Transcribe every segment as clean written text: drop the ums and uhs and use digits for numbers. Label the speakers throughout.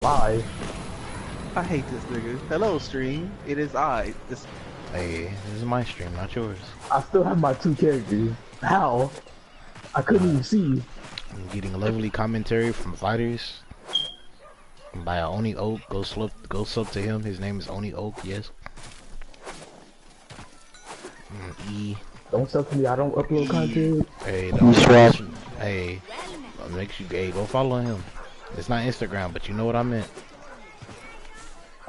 Speaker 1: Live.
Speaker 2: I hate this nigga. Hello, stream. It is I. This.
Speaker 3: Hey, this is my stream, not yours.
Speaker 1: I still have my two characters. How? I couldn't even see.
Speaker 3: I'm getting lovely commentary from fighters. By Oni Oak. Go sub to him. His name is Oni Oak. Yes. E.
Speaker 1: Don't sub to me. I don't upload content.
Speaker 3: Hey, don't. Hey, make you gay. Go follow him. It's not Instagram, but you know what I meant.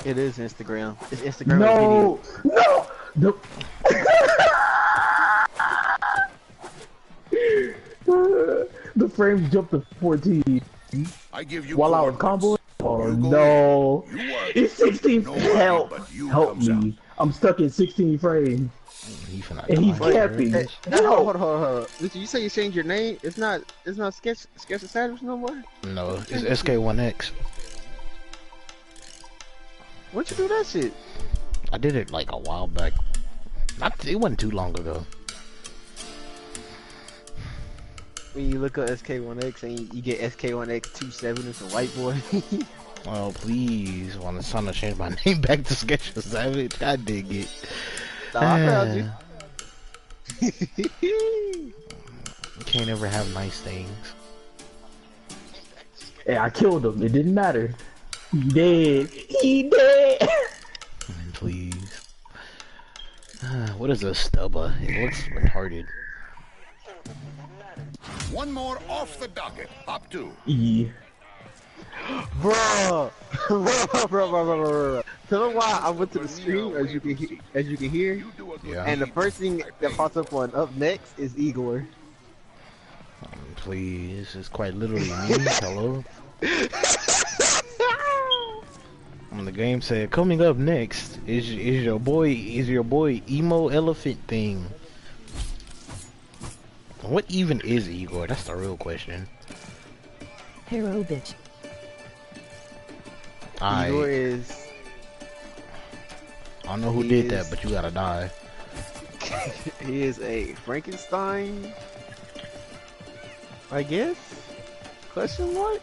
Speaker 2: It is Instagram. It's Instagram.
Speaker 1: No, no. The frame jumped to 14.
Speaker 4: I give you
Speaker 1: while I was comboing. Oh no! It's 16. Help! Help me! I'm stuck in 16 frames. And he's capping.
Speaker 2: Hold on. Listen, you say you changed your name? It's not Sketch Savage no more?
Speaker 3: No, it's SK1X.
Speaker 2: When'd you do that shit?
Speaker 3: I did it like a while back. It wasn't too long ago.
Speaker 2: When you look up SK1X and you get SK1X27, it's a white boy.
Speaker 3: Oh please, when it's time to change my name back to Sketch Savage, I dig it.
Speaker 2: Nah, I found you.
Speaker 3: You can't ever have nice things.
Speaker 1: Hey, I killed him. It didn't matter. He dead. He dead.
Speaker 3: Please. What is a stubba? It looks retarded.
Speaker 4: One more off the docket. Up to.
Speaker 2: Bro. Tell them why I went to the stream, as you can hear.
Speaker 3: Yeah.
Speaker 2: And the first thing that pops up on up next is Igor.
Speaker 3: Please, it's quite literally me. Hello. The game said, coming up next is your boy emo elephant thing. What even is Igor? That's the real question.
Speaker 5: Hero bitch.
Speaker 2: Igor is.
Speaker 3: I don't know who did that, but you gotta die.
Speaker 2: He is a Frankenstein, I guess? Question mark?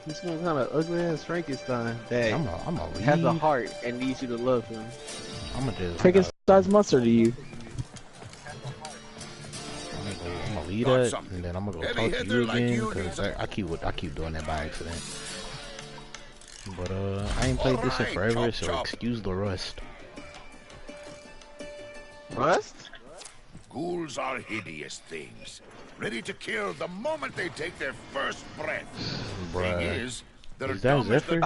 Speaker 2: He's one kind of ugly ass Frankenstein that has a heart and needs you to love him.
Speaker 3: I'm gonna just.
Speaker 2: Frankenstein's monster to you.
Speaker 3: I'm gonna leave that, and then I'm gonna go talk to you again, because I keep doing that by accident. But I ain't played this in forever, so excuse the rust.
Speaker 2: Rust?
Speaker 4: Ghouls are hideous things, ready to kill the moment they take their first breath.
Speaker 3: Bruh.
Speaker 4: Thing is
Speaker 3: that Zephyr?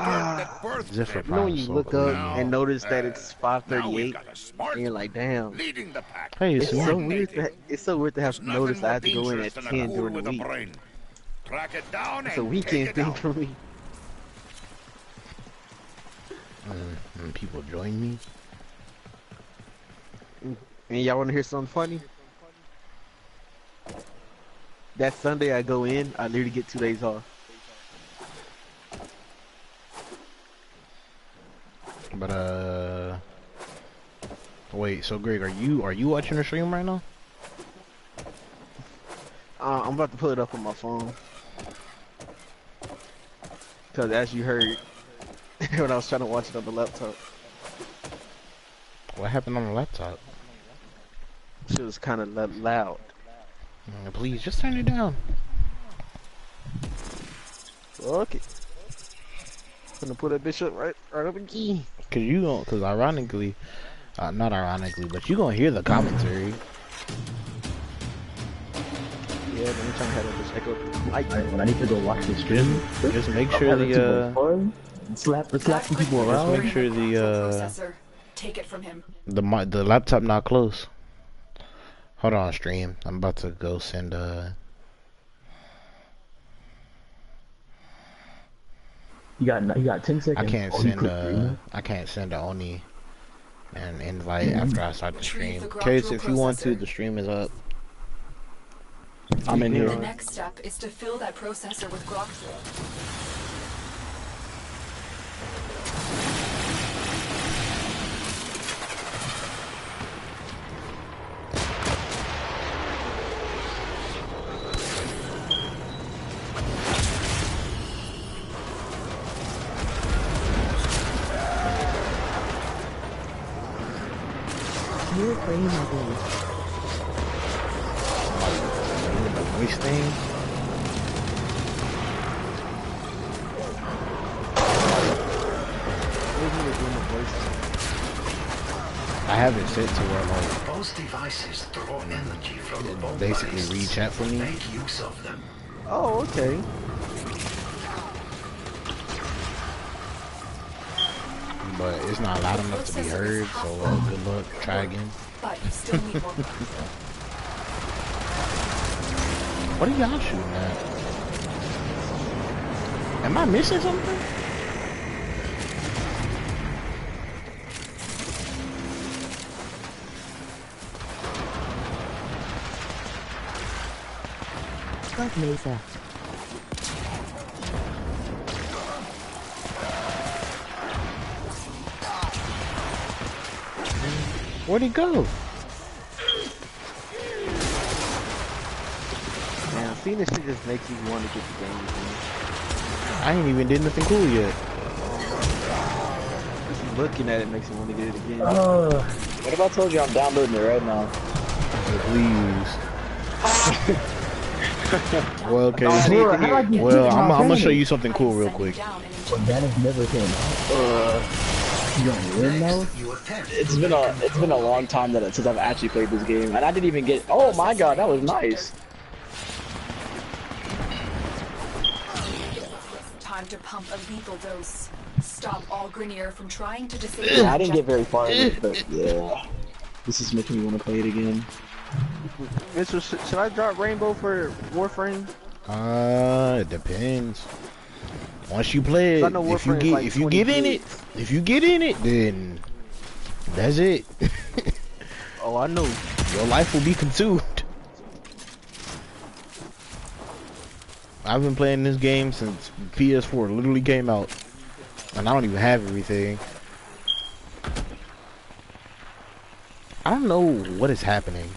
Speaker 3: Zephyr
Speaker 2: You know when you look up and notice that it's 5:38, and you're like, damn.
Speaker 4: Leading the pack.
Speaker 3: Hey,
Speaker 2: it's so weird. It's so weird to have to notice I have to go in at 10 during the week.
Speaker 4: Track it down.
Speaker 2: It's a weekend thing for me.
Speaker 3: And people join me.
Speaker 2: And y'all want to hear something funny? That Sunday I go in, I literally get 2 days off.
Speaker 3: But wait. So Greg, are you watching the stream right now?
Speaker 2: I'm about to pull it up on my phone. Cause as you heard, when I was trying to watch it on the laptop.
Speaker 3: What happened on the laptop?
Speaker 2: Shit was kind of loud.
Speaker 3: Please, just turn it down.
Speaker 2: Okay. Gonna put that bitch up right up in key.
Speaker 3: Cause ironically, not ironically, but you gonna hear the commentary.
Speaker 2: Yeah, but I'm trying to have that bitch echo.
Speaker 1: When I need to go watch the stream,
Speaker 3: Just make sure the
Speaker 1: slap some people around.
Speaker 3: Just make sure the
Speaker 5: Take it from him.
Speaker 3: the laptop not close. Hold on, stream. I'm about to go send
Speaker 1: You got 10 seconds.
Speaker 3: I can't send a Oni an invite after I start the stream. Case, if you want to, the stream is up. I'm in here.
Speaker 5: The next step is to fill that processor with grok. Warframe, I believe.
Speaker 3: The voice thing. I have it set to where like
Speaker 6: Both devices draw energy from the bomb
Speaker 3: basically
Speaker 6: bases.
Speaker 3: read chat for me.
Speaker 6: Make use of them.
Speaker 2: Oh, okay.
Speaker 3: But it's not loud enough to be heard, so good luck. Try again.
Speaker 5: But you still need more.
Speaker 3: What are y'all shooting at? Am I missing something?
Speaker 5: Like Mesa.
Speaker 3: Where'd he go?
Speaker 2: Man, seeing this shit just makes you want to get the game again.
Speaker 3: I ain't even did nothing cool yet.
Speaker 2: Just looking at it makes you want to get it again.
Speaker 1: What if I told you I'm downloading it right now?
Speaker 3: Please. Well, okay.
Speaker 1: Well,
Speaker 3: I'm gonna show you something cool real quick.
Speaker 1: Organic never came out. You gonna win though?
Speaker 7: It's been a long time since I've actually played this game, and I didn't even get. Oh my god, that was nice.
Speaker 5: Time to pump a lethal dose. Stop all Grenier from trying to disable.
Speaker 7: Yeah, I didn't get very far in it, but yeah. This is making me want to play it again.
Speaker 2: Mitchell, should I drop Rainbow for Warframe?
Speaker 3: It depends. Once you play it, if you get in it, then that's it.
Speaker 2: Oh, I know.
Speaker 3: Your life will be consumed. I've been playing this game since PS4 literally came out, and I don't even have everything. I don't know what is happening.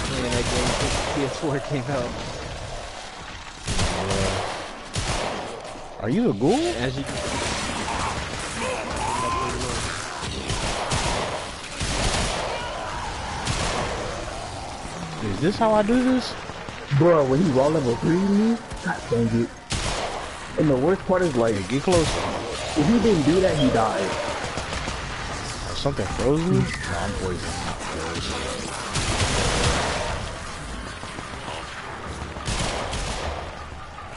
Speaker 2: Playing that game since PS4 came out.
Speaker 3: Are you a ghoul?
Speaker 2: As you can
Speaker 3: Is this how I do this?
Speaker 1: Bro, when he raw level 3 me, god dang it. And the worst part is like,
Speaker 3: Get closer.
Speaker 1: if he didn't do that, he died.
Speaker 3: Something frozen? No, I'm poisoned.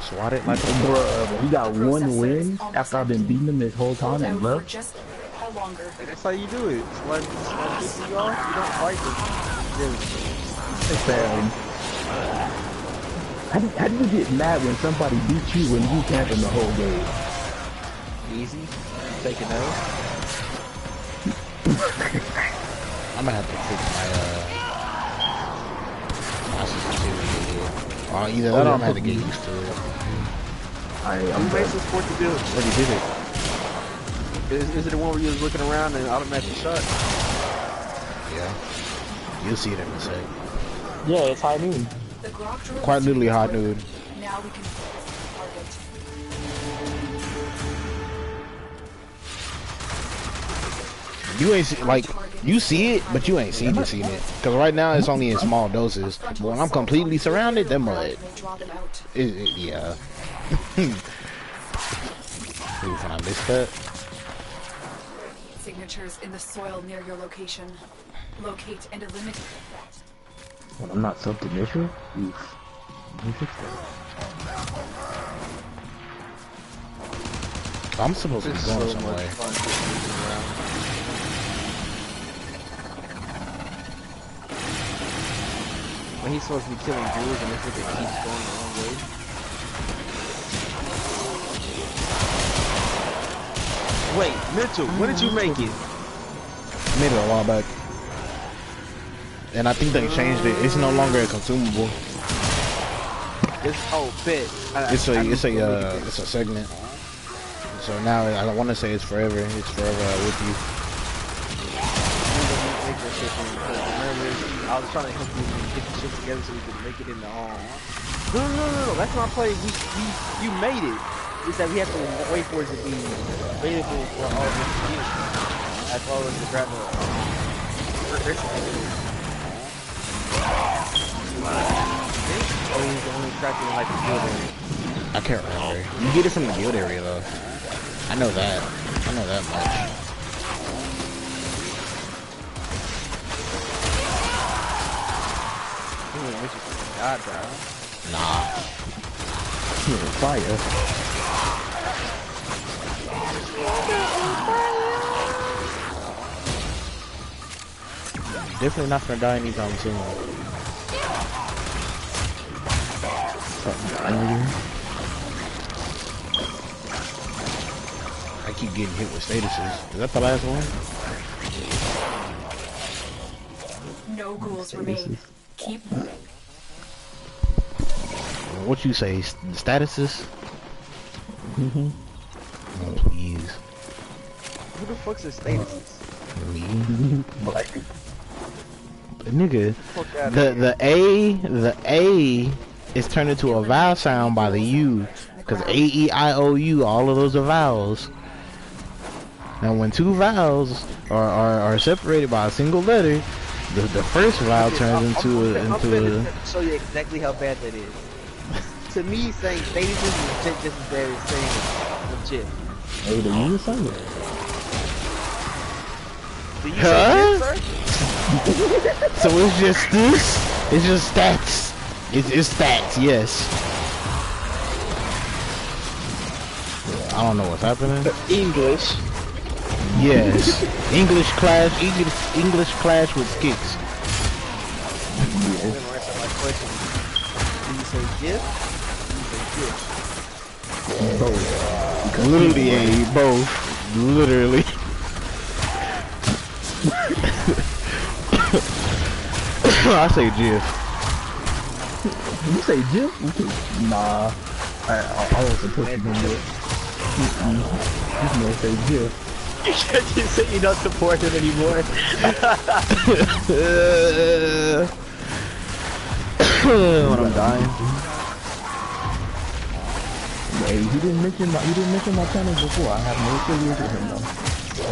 Speaker 3: Swat it like a
Speaker 1: Bruh, he got one win after I've been beating him this whole time and left.
Speaker 5: Just how longer?
Speaker 2: That's how you do it. Slide you off, you don't fight them.
Speaker 1: How do you get mad when somebody beats you when you camping the whole game?
Speaker 2: Easy. Take it out.
Speaker 3: I'm gonna have to fix my sensitivity here. Either that or I'm gonna have to get used to it.
Speaker 2: I'm basically sport to do it.
Speaker 3: Already did it.
Speaker 2: Is it the one where you're looking around and automatic shot?
Speaker 3: Yeah. You'll see it in a sec.
Speaker 7: Yeah, it's high noon.
Speaker 5: The Grok drill
Speaker 3: Quite
Speaker 5: is
Speaker 3: literally high
Speaker 5: equipped.
Speaker 3: noon.
Speaker 5: Now we can focus on the target.
Speaker 3: You ain't see, like, you see it, but you ain't seen it. Cause right now it's only in small doses. But when I'm completely surrounded, then what? Yeah. Ooh, can I miss that?
Speaker 5: Signatures in the soil near your location. Locate and eliminate that.
Speaker 1: When I'm not self-initial? Oof. Let me fix that.
Speaker 3: I'm supposed to be going somewhere.
Speaker 2: When he's supposed to be killing ghouls and this nigga keeps going the wrong way. Wait, Mitchell, when did you make it?
Speaker 3: Made it a while back. And I think they changed it. It's no longer a consumable.
Speaker 2: It's bet.
Speaker 3: It's a segment. So now I don't want to say it's forever. It's forever with you.
Speaker 2: I was trying to help you get the shit together so we could make it in the No, that's not play. You made it. is that we have to wait for it to be available for all of us to use, as well as to grab the only cracking like the guild area.
Speaker 3: I can't remember. You get it from the guild area though. I know that. I know that much.
Speaker 2: God, bro.
Speaker 3: Nah.
Speaker 1: Fire.
Speaker 3: Definitely not gonna die anytime soon. I keep getting hit with statuses. Is that the last one?
Speaker 5: No ghouls remain. Keep moving.
Speaker 3: What you say? Statuses? Oh, please.
Speaker 2: Who the fuck's a statuses?
Speaker 3: Me? Nigga, the A is turned into a vowel sound by the U, because A-E-I-O-U, all of those are vowels. Now when two vowels are separated by a single letter, the first vowel turns into a
Speaker 2: show you exactly how bad that is. To me, saying statuses is just as bad as saying legit.
Speaker 1: Hey, the U is silent.
Speaker 2: Do you say this, sir?
Speaker 3: So it's just this? It's just stats. It's stats, yes. I don't know what's happening.
Speaker 7: English.
Speaker 3: Yes. English clash with kicks.
Speaker 2: I'm gonna answer my question. Do you say GIF? Do you say GIF?
Speaker 1: Both.
Speaker 3: Literally, both. Literally. I say GIF.
Speaker 1: You say GIF? Nah. I was supposed to do it. You know, say GIF.
Speaker 7: You say you don't support it anymore.
Speaker 3: When I'm dying.
Speaker 1: Hey, you didn't mention my channel before. I have no affiliation with him though.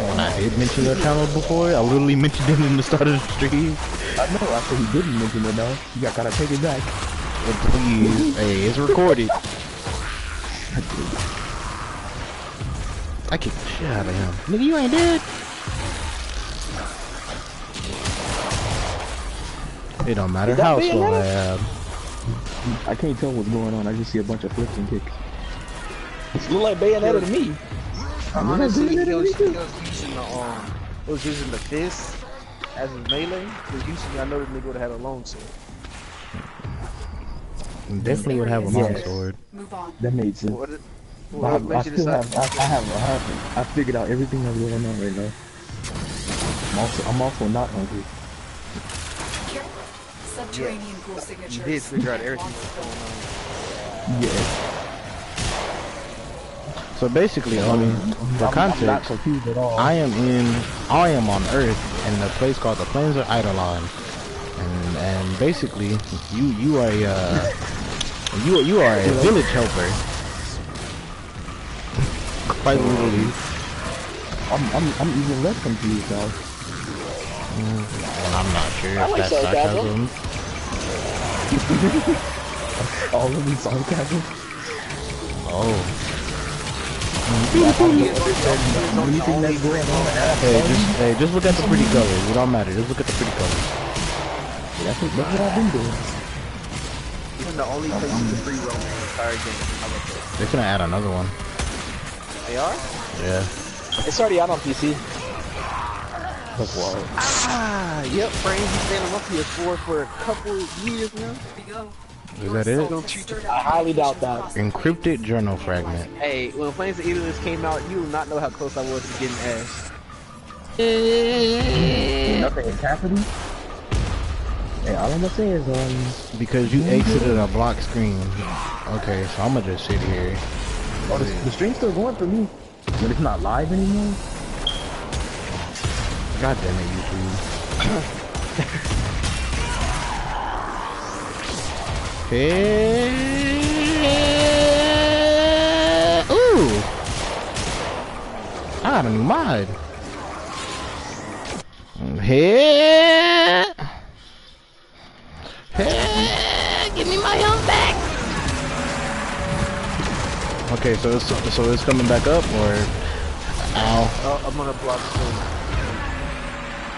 Speaker 3: When I did mention your channel before, I literally mentioned it in the start of the stream.
Speaker 1: I know, I said he didn't mention it though. You gotta take it back.
Speaker 3: But please, hey, it's recorded. I kicked the shit out of him. Nigga, you ain't dead. It don't matter how slow I am.
Speaker 1: I can't tell what's going on. I just see a bunch of flips and kicks.
Speaker 7: It look like Bayonetta to me.
Speaker 2: Honestly, it was using the fist as his melee. Because usually I know this nigga would have had a long sword.
Speaker 3: Definitely would have a long sword.
Speaker 5: Move on.
Speaker 1: That made sense. I figured out everything that's going on right now. I'm also not hungry.
Speaker 5: Subterranean ghoul signatures.
Speaker 2: You did figure out everything that's going on.
Speaker 1: Yeah.
Speaker 3: So basically, for context, I am on Earth in a place called the Plains of Eidolon, and basically, you are a village helper. Quite literally.
Speaker 1: I'm even less confused now.
Speaker 3: And I'm not sure if that's sarcasm.
Speaker 1: All of these sarcasm.
Speaker 3: Oh. Hey, just look at the pretty colors. It don't matter. Just look at the pretty colors.
Speaker 1: That's what I've been doing.
Speaker 2: Even the only place you can free roam in the entire game. How about that?
Speaker 3: They're gonna add another one.
Speaker 2: They are?
Speaker 3: Yeah.
Speaker 7: It's already out on PC.
Speaker 1: That's wild.
Speaker 2: Yep, Frames been staying on my PS4 for a couple years now.
Speaker 5: Here we go.
Speaker 3: Is that it?
Speaker 7: I highly doubt that.
Speaker 3: Encrypted journal fragment.
Speaker 2: Hey, when Flames of Idolist came out, you do not know how close I was to getting ass.
Speaker 1: Nothing is happening. Hey, all I'm gonna say is
Speaker 3: Because you exited a block screen. Okay, so I'm gonna just sit here.
Speaker 1: oh, the stream's still going for me, but it's not live anymore.
Speaker 3: God damn it, YouTube. Hey. Ooh. got a new mod. Hey, give me my health back. Okay, so it's coming back up, or ow?
Speaker 2: Oh, I'm gonna block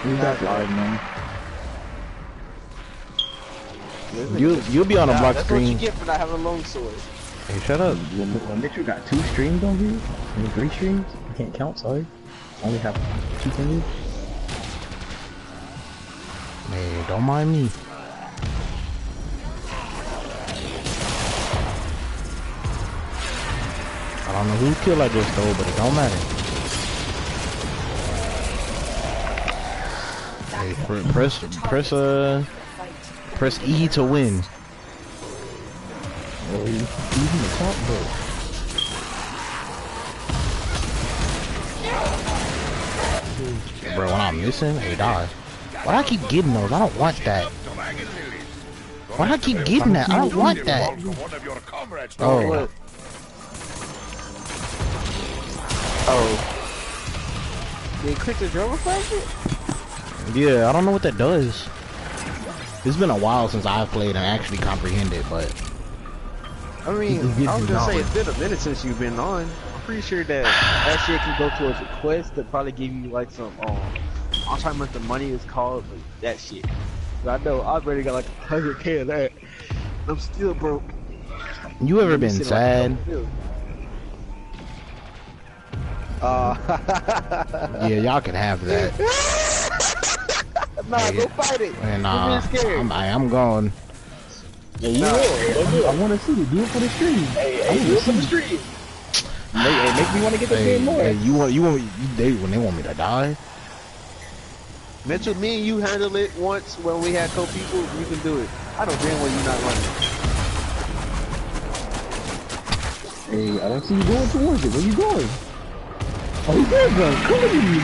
Speaker 1: You got live, man.
Speaker 3: You'll be on a block
Speaker 2: that's
Speaker 3: screen.
Speaker 2: That's what you get for not having a long sword.
Speaker 3: Hey, shut up.
Speaker 1: When Mitchell got 2 streams on here, and 3 streams, I can't count, sorry. I only have 2 fingers.
Speaker 3: Hey, don't mind me. I don't know who kill I just stole, but it don't matter. Hey, press E to win.
Speaker 1: Oh, he's in the top, bro.
Speaker 3: Bro, when I'm missing, hey, die. Why do I keep getting those? I don't want that. Why do I keep getting that? I don't want that. Oh.
Speaker 2: Oh. Did you click the drone reflection?
Speaker 3: Yeah, I don't know what that does. It's been a while since I've played and actually comprehended, but...
Speaker 2: I mean, I was gonna say, it's been a minute since you've been on. I'm pretty sure that shit can go towards a quest that probably give you like some, I'm trying to remember what the money is called, but that shit. But I know I've already got like 100K of that. I'm still broke.
Speaker 3: You ever been sad? Yeah, y'all can have that.
Speaker 2: Nah, go fight it.
Speaker 3: And I'm going.
Speaker 1: Yeah, you will. I want to see it. Do it for the stream. Hey, do it for the stream. Make me want to get the game more.
Speaker 3: Hey, when they want me to die?
Speaker 2: Mitchell, me and you handled it once when we had co-people. You can do it. I don't damn well you not running.
Speaker 1: Hey, I don't see you going towards it. Where you going? Oh, he's going, bro. Come at me.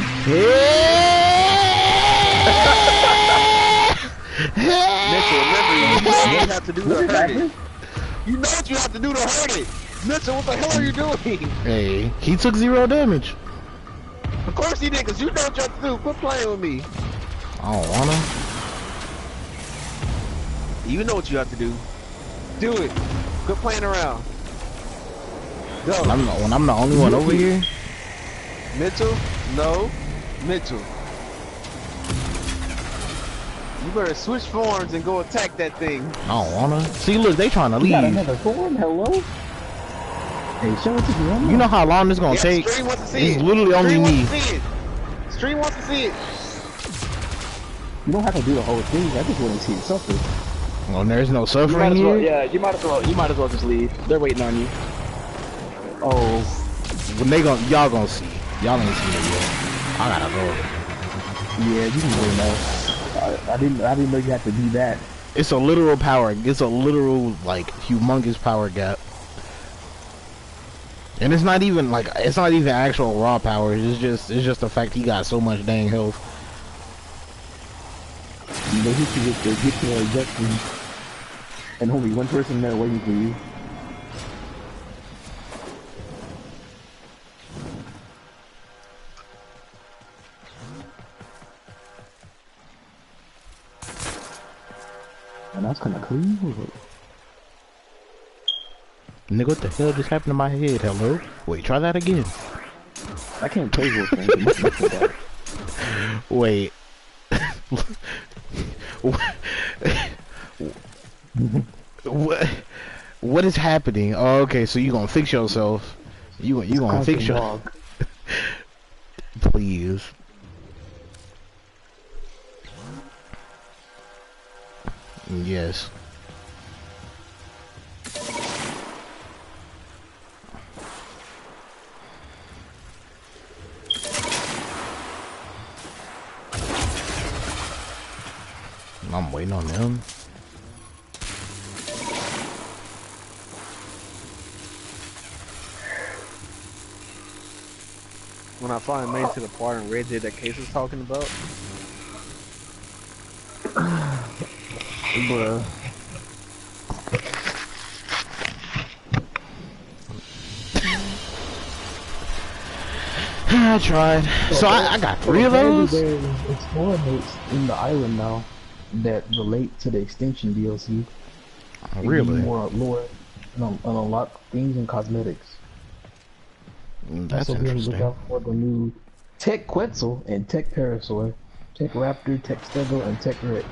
Speaker 2: Mitchell, remember, you know what you have to do to hurt it. You know what you have to do to hurt it. Mitchell, what the hell are you doing?
Speaker 3: Hey, he took 0 damage.
Speaker 2: Of course he did, because you know what you have to do. Quit playing with me.
Speaker 3: I don't wanna.
Speaker 2: You know what you have to do. Do it. Quit playing around. Go.
Speaker 3: When I'm the only one over here.
Speaker 2: Mitchell, no. Mitchell. You better switch forms and go attack that thing.
Speaker 3: I don't wanna. See, look, they trying to leave.
Speaker 1: You got another form? Hello? Hey, show it to me.
Speaker 3: You know how long this gonna take?
Speaker 2: Stream wants to see
Speaker 3: it's
Speaker 2: it.
Speaker 3: Literally only me.
Speaker 2: Stream wants to see it.
Speaker 1: You don't have to do the whole thing. I just want to see it suffer.
Speaker 3: Well, there's no suffering here.
Speaker 7: Yeah, you might as well just leave. They're waiting on you.
Speaker 3: Oh, when y'all gonna see. Y'all ain't seen it yet. I gotta go.
Speaker 1: Yeah, you can go now. I didn't know you had to do that.
Speaker 3: It's a literal power. It's a literal like humongous power gap. And it's not even actual raw power. It's just the fact he got so much dang health.
Speaker 1: You know, he should get to ejection, and only one person there waiting for you. And that's kind of clean.
Speaker 3: Nigga, what the hell just happened to my head? Hello? Wait, try that again.
Speaker 1: I can't play Warframe.
Speaker 3: Wait. What is happening? Oh, okay, so you gonna fix yourself. You gonna fix your... Please. Yes. I'm waiting on them.
Speaker 2: When I finally made it to the part in Red Dead that Case was talking about.
Speaker 1: Bruh.
Speaker 3: I tried. So I got 3 of those.
Speaker 1: There's explorer notes in the island now that relate to the Extinction DLC.
Speaker 3: Really?
Speaker 1: More lore and unlock things and cosmetics.
Speaker 3: That's
Speaker 1: also
Speaker 3: interesting.
Speaker 1: Look out for the new Tech Quetzal and Tech Parasaur, Tech Raptor, Tech Stego, and Tech Rex.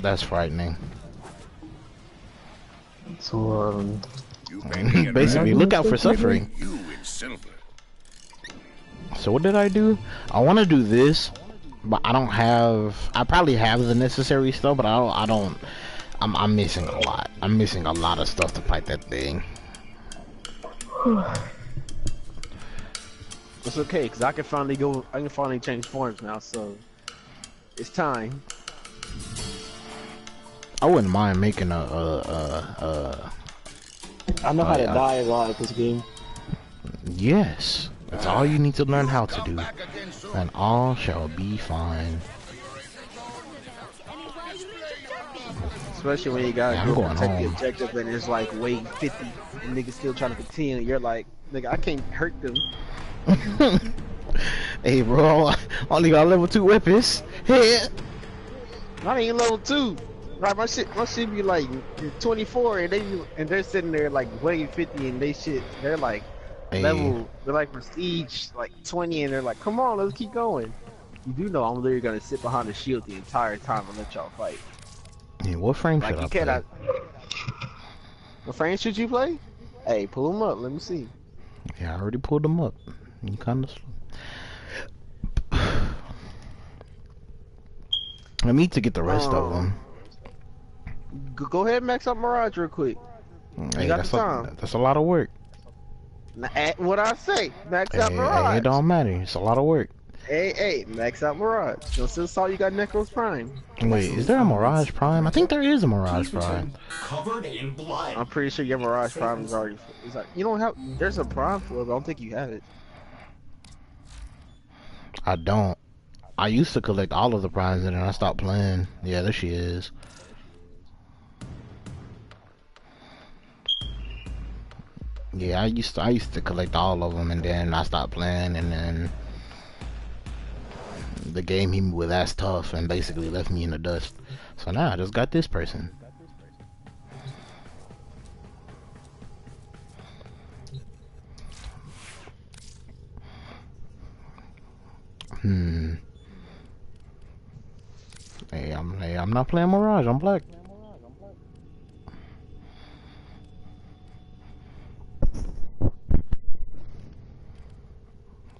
Speaker 3: That's frightening.
Speaker 1: So,
Speaker 3: basically, look out for suffering. So what did I do? I want to do this, but I don't have. I probably have the necessary stuff, but I don't. I'm missing a lot. I'm missing a lot of stuff to fight that thing.
Speaker 2: It's okay, cause I can finally go. I can finally change forms now, so it's time.
Speaker 3: I wouldn't mind making
Speaker 7: I know how to die a lot at this game.
Speaker 3: Yes, that's all you need to learn how to do, and all shall be fine.
Speaker 2: Especially when you gotta
Speaker 3: I'm
Speaker 2: go
Speaker 3: going
Speaker 2: protect the
Speaker 3: home.
Speaker 2: objective and it's like weight 50 and niggas still trying to continue. You're like, nigga, I can't hurt them.
Speaker 3: Hey, bro, I only got level 2 weapons. Hey.
Speaker 2: Not even level 2. Right, my shit be like 24 and they're sitting there like weight 50 and they're like level, they're like prestige like 20 and they're like, come on, let's keep going. You do know I'm literally gonna sit behind the shield the entire time and let y'all fight.
Speaker 3: Yeah, what frame should I play?
Speaker 2: What frame should you play? Hey, pull them up. Let me see.
Speaker 3: Yeah, I already pulled them up. You kind of slow. I need to get the rest of them.
Speaker 2: Go ahead and max out Mirage real quick.
Speaker 3: Hey, that's a lot of work.
Speaker 2: What I say? Max out Mirage.
Speaker 3: Hey, it don't matter. It's a lot of work.
Speaker 2: Hey, max out Mirage. Don't still saw you got Necros Prime.
Speaker 3: Wait, is there a Mirage Prime? I think there is a Mirage Prime.
Speaker 6: Covered in blood.
Speaker 2: I'm pretty sure your Mirage Prime is already. It's like you don't have. There's a Prime for it, but I don't think you have it.
Speaker 3: I don't. I used to collect all of the primes and then I stopped playing. Yeah, there she is. Yeah, I used to collect all of them and then I stopped playing and then the game hit me with That's Tough and basically left me in the dust. So now I just got this person. Hey, I'm not playing Mirage, I'm black.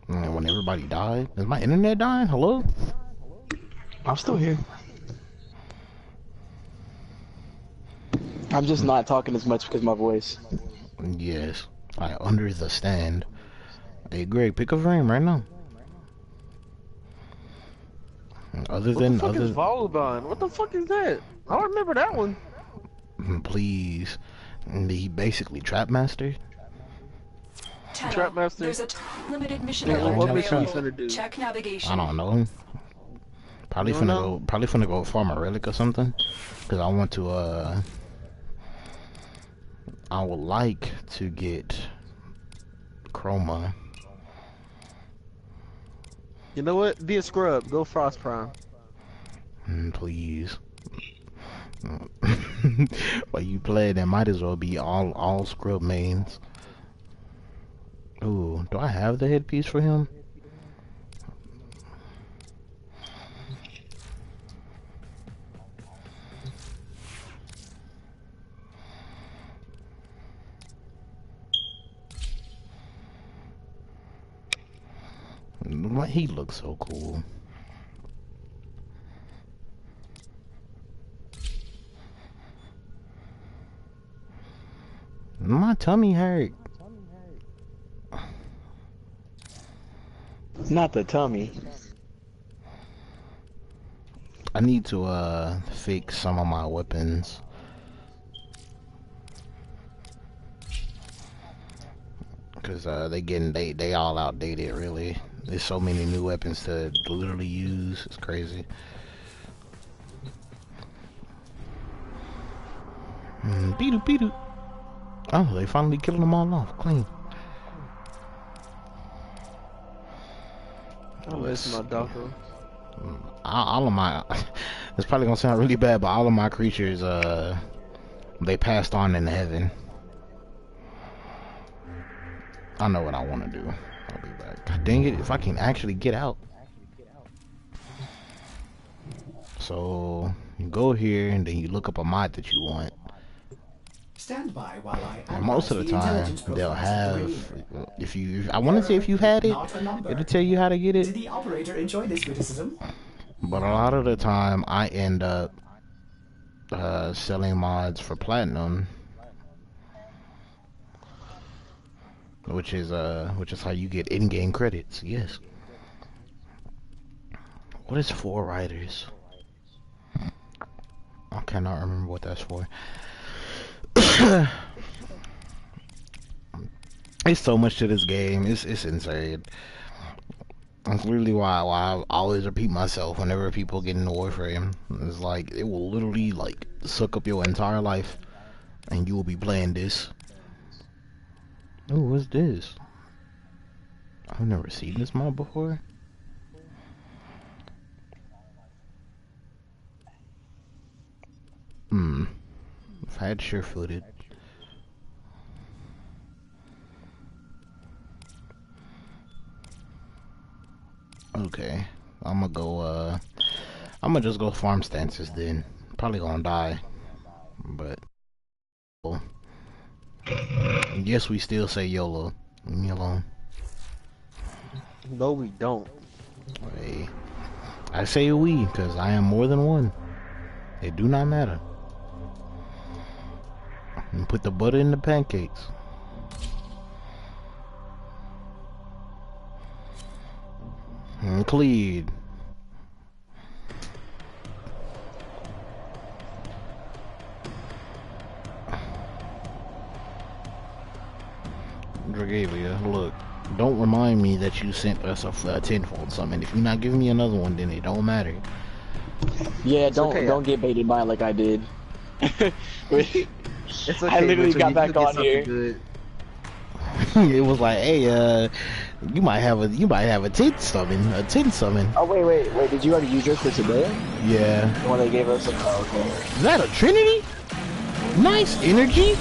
Speaker 3: And when everybody died, is my internet dying? Hello?
Speaker 7: I'm still here. I'm just not talking as much because of my voice.
Speaker 3: Yes, I understand. Hey, Greg, pick a frame right now.
Speaker 2: What the fuck is Volubon? What the fuck is that? I don't remember that one.
Speaker 3: Please. He basically Trap Master.
Speaker 2: Trap Master.
Speaker 5: There's a limited mission.
Speaker 2: What mission you finna do?
Speaker 5: Check navigation.
Speaker 3: I don't know. Probably finna go farm a relic or something. Cause I want to I would like to get Chroma.
Speaker 2: You know what? Be a scrub. Go Frost Prime.
Speaker 3: Please. While you play, that might as well be all scrub mains. Ooh, do I have the headpiece for him? He looks so cool. My tummy hurt.
Speaker 7: It's not the tummy.
Speaker 3: I need to fix some of my weapons. Cause they all outdated really. There's so many new weapons to literally use. It's crazy. Beedoo. Oh, they finally killed them all off clean.
Speaker 2: It's my doctor.
Speaker 3: All of my, it's probably gonna sound really bad, but all of my creatures, they passed on in heaven. I know what I want to do. I'll be back. God dang it! If I can actually get out. So you go here and then you look up a mod that you want.
Speaker 6: Stand by while I
Speaker 3: And most of the time they'll have, if you, I want to say if you've had it, it'll tell you how to get it.
Speaker 6: Did the operator enjoy this criticism?
Speaker 3: But a lot of the time I end up selling mods for platinum, which is how you get in-game credits. Yes. What is 4 riders? I cannot remember what that's for. It's so much to this game. It's insane. That's literally why I always repeat myself whenever people get into Warframe. It's like it will literally like suck up your entire life, and you will be playing this. Oh, what's this? I've never seen this mod before. I've had sure-footed. Okay, I'm gonna just go farm stances then. Probably gonna die, but well, yes, we still say YOLO. Leave me alone.
Speaker 2: No, we don't.
Speaker 3: Hey, I say we because I am more than one. They do not matter. And put the butter in the pancakes. And cleared. Dragalia, look, don't remind me that you sent us a tenfold summon. If you're not giving me another one, then it don't matter.
Speaker 7: Yeah, don't get baited by it like I did.
Speaker 2: It's okay,
Speaker 7: I literally
Speaker 2: Mitchell,
Speaker 7: got back on here.
Speaker 2: Good.
Speaker 3: It was like, hey, you might have a 10 summon,
Speaker 7: Oh wait, did you already use yours for today?
Speaker 3: Yeah.
Speaker 7: The one they gave us? Oh, okay.
Speaker 3: Is that a Trinity? Nice energy.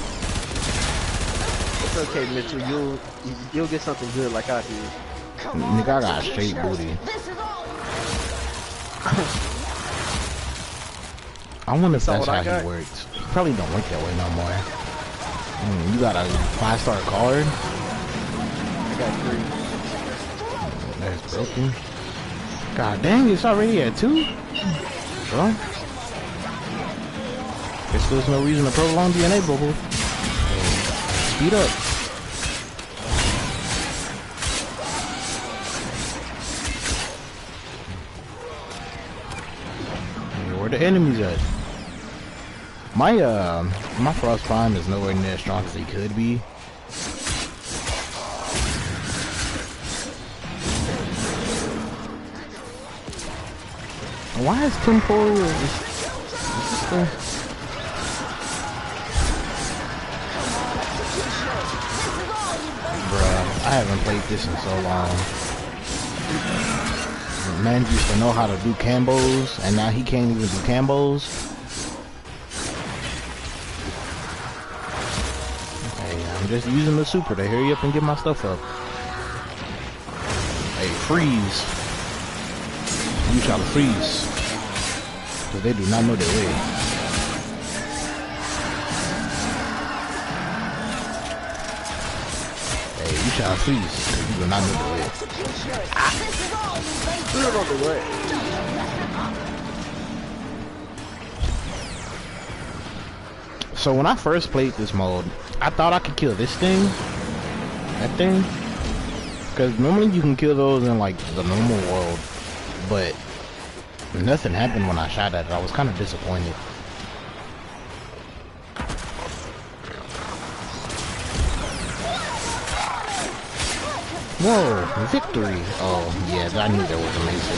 Speaker 2: It's okay, Mitchell. You'll get something good like I did.
Speaker 3: Nigga, I got straight booty. I wonder if that's how he works. He probably don't work that way no more. You got a 5-star card?
Speaker 2: I got 3.
Speaker 3: That's broken. God dang, it's already at 2? Bro. Guess there's no reason to prolong DNA bubble. Speed up. Where the enemies at? My Frost Prime is nowhere near as strong as he could be. Why is temporal? Bruh, I haven't played this in so long. Man used to know how to do combos, and now he can't even do combos. Okay, I'm just using the super to hurry up and get my stuff up. Hey, freeze. You shall freeze. Because they do not know their way. Hey, you shall freeze. Because you do not know their way. So when I first played this mode, I thought I could kill this thing, that thing, because normally you can kill those in like the normal world, but nothing happened when I shot at it. I was kind of disappointed. Whoa, victory! Oh yeah, I knew there was a mason.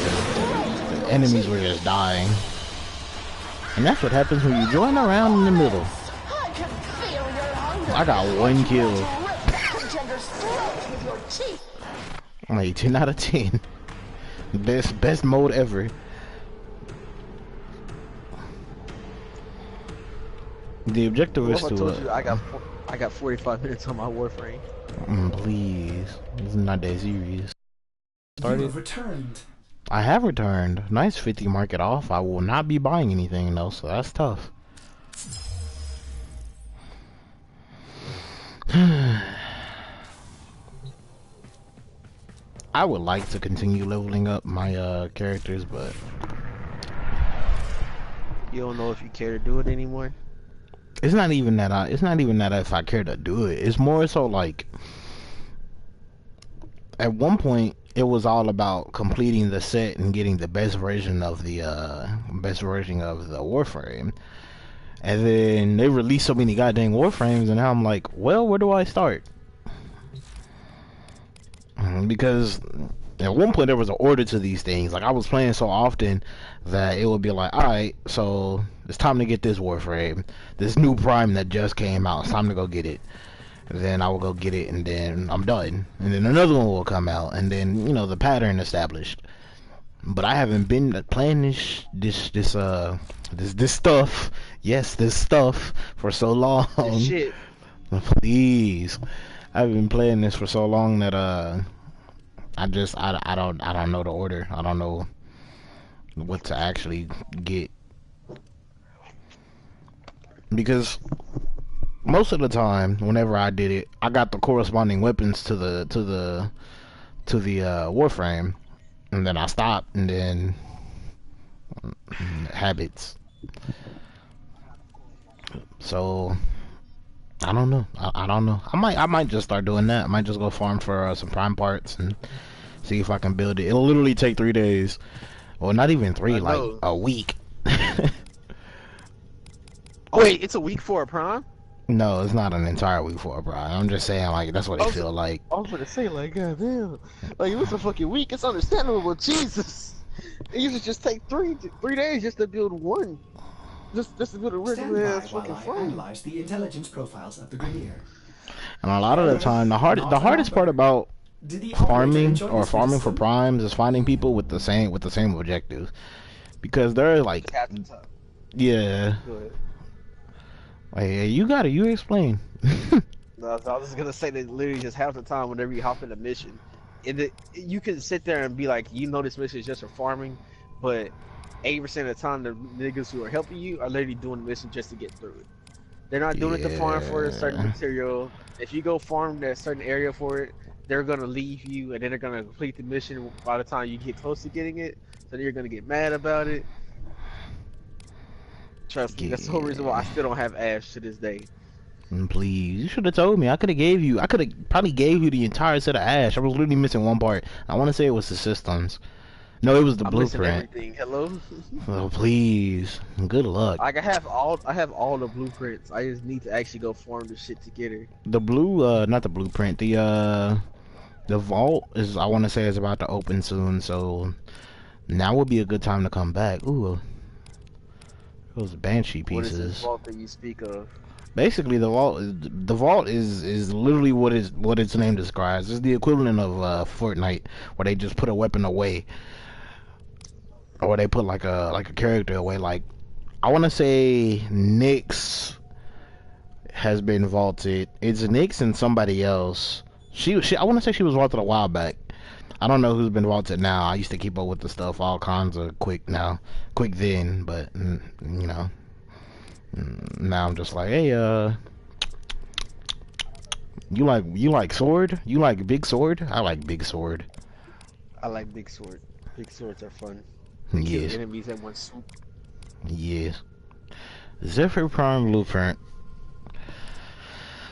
Speaker 3: The enemies were just dying. And that's what happens when you join around in the middle. I got 1 kill. I'm like 10 out of 10. Best mode ever. The objective is
Speaker 2: I
Speaker 3: to.
Speaker 2: told you I got 45 minutes on my Warframe.
Speaker 3: Please, this is not that serious.
Speaker 6: You have returned.
Speaker 3: I have returned. Nice 50 market off. I will not be buying anything though, so that's tough. I would like to continue leveling up my characters, but
Speaker 2: You don't know if you care to do it anymore.
Speaker 3: it's not even that if I care to do it. It's more so like at one point it was all about completing the set and getting the best version of the Warframe. And then they released so many goddamn Warframes, and now I'm like, well, where do I start? Because at one point there was an order to these things. Like I was playing so often that it would be like, alright, so it's time to get this Warframe. This new Prime that just came out, it's time to go get it. And then I will go get it, and then I'm done. And then another one will come out, and then, you know, the pattern established. But I haven't been playing this stuff. Yes, this stuff for so long.
Speaker 2: This shit.
Speaker 3: Please. I've been playing this for so long that I don't know the order. I don't know what to actually get. Because most of the time, whenever I did it, I got the corresponding weapons to the Warframe, and then I stopped, and then habits. So I don't know. I don't know. I might just start doing that. I might just go farm for some prime parts and see if I can build it. It'll literally take 3 days, or not even 3, like a week.
Speaker 2: Oh wait, it's a week for a prime?
Speaker 3: No, it's not an entire week for a prime. I'm just saying, like, that's what it feel like.
Speaker 2: I was gonna say, like, goddamn, like it was a fucking week. It's understandable, but Jesus, it used to just take 3 days just to build one. Just to build a regular ass fucking frame.
Speaker 6: Analyze the intelligence profiles of the Grenier.
Speaker 3: And a lot of the time, the hardest part about farming for primes is finding people with the same objectives, because they're like, yeah. Hey, you explain.
Speaker 2: No, so I was just gonna say that literally just half the time whenever you hop in a mission, you can sit there and be like, you know, this mission is just for farming, but 80% of the time the niggas who are helping you are literally doing the mission just to get through it. They're not doing it to farm for a certain material. If you go farm that certain area for it, they're gonna leave you, and then they're gonna complete the mission by the time you get close to getting it. So then you're gonna get mad about it. Trust me, that's the whole reason why I still don't have Ash to this day.
Speaker 3: Please, you should have told me. I could have probably gave you the entire set of Ash. I was literally missing one part. I want to say it was the systems. No, it was the blueprint.
Speaker 2: Everything. Hello.
Speaker 3: Oh, please. Good luck.
Speaker 2: Like I have all the blueprints. I just need to actually go farm the shit together.
Speaker 3: The not the blueprint. The vault is, I want to say, is about to open soon. So now would be a good time to come back. Ooh, those Banshee pieces.
Speaker 2: What is this vault that you speak of?
Speaker 3: Basically, the vault is literally what its name describes. It's the equivalent of Fortnite, where they just put a weapon away, or they put like a character away. Like, I want to say Nyx has been vaulted. It's Nyx and somebody else. I want to say she was vaulted a while back. I don't know who's been vaulted now. I used to keep up with the stuff all kinds of quick then, but you know. Now I'm just like, hey, you like sword? You like big sword? I like big sword.
Speaker 2: I like big sword. Big swords are fun.
Speaker 3: Yes.
Speaker 2: Kill enemies at one swoop.
Speaker 3: Yes. Zephyr Prime Blueprint.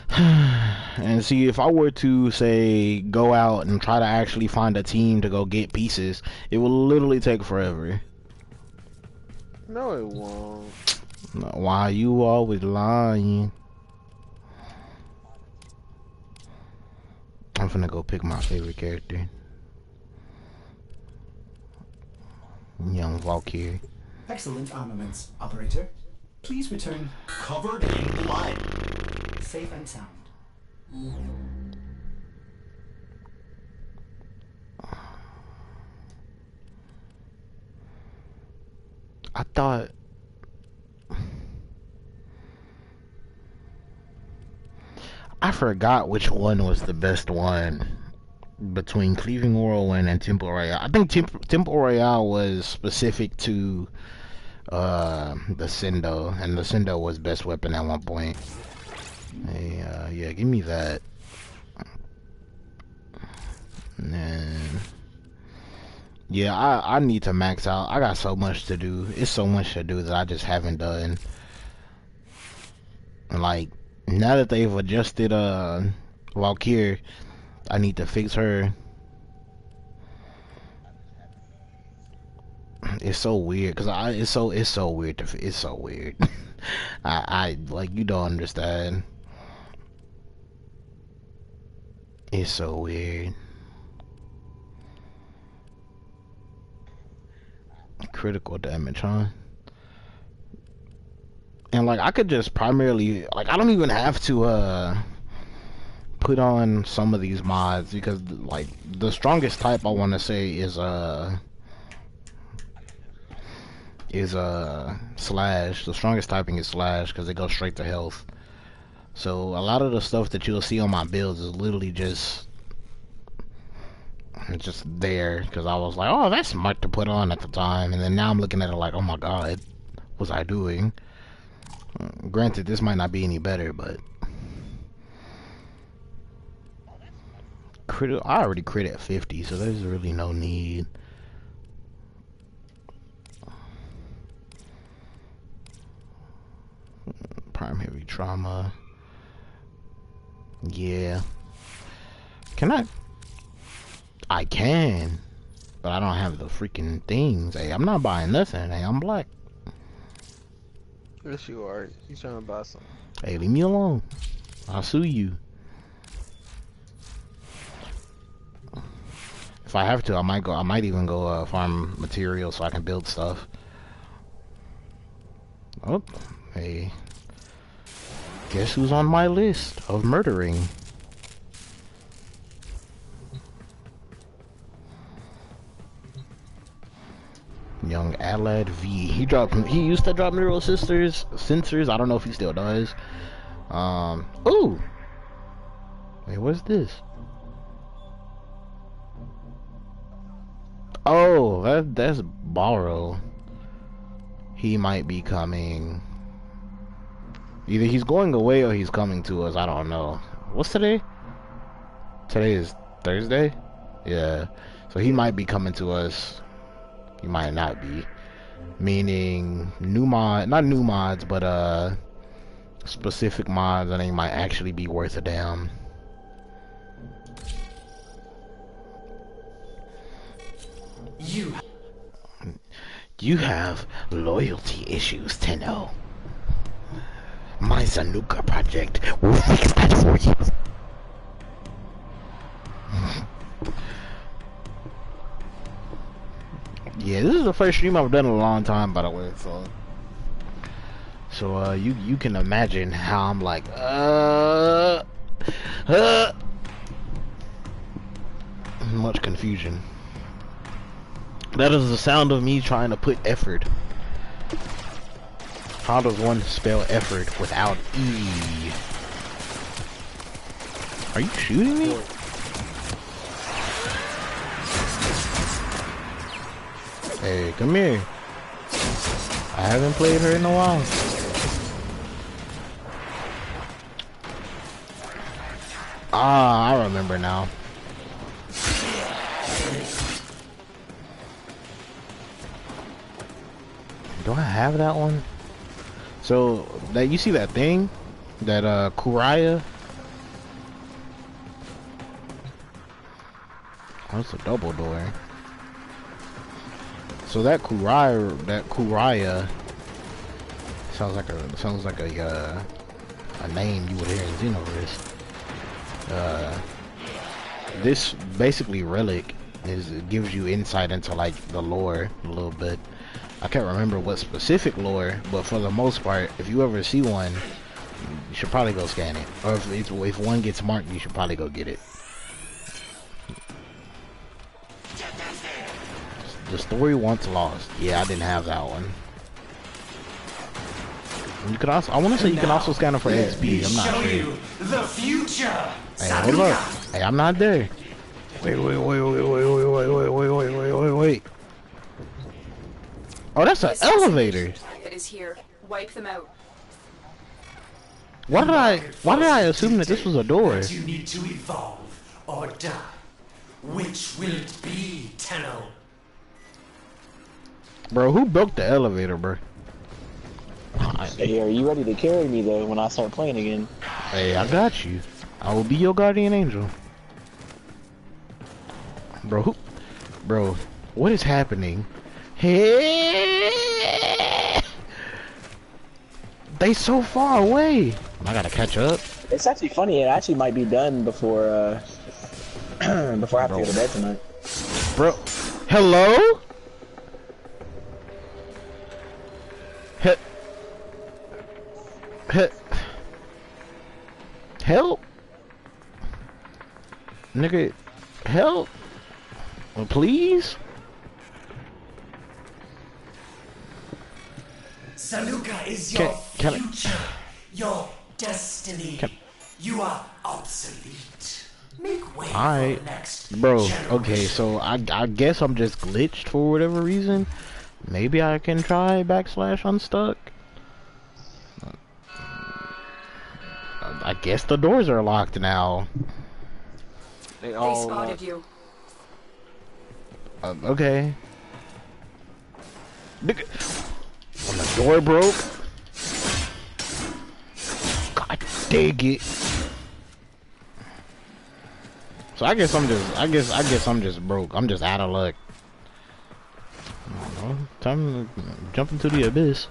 Speaker 3: And see, if I were to say go out and try to actually find a team to go get pieces, it will literally take forever.
Speaker 2: No, it won't.
Speaker 3: Why you always lying? I'm finna go pick my favorite character. Young Valkyrie.
Speaker 6: Excellent armaments, operator. Please return covered in blood. Safe and sound.
Speaker 3: I thought I forgot which one was the best one between Cleaving Whirlwind and Temple Royale. I think Temple Royale was specific to the Sendo, and the Sendo was best weapon at one point. Hey, yeah, give me that. And then, yeah, I need to max out. I got so much to do. It's so much to do that I just haven't done. And like, now that they've adjusted Valkyrie, I need to fix her. It's so weird because it's so weird it's so weird. I like, you don't understand. It's so weird. Critical damage, huh? And like, I could just primarily, like, I don't even have to put on some of these mods, because like the strongest type I want to say is slash. The strongest typing is slash because it goes straight to health. So a lot of the stuff that you'll see on my builds is literally just there because I was like, oh, that's smart to put on at the time, and then now I'm looking at it like, oh my god, what was I doing? Granted, this might not be any better, but I already crit at 50, so there's really no need. Primary trauma. Yeah. Can I can, but I don't have the freaking things. Hey, I'm not buying nothing. Hey, I'm black.
Speaker 2: Yes, you are. He's trying to buy something.
Speaker 3: Hey, leave me alone. I'll sue you. If I have to, I might even go farm materials so I can build stuff. Oh, hey. Guess who's on my list of murdering? Young Alad V. He used to drop Neural Sensors. I don't know if he still does. Ooh. Wait, what's this? Oh, that's Borrow. He might be coming. Either he's going away or he's coming to us. I don't know. What's today? Today is Thursday? Yeah. So he might be coming to us. He might not be. Meaning not new mods, but specific mods, and they might actually be worth a damn. You have loyalty issues, Tenno. My Zanuka project will fix that for you. Yeah, this is the first stream I've done in a long time, by the way, so you can imagine how I'm like, much confusion. That is the sound of me trying to put effort. How does one spell effort without E? Are you shooting me? Hey, come here. I haven't played her in a while. Ah, I remember now. Do I have that one? So, that you see that thing? That Kuraya? Oh, it's a double door. So that Kuraya sounds like a name you would hear in Xenoverse. This basically relic it gives you insight into like the lore a little bit. I can't remember what specific lore, but for the most part, if you ever see one, you should probably go scan it. Or if one gets marked, you should probably go get it. The story once lost. Yeah, I didn't have that one. You could also, I want to say you can also scan them for XP. I'm not sure.
Speaker 6: You the future.
Speaker 3: Hey, hold up. Hey, I'm not there. Wait. Oh, that's an elevator.
Speaker 5: That is here. Wipe them out.
Speaker 3: Why did I assume that this was a door?
Speaker 6: You need to evolve or die. Which will it be, Tenno?
Speaker 3: Bro, who broke the elevator, bro?
Speaker 7: Hey, are you ready to carry me though when I start playing again?
Speaker 3: Hey, I got you. I will be your guardian angel. Bro, what is happening? Hey, they so far away. I gotta catch up.
Speaker 7: It's actually funny. It actually might be done before before I have to go to bed tonight.
Speaker 3: Bro, hello? Help? Nigga, help? Well, please?
Speaker 6: Saluka is your future, your destiny. You are obsolete. Make way for the next
Speaker 3: bro, okay, so I guess I'm just glitched for whatever reason. Maybe I can try / unstuck. I guess the doors are locked now.
Speaker 5: They spotted you.
Speaker 3: Okay. When the door broke. God dang it. So I guess I'm just broke. I'm just out of luck. I don't know. Time to jump into the abyss.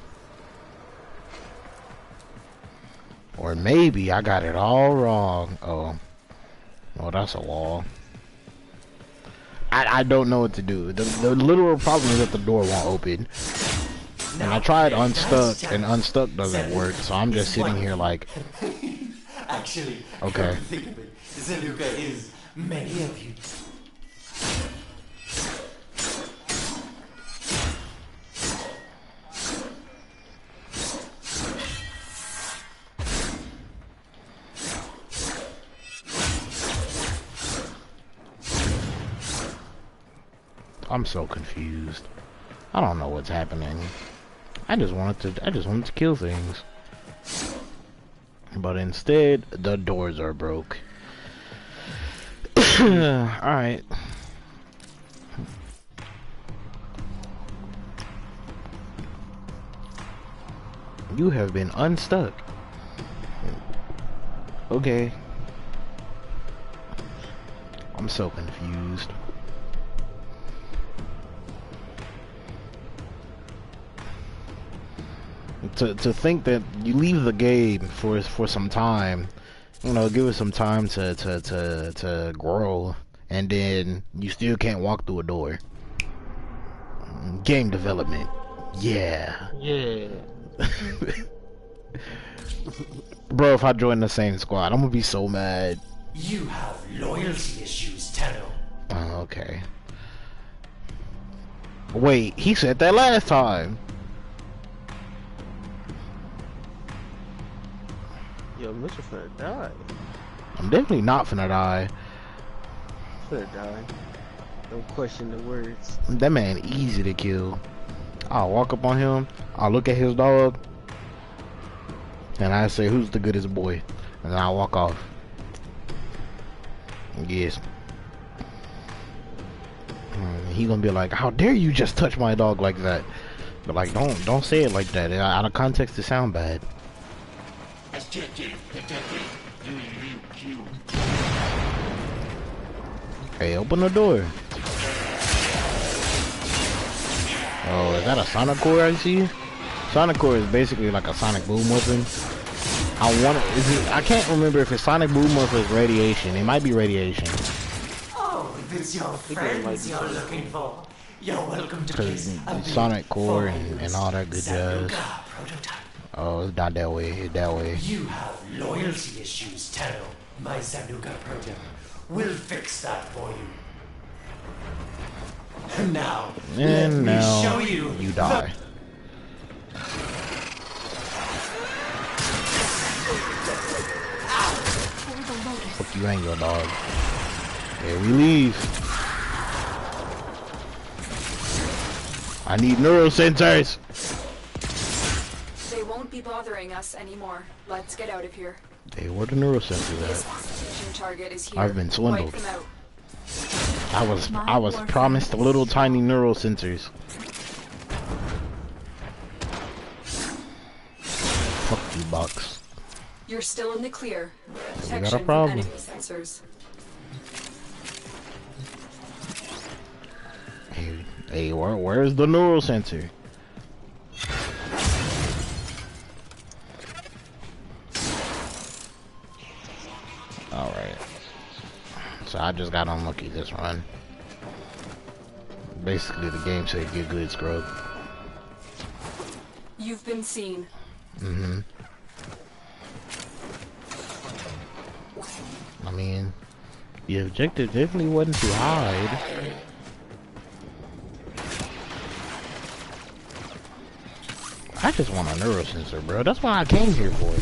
Speaker 3: Or maybe I got it all wrong. Oh, that's a wall. I don't know what to do. The literal problem is that the door won't open. And I tried unstuck, and unstuck doesn't work. So I'm just sitting here like.
Speaker 6: Actually,
Speaker 3: okay.
Speaker 6: Zaluka is many of you.
Speaker 3: I'm so confused. I don't know what's happening. I just wanted to kill things. But instead, the doors are broke. Alright. You have been unstuck. Okay. I'm so confused. To think that you leave the game for some time, you know, give it some time to grow, and then you still can't walk through a door. Game development, yeah. Bro, if I join the same squad, I'm gonna be so mad.
Speaker 6: You have loyalty issues, Tenno.
Speaker 3: Oh, okay. Wait, he said that last time.
Speaker 2: Yo, Mitchell finna die.
Speaker 3: I'm definitely not finna die.
Speaker 2: Finna die. Don't question the words.
Speaker 3: That man easy to kill. I'll walk up on him, I'll look at his dog, and I say, who's the goodest boy? And then I'll walk off. Yes. He gonna be like, how dare you just touch my dog like that? But like, don't say it like that. Out of context, it sound bad. Hey, open the door. Oh, is that a sonic core I see? Sonic core is basically like a sonic boom weapon. I can't remember if it's sonic boom or if it's radiation. It might be radiation.
Speaker 6: Oh, if it's your friends you're looking for, you're welcome to place a
Speaker 3: sonic core and all that good jazz. Oh, it's not that way. It's that way.
Speaker 6: You have loyalty issues, Tenno. My Zanuka program will fix that for you. And now, let me show you
Speaker 3: die. You ain't your dog. Here we leave. I need neural sensors.
Speaker 5: They won't be bothering us anymore. Let's get out of here.
Speaker 3: Hey, where the neural sensors
Speaker 5: This
Speaker 3: at?
Speaker 5: constitution target is here.
Speaker 3: I've been swindled.
Speaker 5: Wipe them out.
Speaker 3: I was promised little tiny neural sensors. Fuck you, box.
Speaker 5: You're still in the clear.
Speaker 3: You got a
Speaker 5: Protection from
Speaker 3: problem.
Speaker 5: enemy sensors.
Speaker 3: Hey, where's the neural sensor? Alright. So I just got unlucky this run. Basically the game said get good, scrub.
Speaker 5: You've been seen.
Speaker 3: Mm-hmm. I mean, the objective definitely wasn't to hide. I just want a neural sensor, bro. That's what I came here for.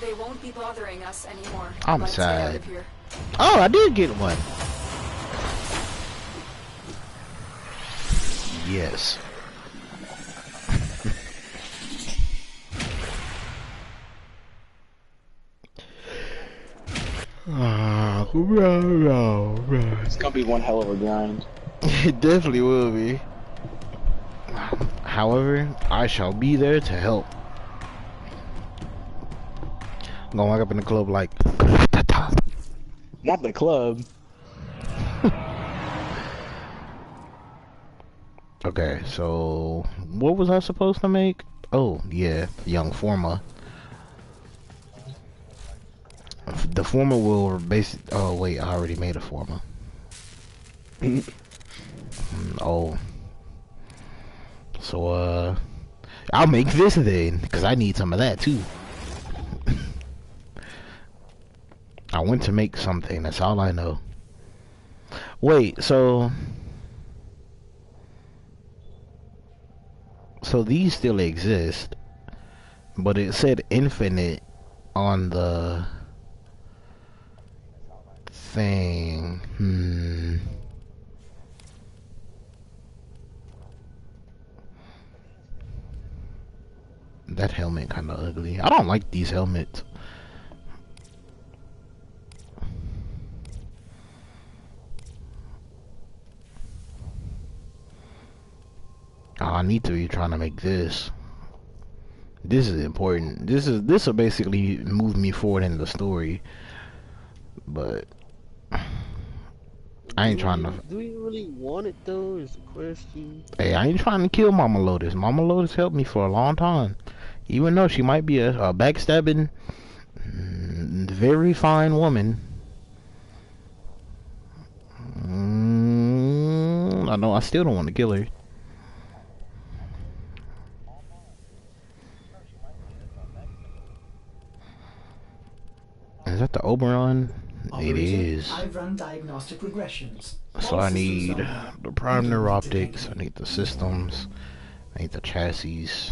Speaker 5: They won't be bothering us anymore.
Speaker 3: I'm
Speaker 5: Let's get out
Speaker 3: sad.
Speaker 5: of here.
Speaker 3: Oh, I did get one. Yes.
Speaker 7: It's gonna be one hell of a grind.
Speaker 3: It definitely will be. However, I shall be there to help. I'm gonna walk up in the club like
Speaker 7: Not the club.
Speaker 3: okay, so what was I supposed to make? Oh yeah, young Forma. The Forma will basically. Oh wait, I already made a Forma. Oh. So I'll make this then, because I need some of that too. I went to make something, that's all I know. Wait, so these still exist, but it said infinite on the thing. That helmet kind of ugly. I don't like these helmets. Oh, I need to be trying to make this. This is important. This will basically move me forward in the story. But I ain't trying to.
Speaker 2: Do we really want it though? Is the question.
Speaker 3: Hey, I ain't trying to kill Mama Lotus. Mama Lotus helped me for a long time, even though she might be a backstabbing, very fine woman. I know. I still don't want to kill her. Is that the Oberon? It is.
Speaker 6: I've run diagnostic regressions.
Speaker 3: So I need the prime neuroptics. I need the systems. I need the chassis.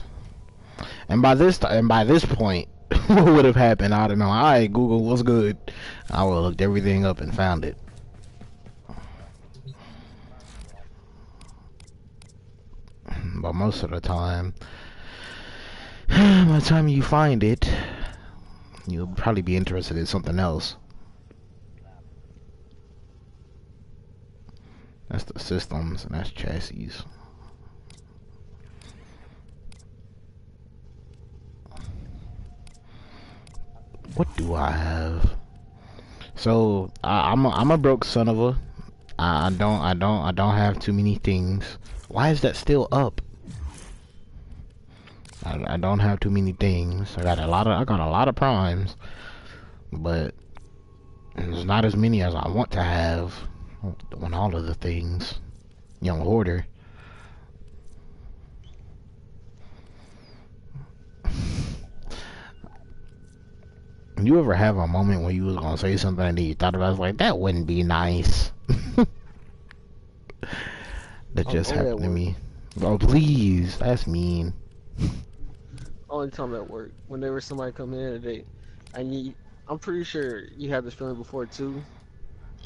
Speaker 3: And by this point, what would have happened? I don't know. Alright, Google, what's good? I would have looked everything up and found it. But most of the time, by the time you find it, you'll probably be interested in something else. That's the systems, and that's chassis. What do I have? So I'm a broke son of a. I don't have too many things. Why is that still up? I don't have too many things. I got a lot of primes, but there's not as many as I want to have on all of the things. Young hoarder. You ever have a moment when you was gonna say something and then you thought about it, was like, that wouldn't be nice? That just happened to me. Oh, please. That's mean.
Speaker 2: Only time at work. Whenever somebody come in and I'm pretty sure you had this feeling before too.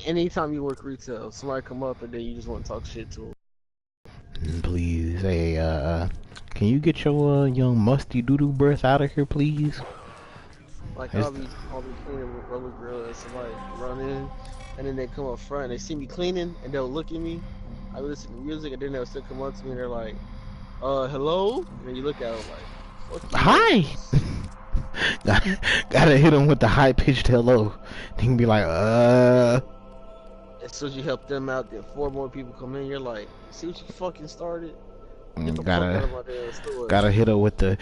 Speaker 2: Anytime you work retail, somebody come up and then you just want to talk shit to them.
Speaker 3: Please, hey, can you get your young musty doodoo breath out of here, please?
Speaker 2: Like I'll be cleaning with rubber grill and somebody run in, and then they come up front and they see me cleaning and they'll look at me. I listen to music and then they'll still come up to me and they're like, hello? And then you look at them like, fuck you.
Speaker 3: Hi! Gotta hit them with the high-pitched hello. They can be like,
Speaker 2: As soon as you help them out, then 4 more people come in, you're like, see what you fucking started? Get the fuck out of my damn store.
Speaker 3: Gotta hit her with the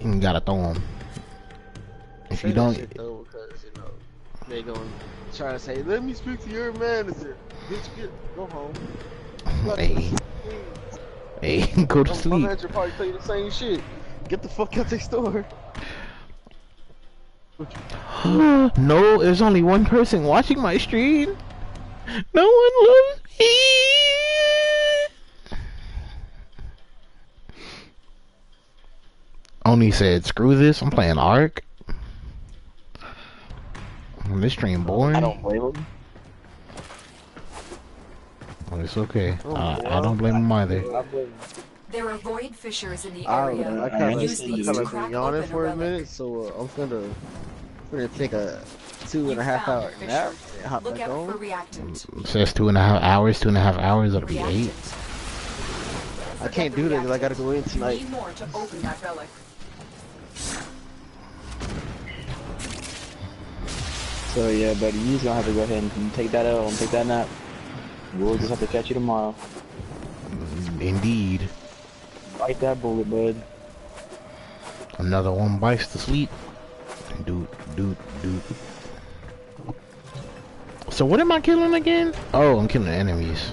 Speaker 3: and gotta throw them. If you don't,
Speaker 2: shit though, because they gonna try to say, let me speak to your manager. Bitch, go home.
Speaker 3: Hey, go to sleep.
Speaker 2: My manager probably tell you the same shit. Get the fuck out their store.
Speaker 3: No, there's only one person watching my stream. No one loves me. Oni said, screw this, I'm playing Ark. This stream boring.
Speaker 7: I don't blame him.
Speaker 3: Well, it's okay. I don't blame him either.
Speaker 5: There are void fissures in the area.
Speaker 2: I kind
Speaker 5: Use these to
Speaker 2: of
Speaker 5: crack
Speaker 2: yawning
Speaker 5: open
Speaker 2: for a
Speaker 5: relic.
Speaker 2: minute, so I'm gonna take a 2.5 hour nap and hop
Speaker 5: Look
Speaker 2: back
Speaker 5: out for
Speaker 2: on.
Speaker 5: reactant.
Speaker 3: It says 2.5 hours, 2.5 hours, that'll be 8.
Speaker 5: Reactant.
Speaker 2: I can't do that because I gotta go in tonight.
Speaker 5: Need more to open that relic.
Speaker 7: So yeah, buddy, you're just gonna have to go ahead and take that L and take that nap. We'll just have to catch you tomorrow.
Speaker 3: Indeed.
Speaker 7: Bite that bullet, bud.
Speaker 3: Another one bites to sleep. Doot. So what am I killing again? Oh, I'm killing enemies.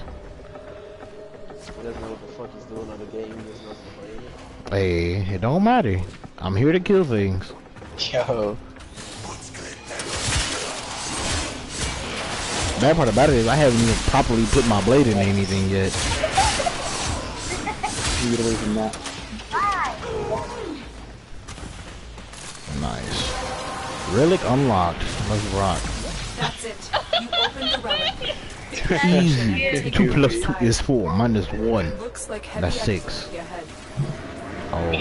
Speaker 2: He doesn't know what the fuck he's doing on the game. He just knows to play it.
Speaker 3: Hey, it don't matter. I'm here to kill things.
Speaker 7: Yo.
Speaker 3: Bad part about it is I haven't even properly put my blade in anything yet.
Speaker 7: You get away from that.
Speaker 3: Nice. Relic unlocked. Let's rock.
Speaker 5: That's it. You opened the relic.
Speaker 3: Easy. 2 plus 2 is 4. Minus 1.
Speaker 5: Looks like heavy
Speaker 3: That's 6.
Speaker 5: activity ahead.
Speaker 3: Oh.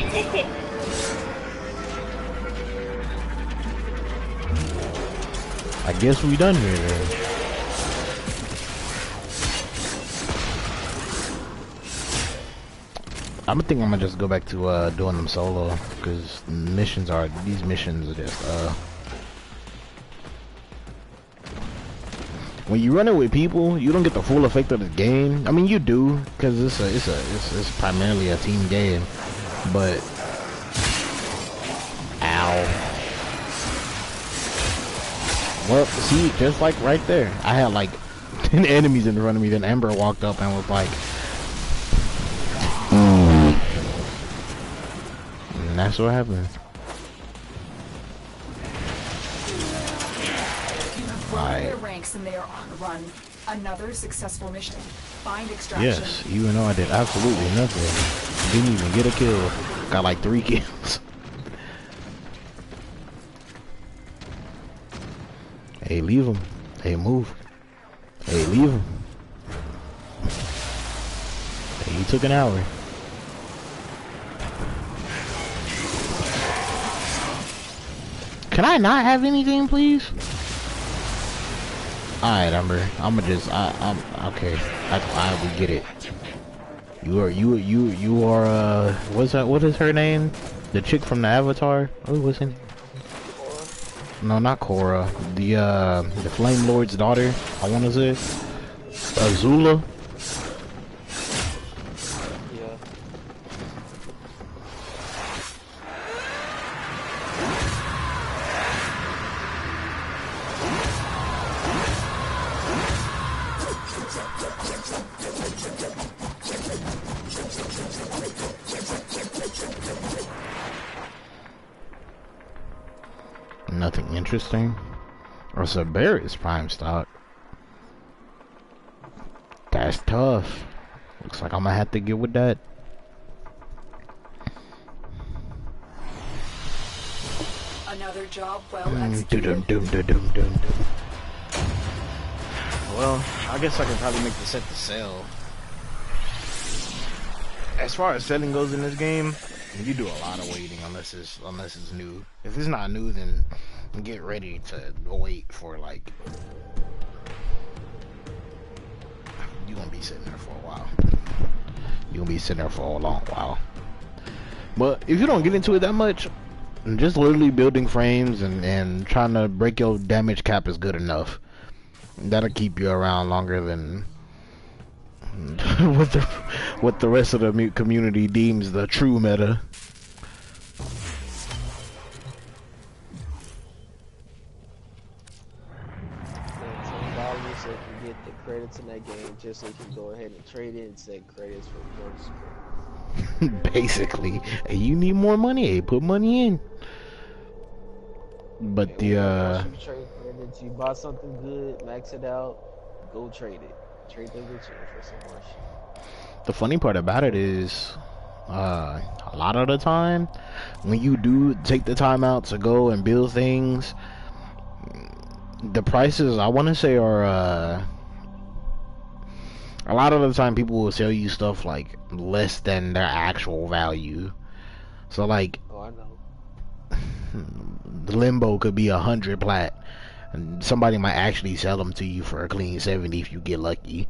Speaker 3: I guess we done here then. I'm gonna just go back to doing them solo, because these missions are just when you run it with people, you don't get the full effect of the game. I mean, you do, because it's primarily a team game, but ow. Well, see, just like right there, I had like 10 enemies in front of me. Then Ember walked up and was like, and that's what happened.
Speaker 5: Their ranks and they are on the run. Another successful mission. Find extraction.
Speaker 3: Yes, even though I did absolutely nothing. Didn't even get a kill. Got like 3 kills. Hey, leave him. Hey, move. Hey, leave him. Hey, he took an hour. Can I not have anything, please? Alright, Ember. I'm okay. I will get it. You are, what is her name? The chick from the Avatar? Oh, what's her name? No, not Korra. The Flame Lord's daughter, I want to say. Azula. Nothing interesting. Or Saberi's prime stock. That's tough. Looks like I'm gonna have to get with that.
Speaker 5: Another job well executed.
Speaker 3: Well, I guess I can probably make the set to sell. As far as selling goes in this game, you do a lot of waiting unless it's new. If it's not new, then get ready to wait for like you're gonna be sitting there for a while. You're gonna be sitting there for a long while. But if you don't get into it that much, just literally building frames and trying to break your damage cap is good enough. That'll keep you around longer than what the rest of the community deems the true meta.
Speaker 2: $10 so you can get the credits in that game, just so you can go ahead and trade it and send credits for more.
Speaker 3: Basically, hey, you need more money, hey, put money in. But the
Speaker 2: you trade credits, you buy something good, max it out, go trade it. Trade them with you for some more shit.
Speaker 3: The funny part about it is, a lot of the time, when you do take the time out to go and build things, the prices I want to say are a lot of the time people will sell you stuff like less than their actual value. So like,
Speaker 2: oh, I know.
Speaker 3: The Limbo could be 100 plat, and somebody might actually sell them to you for a clean 70 if you get lucky.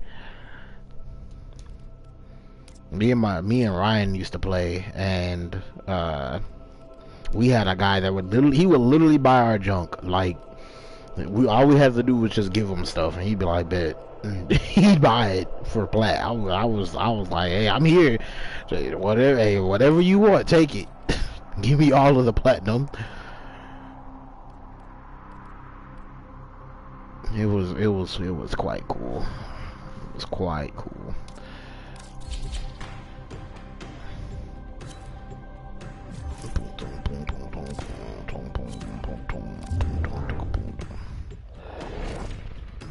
Speaker 3: Me and Ryan used to play, and we had a guy that would literally buy our junk. Like, all we had to do was just give him stuff, and he'd be like, bet. He'd buy it for plat. I was like, hey, I'm here. Whatever you want, take it. Give me all of the platinum. It was quite cool. It was quite cool.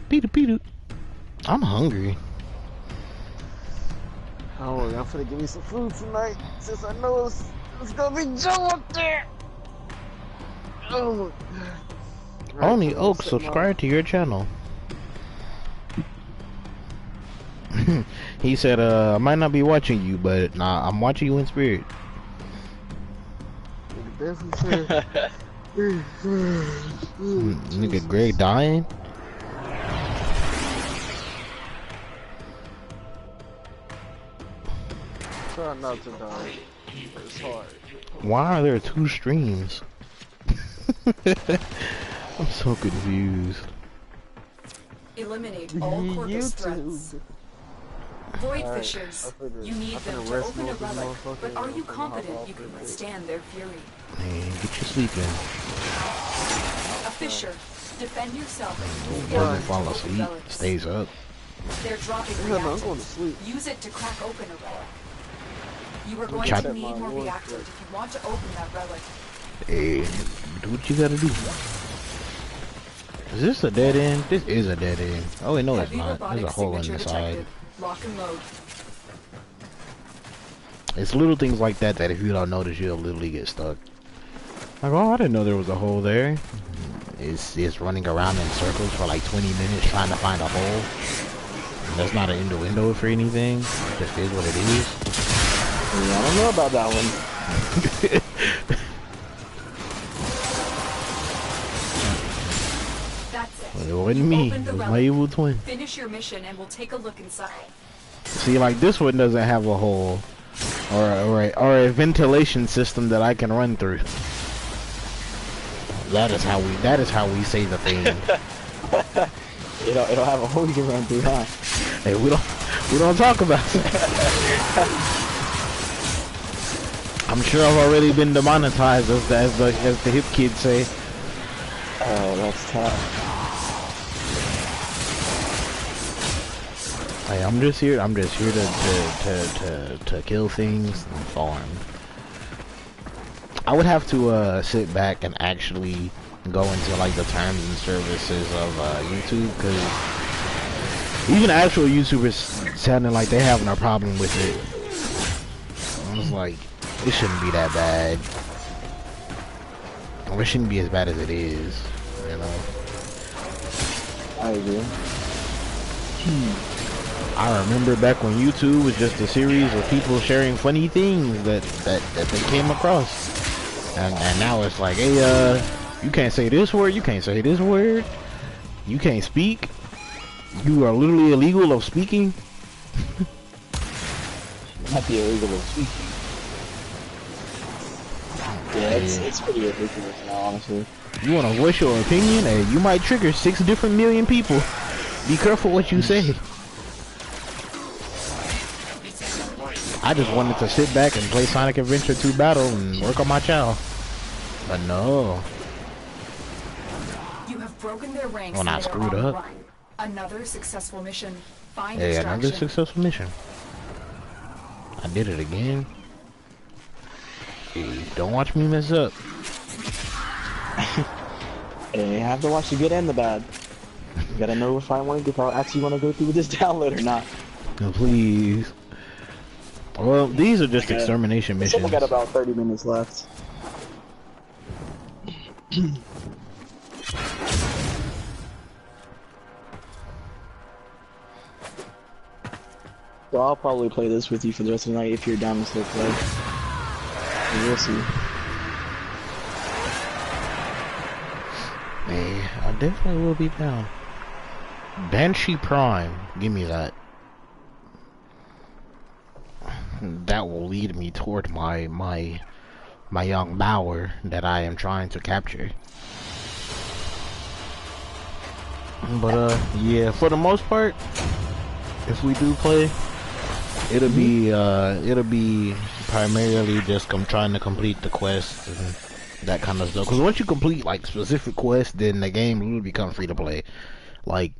Speaker 3: Peter. I'm hungry.
Speaker 2: Oh, I'm finna give me some food tonight, since I know it's gonna be Joe up there. Oh my god.
Speaker 3: Only Oak, subscribe to your channel. He said, I might not be watching you, but nah, I'm watching you in spirit. Nigga Greg dying?
Speaker 2: Try not to die. It's hard.
Speaker 3: Why are there 2 streams? I'm so confused.
Speaker 5: Eliminate all corpus threats. Void fissures. You need them to open a relic, but are you confident you can withstand their fury?
Speaker 3: Man, get your sleep in.
Speaker 5: A fissure. Defend yourself.
Speaker 3: Doesn't fall asleep. Stays up.
Speaker 5: They're dropping
Speaker 2: I'm going to
Speaker 5: reactors.
Speaker 2: sleep.
Speaker 5: Use it to crack open a relic. You are going to need more reactors if you want to open that relic.
Speaker 3: Hey, do what you gotta do. Is this a dead end? This is a dead end. Oh wait, no it's not. There's a hole in the side.
Speaker 5: Lock and load.
Speaker 3: It's little things like that that if you don't notice, you'll literally get stuck. Like, oh, I didn't know there was a hole there. It's running around in circles for like 20 minutes trying to find a hole. That's not an innuendo for anything. It just is what it is.
Speaker 7: Yeah, I don't know about that one.
Speaker 5: That's it.
Speaker 3: Well, it wasn't me. It was my evil twin.
Speaker 5: Finish your mission and we'll take a look inside.
Speaker 3: See, like this one doesn't have a hole or a ventilation system that I can run through. That is how we say the thing.
Speaker 7: It'll have a hole you can run through, huh?
Speaker 3: Hey, we don't talk about it. I'm sure I've already been demonetized, as the hip kids say.
Speaker 7: Oh, that's tough.
Speaker 3: Hey, I'm just here to kill things and farm. I would have to sit back and actually go into like the terms and services of YouTube, because even actual YouTubers sounding like they having a problem with it. I was like, it shouldn't be that bad. Or it shouldn't be as bad as it is, you know.
Speaker 7: I agree.
Speaker 3: I remember back when YouTube was just a series of people sharing funny things that they came across. And now it's like, hey, you can't say this word, you can't say this word, you can't speak, you are literally illegal of speaking.
Speaker 7: Might be illegal of speaking. Yeah, it's pretty ridiculous now, honestly.
Speaker 3: You want to voice your opinion, and you might trigger 6 different million people. Be careful what you say. I just wanted to sit back and play Sonic Adventure 2 Battle and work on my channel. But no.
Speaker 5: You have broken their ranks.
Speaker 3: When I screwed up.
Speaker 5: Run. Another successful mission. Find
Speaker 3: Hey,
Speaker 5: extraction.
Speaker 3: another successful mission. I did it again. Hey, don't watch me mess up.
Speaker 7: Hey, you have to watch the good and the bad. You gotta know if I actually want to go through this download or not.
Speaker 3: Oh, please. Well, these are just extermination missions.
Speaker 7: We got about 30 minutes left. So I'll probably play this with you for the rest of the night if you're down to still play. We'll see.
Speaker 3: Hey, I definitely will be down. Banshee Prime, give me that. That will lead me toward my young bower that I am trying to capture. But yeah, for the most part, if we do play, it'll be primarily just trying to complete the quests and that kind of stuff. Because once you complete like specific quests, then the game will become free to play. Like,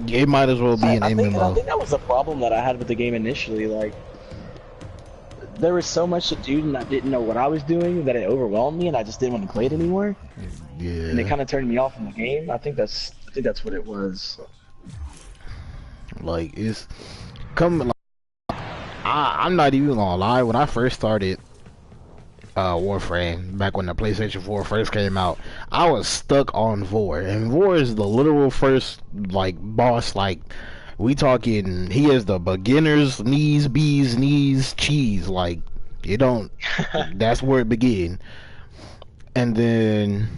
Speaker 3: it might as well be an MMO.
Speaker 7: I think that was the problem that I had with the game initially. Like, there was so much to do and I didn't know what I was doing that it overwhelmed me and I just didn't want to play it anymore.
Speaker 3: Yeah.
Speaker 7: And it kind of turned me off from the game. I think that's what it was.
Speaker 3: Like, it's coming. Like, I'm not even gonna lie. When I first started Warframe, back when the PlayStation 4 first came out, I was stuck on Vor, and Vor is the literal first like boss. Like, we talking, he is the beginner's knees, bees, knees, cheese. Like, you don't. That's where it began. And then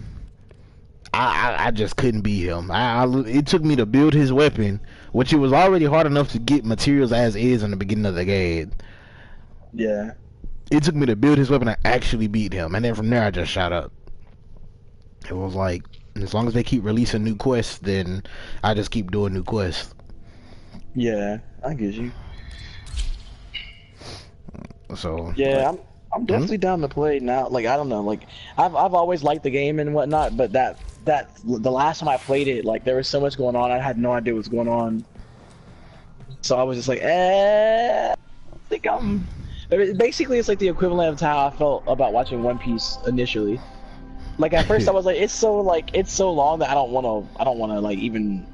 Speaker 3: I just couldn't beat him. It took me to build his weapon, which it was already hard enough to get materials as is in the beginning of the game.
Speaker 7: Yeah.
Speaker 3: It took me to build his weapon and actually beat him, and then from there I just shot up. It was like, as long as they keep releasing new quests, then I just keep doing new quests.
Speaker 7: Yeah, I get you.
Speaker 3: So
Speaker 7: yeah, like, I'm definitely down to play now. Like, I don't know, like I've always liked the game and whatnot, but the last time I played it, like, there was so much going on, I had no idea what was going on. So I was just like, I think I'm. Basically, it's like the equivalent of how I felt about watching One Piece initially. Like, at first I was like, it's so long that I don't want to like even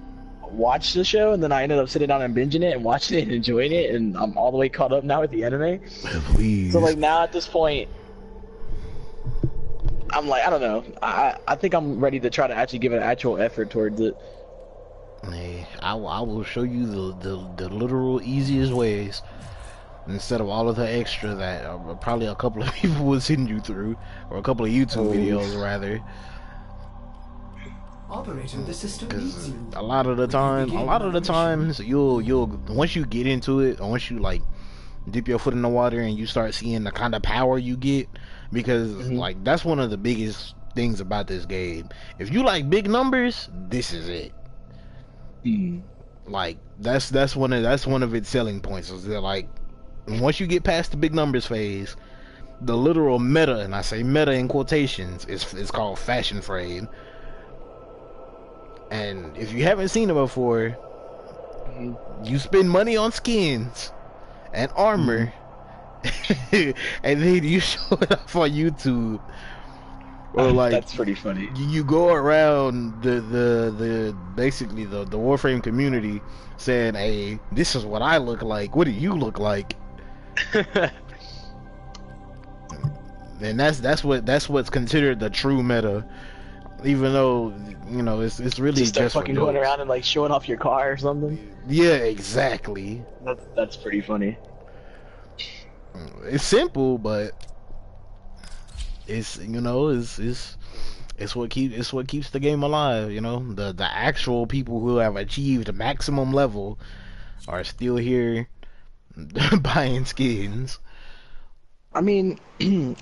Speaker 7: watch the show, and then I ended up sitting down and binging it and watching it and enjoying it, and I'm all the way caught up now with the anime.
Speaker 3: Please.
Speaker 7: So like now at this point, I'm like, I don't know. I think I'm ready to try to actually give an actual effort towards it.
Speaker 3: Hey, I will show you the literal easiest ways, instead of all of the extra that probably a couple of people will send you through, or a couple of YouTube videos rather.
Speaker 6: Operator, the system needs you.
Speaker 3: A lot of the times you'll once you get into it, or once you like dip your foot in the water and you start seeing the kind of power you get, because like, that's one of the biggest things about this game. If you like big numbers, this is it. Like, that's one of its selling points, is that, like, once you get past the big numbers phase, the literal meta, and I say meta in quotations, is called Fashion Frame. And if you haven't seen it before, you spend money on skins and armor, and then you show it off on YouTube. Or like
Speaker 7: that's pretty funny.
Speaker 3: You go around the basically the Warframe community saying, "Hey, this is what I look like. What do you look like?" And that's what's considered the true meta, even though it's really just
Speaker 7: fucking going around and like showing off your car or something.
Speaker 3: Yeah, exactly.
Speaker 7: That's pretty funny.
Speaker 3: It's simple, but it's what keeps the game alive. The actual people who have achieved maximum level are still here buying skins.
Speaker 7: I mean,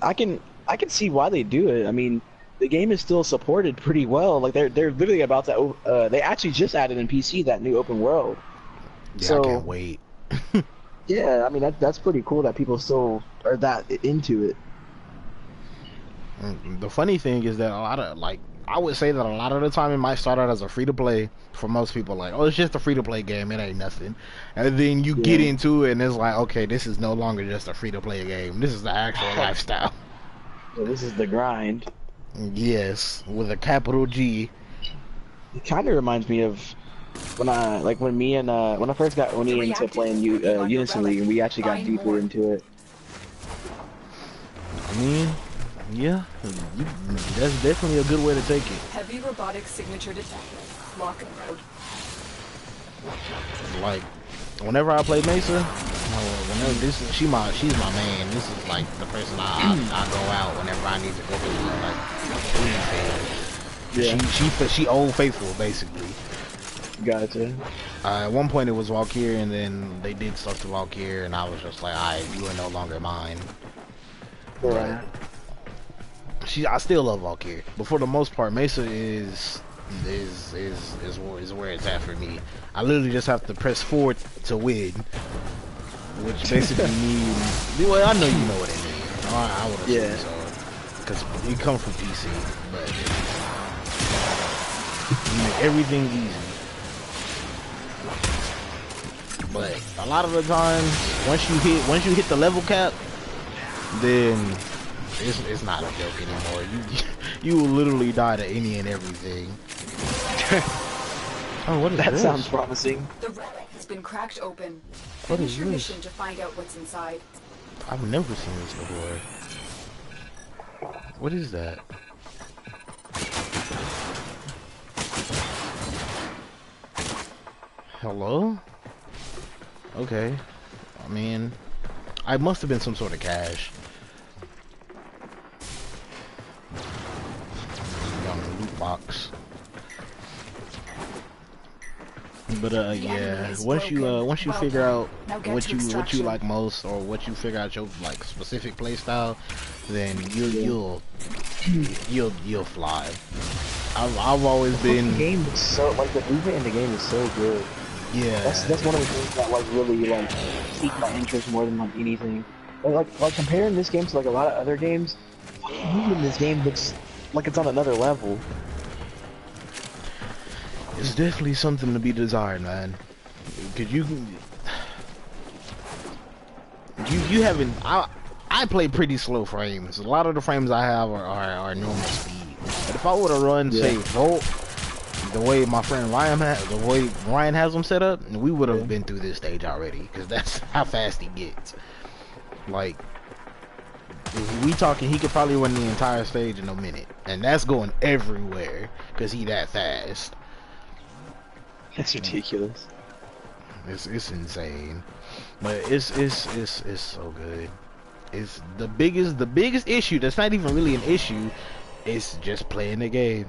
Speaker 7: I can see why they do it. I mean, the game is still supported pretty well. Like they're literally about to. They actually just added in PC that new open world.
Speaker 3: Yeah,
Speaker 7: so,
Speaker 3: I can't wait.
Speaker 7: Yeah, I mean that's pretty cool that people still are that into it.
Speaker 3: The funny thing is that I would say that a lot of the time it might start out as a free-to-play for most people, like, oh, it's just a free-to-play game, it ain't nothing. And then you get into it and it's like, okay, this is no longer just a free-to-play game. This is the actual lifestyle.
Speaker 7: So this is the grind.
Speaker 3: Yes, with a capital G.
Speaker 7: It kind of reminds me of when I first got Oni into playing Unison League, and we actually got deeply into it.
Speaker 3: I mean, yeah, that's definitely a good way to take it.
Speaker 5: Heavy robotic signature detected. Lock and load.
Speaker 3: Like, whenever I play Mesa, she's my man. This is like the person I go out whenever I need to go to, like, she old faithful basically.
Speaker 7: Gotcha.
Speaker 3: At one point it was Valkyrie, and then they did stuff to Valkyrie, and I was just like, alright, you are no longer mine.
Speaker 7: Right.
Speaker 3: I still love Valkyrie, but for the most part, Mesa is where it's at for me. I literally just have to press forward to win, which basically means, well, I know you know what it means. I would assume so, because we come from PC, but you make everything easy. But a lot of the time, once you hit the level cap, then it's not a joke anymore. You will literally die to any and everything. Oh, what is
Speaker 7: that?
Speaker 3: This?
Speaker 7: Sounds promising.
Speaker 5: The relic has been cracked open.
Speaker 3: What
Speaker 5: Finish
Speaker 3: is
Speaker 5: your
Speaker 3: this?
Speaker 5: mission to find out what's inside.
Speaker 3: I've never seen this before. What is that? Hello? Okay. I mean, I must have been some sort of cache. Young loot box. But yeah, once you figure out what you like most, or what you figure out your like specific play style, then you'll fly. I've always been.
Speaker 7: The game is so like the movement in the game is so good.
Speaker 3: Yeah,
Speaker 7: that's one of the things that like really like piqued my interest more than like anything. Like comparing this game to like a lot of other games, the movement in this game looks like it's on another level.
Speaker 3: It's definitely something to be desired, man. Cause you haven't. I play pretty slow frames. A lot of the frames I have are normal speed. But if I would have run, say, Volt, the way my friend Ryan has them set up, we would have been through this stage already. Cause that's how fast he gets. Like, if we talking, he could probably run the entire stage in a minute, and that's going everywhere. Cause he that fast.
Speaker 7: That's ridiculous.
Speaker 3: It's insane, but it's so good. It's the biggest issue. That's not even really an issue. It's just playing the game.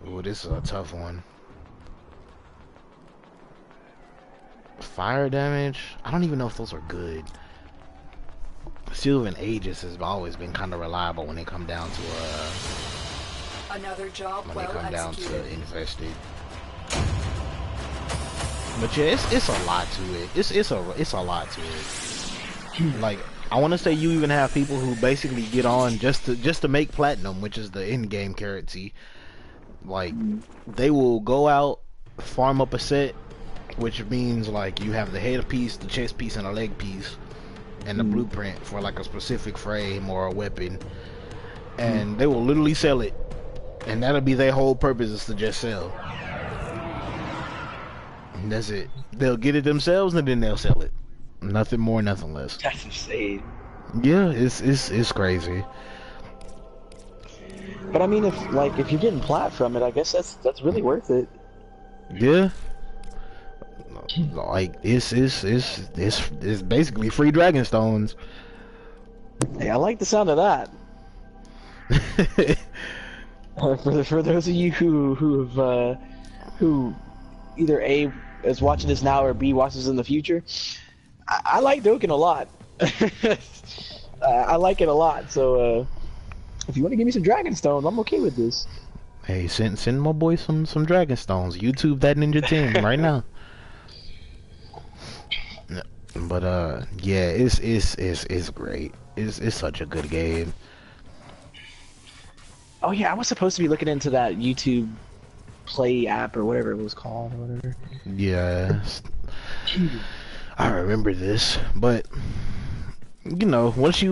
Speaker 3: Ooh, this is a tough one. Fire damage. I don't even know if those are good. Sylvan Aegis has always been kind of reliable when they come down to
Speaker 5: another job
Speaker 3: when
Speaker 5: well
Speaker 3: they come down
Speaker 5: executed.
Speaker 3: to infested. But yeah, it's a lot to it. It's a lot to it. Like, I want to say you even have people who basically get on just to make platinum, which is the in-game currency. Like, they will go out, farm up a set, which means like you have the head piece, the chest piece, and a leg piece, and the blueprint for like a specific frame or a weapon. and they will literally sell it, and that'll be their whole purpose, is to just sell. And that's it. They'll get it themselves and then they'll sell it. Nothing more, nothing less.
Speaker 7: That's insane.
Speaker 3: Yeah, it's crazy.
Speaker 7: But I mean, if you're getting plat from it, I guess that's really worth it.
Speaker 3: Yeah. Like it's basically free dragon stones.
Speaker 7: Hey, I like the sound of that. For those of you who either A is watching this now or B watches in the future, I like Dokkan a lot. I like it a lot. So if you want to give me some dragon stones, I'm okay with this.
Speaker 3: Hey, send my boy some dragon stones. YouTube that Ninja Team right now. But yeah, it's great. It's such a good game.
Speaker 7: Oh yeah, I was supposed to be looking into that YouTube Play app or whatever it was called or whatever.
Speaker 3: Yeah, I remember this, but you know, once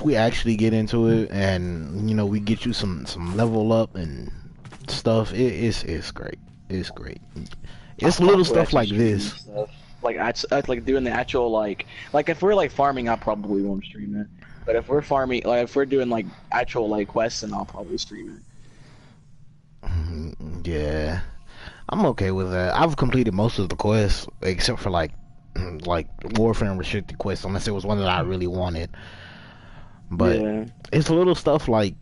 Speaker 3: we actually get into it, and you know, we get you some level up and stuff, it's great. It's great. It's little stuff like this.
Speaker 7: Stuff. Like doing the actual like if we're like farming, I probably won't stream it. But if we're farming, like if we're doing like actual like quests, then I'll probably stream it.
Speaker 3: Yeah, I'm okay with that. I've completed most of the quests except for like Warframe restricted quests, unless it was one that I really wanted. But yeah, it's little stuff like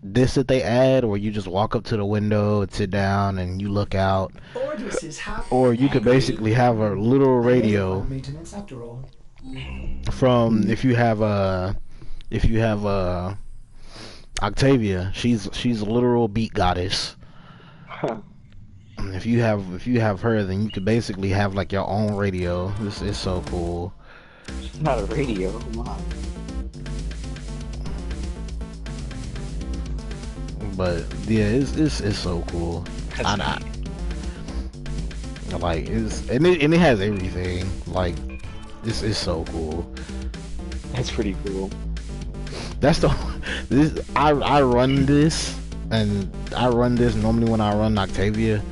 Speaker 3: this that they add, where you just walk up to the window and sit down and you look out, or you could basically have a literal radio from if you have Octavia. She's a literal beat goddess.
Speaker 7: Huh.
Speaker 3: If you have her, then you could basically have like your own radio. This is so cool.
Speaker 7: It's not a radio, come on.
Speaker 3: But yeah, it's so cool. Like and it has everything. Like this is so cool.
Speaker 7: That's pretty cool.
Speaker 3: That's I run this, and I run this normally when I run Octavia,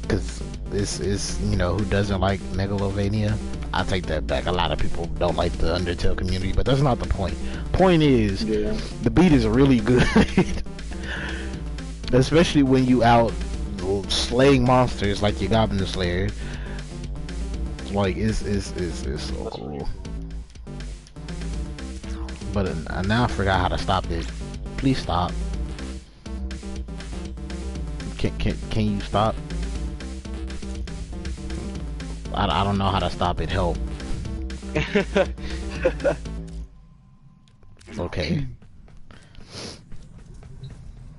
Speaker 3: because this is, you know, who doesn't like Megalovania? I take that back. A lot of people don't like the Undertale community, but that's not the point. Point is, the beat is really good, especially when you out slaying monsters like your Goblin Slayer. Like it's so cool. But now I forgot how to stop it. Please stop. Can you stop? I don't know how to stop it. Help. Okay.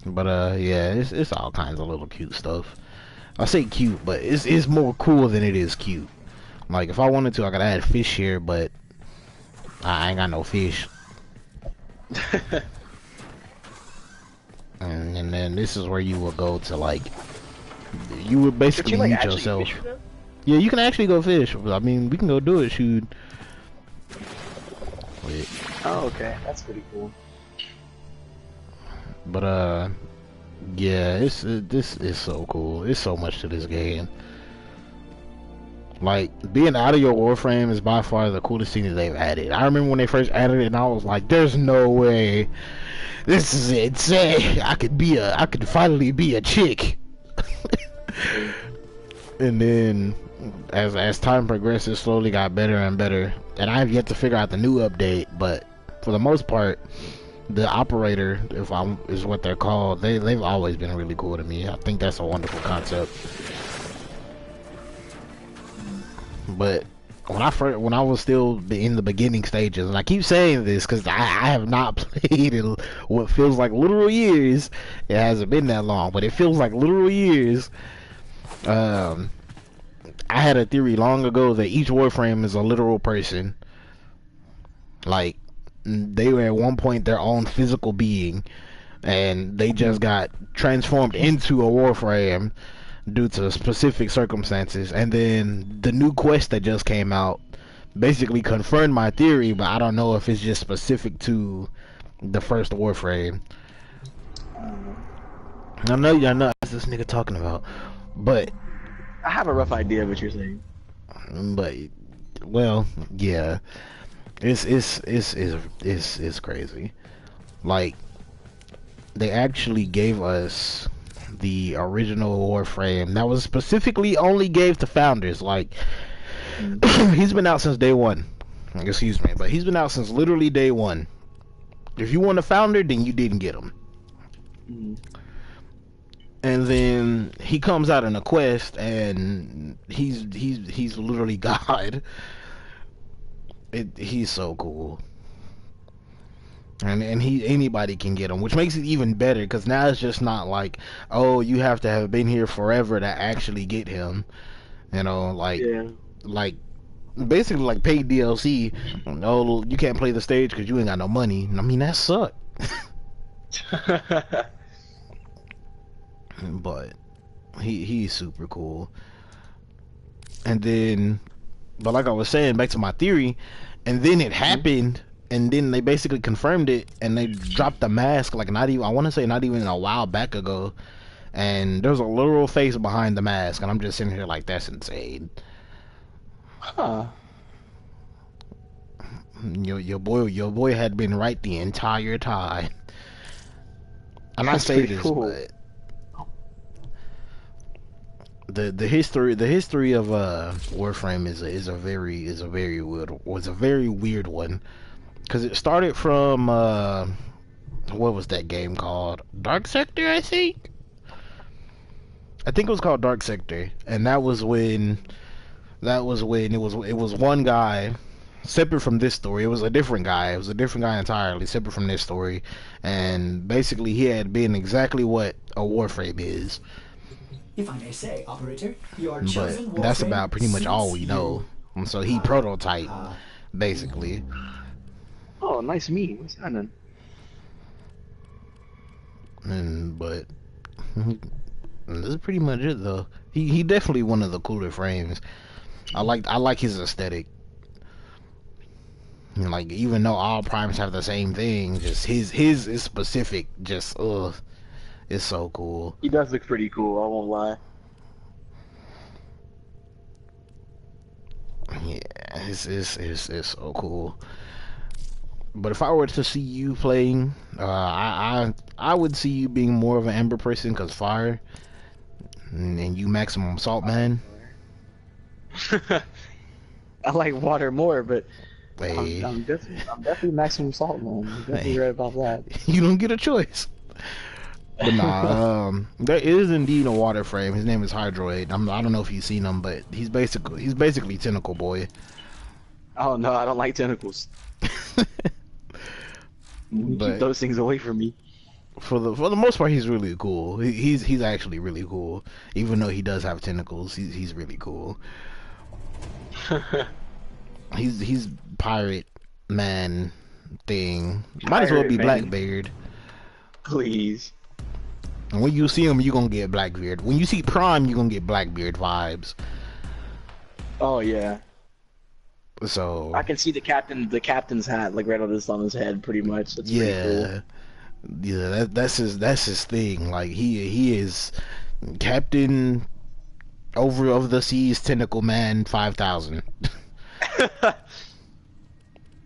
Speaker 3: But yeah, it's all kinds of little cute stuff. I say cute, but it's more cool than it is cute. Like if I wanted to, I could add fish here, but I ain't got no fish. and then this is where you will go to, like, you would basically meet yourself. Yeah, you can actually go fish. I mean, we can go do it. Shoot. Wait.
Speaker 7: Oh, okay, that's pretty cool.
Speaker 3: But yeah, this is so cool. There's so much to this game. Like, being out of your Warframe is by far the coolest thing that they've added. I remember when they first added it, and I was like, "There's no way, this is insane. I could finally be a chick." And then, as time progressed, it slowly got better and better. And I have yet to figure out the new update, but for the most part, the operator, is what they're called. They've always been really cool to me. I think that's a wonderful concept. But when I was still in the beginning stages, and I keep saying this because I have not played in what feels like literal years. It hasn't been that long, but it feels like literal years. I had a theory long ago that each Warframe is a literal person. Like, they were at one point their own physical being, and they just got transformed into a Warframe due to specific circumstances. And then the new quest that just came out basically confirmed my theory, but I don't know if it's just specific to the first Warframe. I know y'all know what this nigga talking about, but
Speaker 7: I have a rough idea of what you're saying.
Speaker 3: But well, yeah, it's crazy. Like they actually gave us the original Warframe that was specifically only gave to founders. Like he's been out since day one. Excuse me, but he's been out since literally day one. If you want a founder, then you didn't get him. And then he comes out in a quest, and he's literally God. He's so cool. And anybody can get him, which makes it even better because now it's just not like, oh, you have to have been here forever to actually get him. You know, like basically like paid DLC. Oh, you can't play the stage because you ain't got no money. I mean, that sucked. But he's super cool. And then, but like I was saying, back to my theory, and then it happened. And then they basically confirmed it, and they dropped the mask like not even, I want to say not even a while back ago. And there's a literal face behind the mask, and I'm just sitting here like, that's insane.
Speaker 7: Huh.
Speaker 3: Your boy had been right the entire time. And
Speaker 7: That's
Speaker 3: I say
Speaker 7: pretty
Speaker 3: this,
Speaker 7: cool.
Speaker 3: but the history of Warframe is a very weird one. Because it started from, what was that game called? Dark Sector, I think? I think it was called Dark Sector. And that was when it was one guy, separate from this story. It was a different guy. It was a different guy entirely, separate from this story. And basically he had been exactly what a Warframe is.
Speaker 6: If I may say, operator, your
Speaker 3: chosen Warframe that's about pretty much all we know. And so he prototyped, basically.
Speaker 7: Oh, nice meat. What's happening?
Speaker 3: But this is pretty much it, though. He definitely one of the cooler frames. I like his aesthetic. And like, even though all primes have the same thing, just his is specific. Just it's so cool.
Speaker 7: He does look pretty cool. I won't lie.
Speaker 3: Yeah, it's so cool. But if I were to see you playing, I would see you being more of an Ember person, because fire, and you maximum salt man.
Speaker 7: I like water more, but
Speaker 3: hey.
Speaker 7: I'm definitely maximum salt man. You're definitely right about that.
Speaker 3: You don't get a choice. But nah, there is indeed a water frame. His name is Hydroid. I don't know if you've seen him, but he's basically Tentacle Boy.
Speaker 7: Oh no, I don't like tentacles. Keep those things away from me.
Speaker 3: For the most part, he's really cool. He's actually really cool. Even though he does have tentacles, he's really cool. he's pirate man thing. Might as well be Blackbeard.
Speaker 7: Please.
Speaker 3: And when you see him, you're gonna get Blackbeard. When you see Prime, you're gonna get Blackbeard vibes.
Speaker 7: Oh yeah.
Speaker 3: So
Speaker 7: I can see the captain's hat like right on his head, pretty much. That's pretty cool.
Speaker 3: Yeah, that's his thing. Like he is Captain over of the seas, Tentacle Man 5000.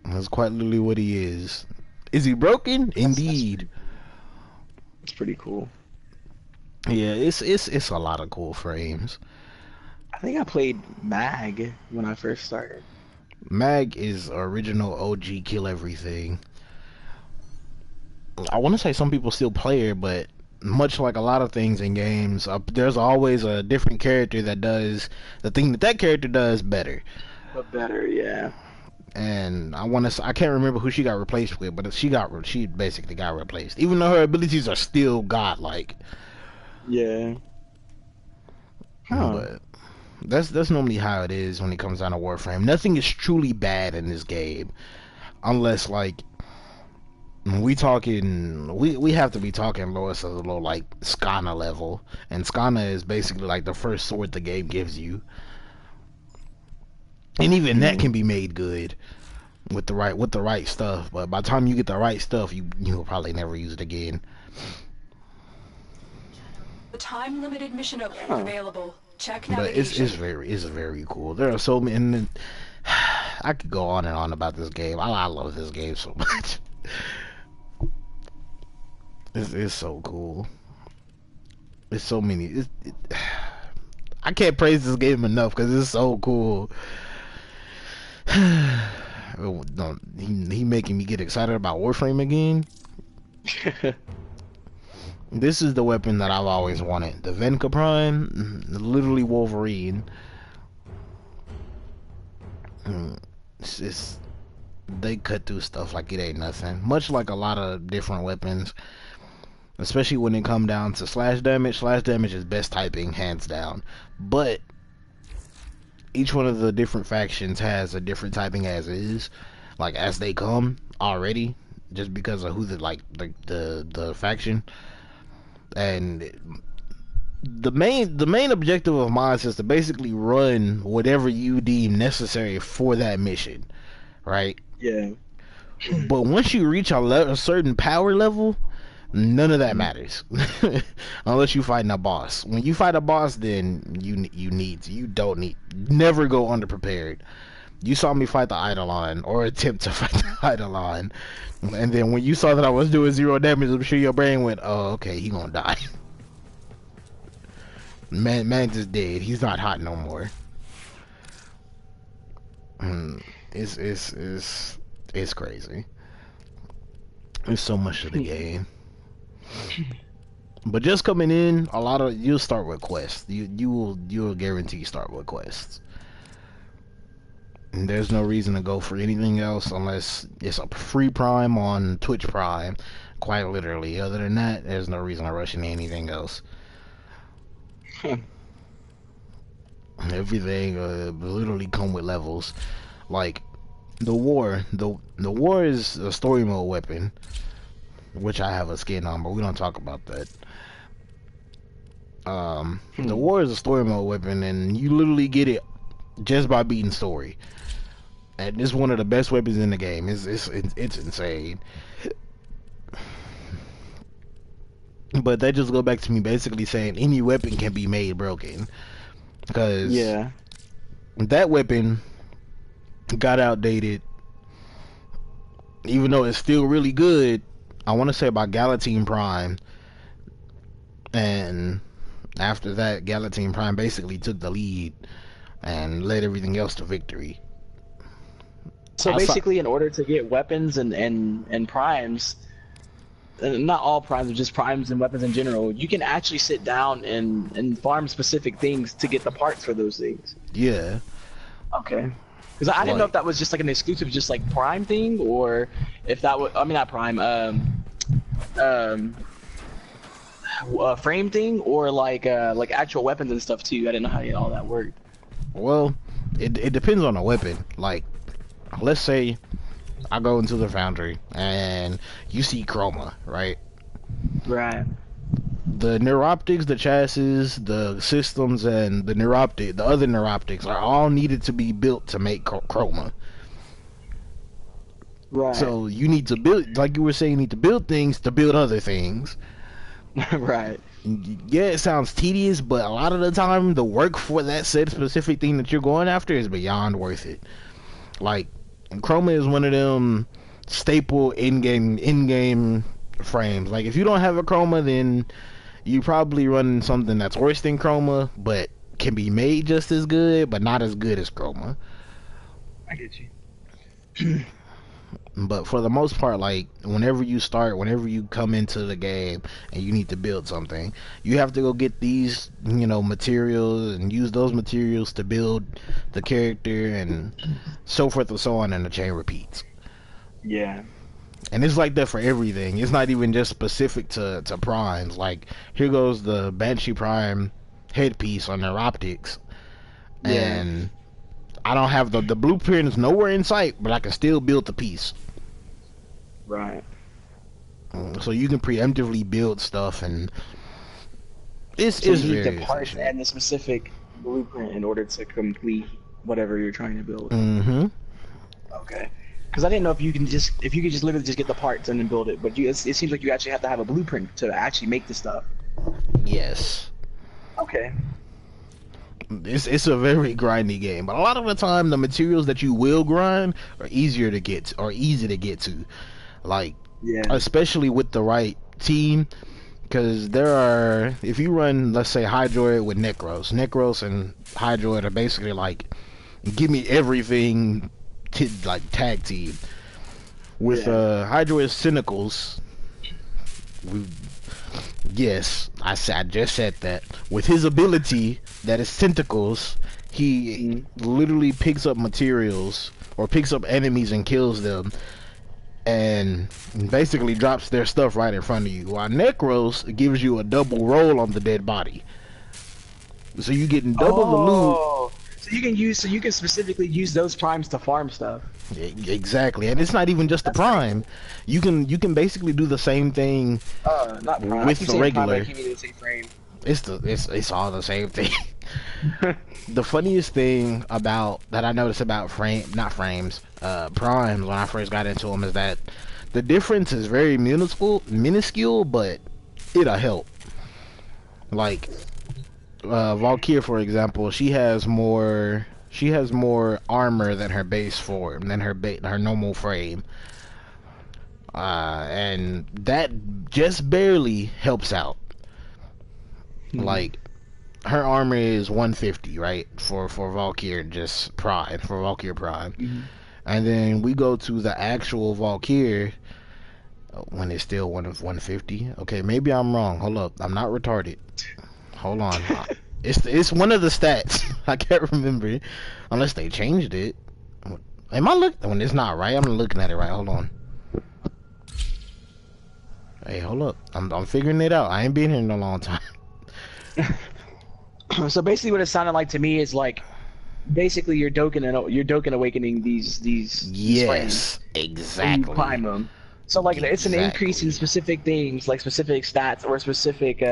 Speaker 3: That's quite literally what he is. Is he broken? Indeed.
Speaker 7: It's pretty cool.
Speaker 3: Yeah, it's a lot of cool frames.
Speaker 7: I think I played Mag when I first started.
Speaker 3: Mag is original OG kill everything. I want to say some people still play her, but much like a lot of things in games, there's always a different character that does the thing that character does better.
Speaker 7: But better, yeah.
Speaker 3: And I can't remember who she got replaced with, but she basically got replaced, even though her abilities are still godlike.
Speaker 7: Yeah.
Speaker 3: But that's normally how it is when it comes down to Warframe. Nothing is truly bad in this game, unless like we have to be talking lowest of the low, like Skana level, and Skana is basically like the first sword the game gives you, and even that can be made good. with the right stuff. But by the time you get the right stuff, you'll probably never use it again.
Speaker 5: The time limited mission available. Check navigation.
Speaker 3: But it's very cool. There are so many, and I could go on and on about this game. I love this game so much. It's so cool. It's so many. I can't praise this game enough because it's so cool. He making me get excited about Warframe again. This is the weapon that I've always wanted. The Venka Prime, literally Wolverine. They cut through stuff like it ain't nothing. Much like a lot of different weapons. Especially when it come down to slash damage. Slash damage is best typing, hands down. But each one of the different factions has a different typing as is. Like as they come already. Just because of who the faction. And the main objective of mine is to basically run whatever you deem necessary for that mission, right?
Speaker 7: Yeah.
Speaker 3: But once you reach a certain power level, none of that matters, unless you fighting a boss. When you fight a boss, then you don't need. Never go underprepared. You saw me fight the Eidolon, or attempt to fight the Eidolon, and then when you saw that I was doing 0 damage, I'm sure your brain went, "Oh, okay, he gonna die." Man just dead. He's not hot no more. It's crazy. There's so much to the game. But just coming in, you'll start with quests. You'll guarantee start with quests. And there's no reason to go for anything else unless it's a free Prime on Twitch Prime, quite literally. Other than that, there's no reason to rush into anything else. Everything literally come with levels. Like the war is a story mode weapon, which I have a skin on, but we don't talk about that. The war is a story mode weapon, and you literally get it just by beating story. And it's one of the best weapons in the game. It's insane. But that just go back to me basically saying any weapon can be made broken. Because that weapon got outdated. Even though it's still really good, I want to say about Galatine Prime. And after that, Galatine Prime basically took the lead and led everything else to victory.
Speaker 7: So basically, in order to get weapons and primes, not all primes, but just primes and weapons in general, you can actually sit down and farm specific things to get the parts for those things.
Speaker 3: Yeah.
Speaker 7: Okay. Because I didn't know if that was just like an exclusive, just like Prime thing, or if that was, I mean, not Prime, frame thing, or like actual weapons and stuff too. I didn't know how all that worked.
Speaker 3: Well, it depends on the weapon. Like, let's say I go into the foundry and you see chroma, right?
Speaker 7: Right.
Speaker 3: The neuroptics, the chassis, the systems, and the other neuroptics are all needed to be built to make chroma.
Speaker 7: Right.
Speaker 3: So you need to build, like you were saying, you need to build things to build other things.
Speaker 7: Right.
Speaker 3: Yeah, it sounds tedious, but a lot of the time, the work for that said specific thing that you're going after is beyond worth it. Like, chroma is one of them staple in-game frames. Like, if you don't have a chroma, then you probably run something that's worse than chroma, but can be made just as good, but not as good as chroma.
Speaker 7: I get you.
Speaker 3: But for the most part, like, whenever you come into the game and you need to build something, you have to go get these, materials and use those materials to build the character and so forth and so on, and the chain repeats.
Speaker 7: Yeah.
Speaker 3: And it's like that for everything. It's not even just specific to primes. Like, here goes the Banshee Prime headpiece on their optics. Yeah. And I don't have the blueprint is nowhere in sight, but I can still build the piece.
Speaker 7: Right.
Speaker 3: So you can preemptively build stuff, and it's
Speaker 7: you
Speaker 3: very
Speaker 7: need the parts and the specific blueprint in order to complete whatever you're trying to build.
Speaker 3: Mm-hmm.
Speaker 7: Okay. Because I didn't know if you could just literally just get the parts and then build it, but it seems like you actually have to have a blueprint to actually make the stuff.
Speaker 3: Yes.
Speaker 7: Okay.
Speaker 3: It's a very grindy game, but a lot of the time the materials that you will grind are easy to get to, like especially with the right team, because if you run, let's say, Hydroid with Necros and Hydroid are basically like, give me everything like tag team. With Hydroid's Cynicals, I just said that. With his ability that is Tentacles, he literally picks up materials or picks up enemies and kills them, and basically drops their stuff right in front of you. While Necros gives you a double roll on the dead body, so you getting double the loot.
Speaker 7: So you can specifically use those primes to farm stuff.
Speaker 3: Exactly, and it's not even just the prime. You can basically do the same thing
Speaker 7: not prime.
Speaker 3: with the regular.
Speaker 7: Frame.
Speaker 3: It's all the same thing. The funniest thing about that I noticed about primes when I first got into them is that the difference is very minuscule, but it'll help. Like Valkyrie, for example, she has more armor than her base form, than her normal frame, and that just barely helps out. Like, her armor is 150, right, for Valkyrie, just Prime, for Valkyrie Prime. And then we go to the actual Valkyrie when it's still 150. Okay, maybe I'm wrong. Hold up, I'm not retarded. Hold on. It's one of the stats. I can't remember, unless they changed it. Am I looking? When it's not right, I'm looking at it right. Hold on. Hey, hold up. I'm figuring it out. I ain't been here in a long time.
Speaker 7: So basically, what it sounded like to me is like, basically you're Dokkan awakening these.
Speaker 3: Yes, exactly.
Speaker 7: You climb them. So like it's an increase in specific things, like specific stats or specific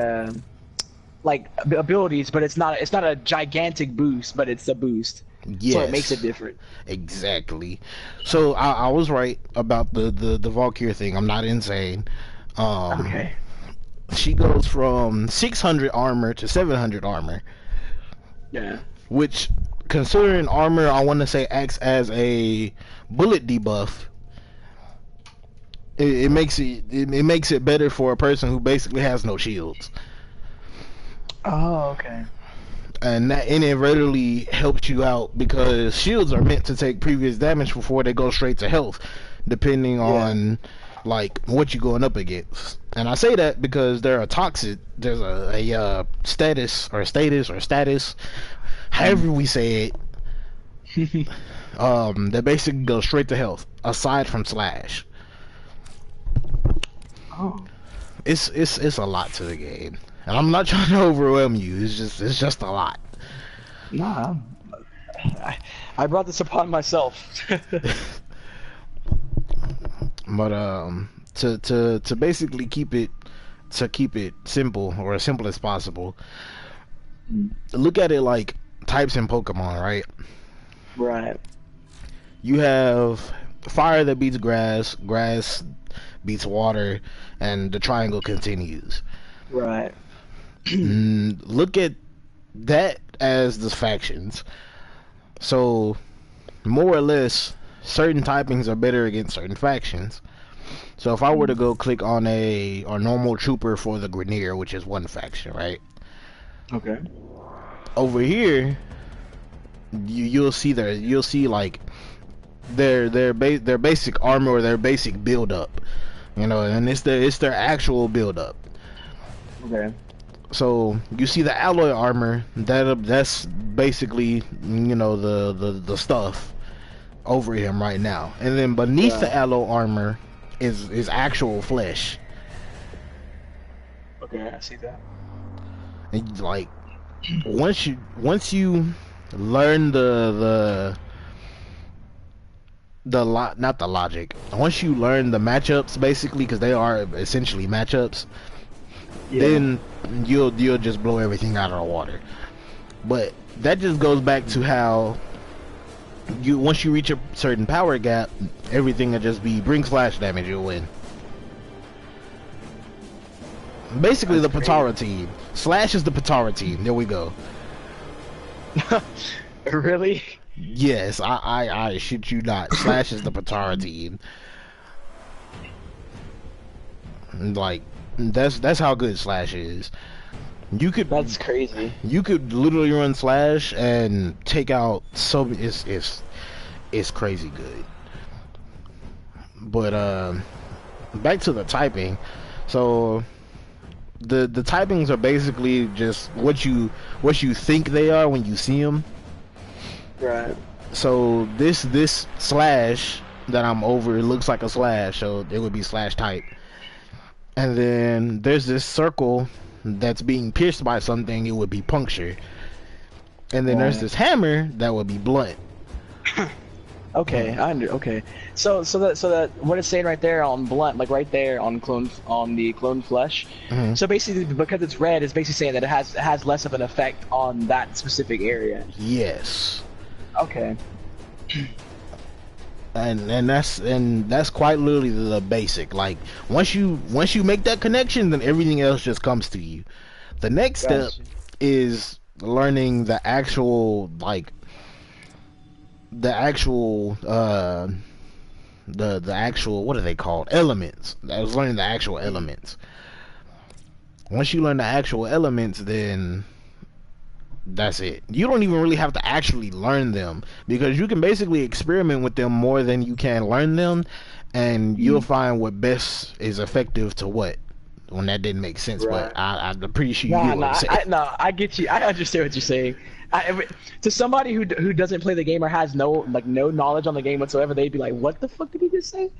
Speaker 7: like abilities, but it's not a gigantic boost, but it's a boost. Yes. So it makes it different.
Speaker 3: Exactly. So I was right about the Valkyrie thing. I'm not insane.
Speaker 7: Okay.
Speaker 3: She goes from 600 armor to 700 armor.
Speaker 7: Yeah.
Speaker 3: Which, considering armor, I want to say acts as a bullet debuff. It makes it better for a person who basically has no shields.
Speaker 7: Oh, okay.
Speaker 3: And that inadvertently helps you out, because shields are meant to take previous damage before they go straight to health, depending on like what you're going up against. And I say that because there's a status, however we say it, that basically goes straight to health, aside from slash.
Speaker 7: Oh.
Speaker 3: It's a lot to the game. And I'm not trying to overwhelm you. It's just a lot.
Speaker 7: Nah, I brought this upon myself.
Speaker 3: But to basically keep it simple, or as simple as possible, look at it like types in Pokemon, right?
Speaker 7: Right.
Speaker 3: You have fire that beats grass, grass beats water, and the triangle continues.
Speaker 7: Right.
Speaker 3: Look at that as the factions. So, more or less, certain typings are better against certain factions. So if I were to go click on a normal trooper for the Grenier, which is one faction, right?
Speaker 7: Okay.
Speaker 3: Over here, you'll see like their basic armor or their basic build up, and it's their actual build up.
Speaker 7: Okay.
Speaker 3: So you see the alloy armor, that's basically the stuff over him right now, and then beneath the alloy armor is actual flesh.
Speaker 7: Okay, I see that.
Speaker 3: And like once you learn not the logic, once you learn the matchups, basically, because they are essentially matchups, then you'll just blow everything out of the water. But that just goes back to how once you reach a certain power gap, everything will just be bring slash damage. You'll win. Basically, the Patara team. Slash is the Patara team. There we go.
Speaker 7: Really?
Speaker 3: Yes, I shit you not. Slash is the Patara team. Like, that's how good Slash is. You could.
Speaker 7: That's crazy.
Speaker 3: You could literally run Slash and take out so it's crazy good. But back to the typing. So the typings are basically just what you think they are when you see them.
Speaker 7: Right.
Speaker 3: So this slash that I'm over, it looks like a slash, so it would be slash type. And then there's this circle that's being pierced by something, it would be puncture. And then there's this hammer that would be blunt.
Speaker 7: Okay, okay. So that what it's saying right there on blunt, like right there on the clone flesh.
Speaker 3: Mm-hmm.
Speaker 7: So basically, because it's red, it's basically saying that it has less of an effect on that specific area.
Speaker 3: Yes.
Speaker 7: Okay.
Speaker 3: And that's quite literally the basic. Like once you make that connection, then everything else just comes to you. The next step is learning the actual the actual what are they called? Elements. I was learning the actual elements. Once you learn the actual elements, then that's it. You don't even really have to actually learn them, because you can basically experiment with them more than you can learn them, and you'll find what best is effective to what. When that didn't make sense, right. But I'm pretty sure you get what I'm saying.
Speaker 7: I get you. I understand what you're saying. To somebody who doesn't play the game or has no knowledge on the game whatsoever, they'd be like, "What the fuck did he just say?"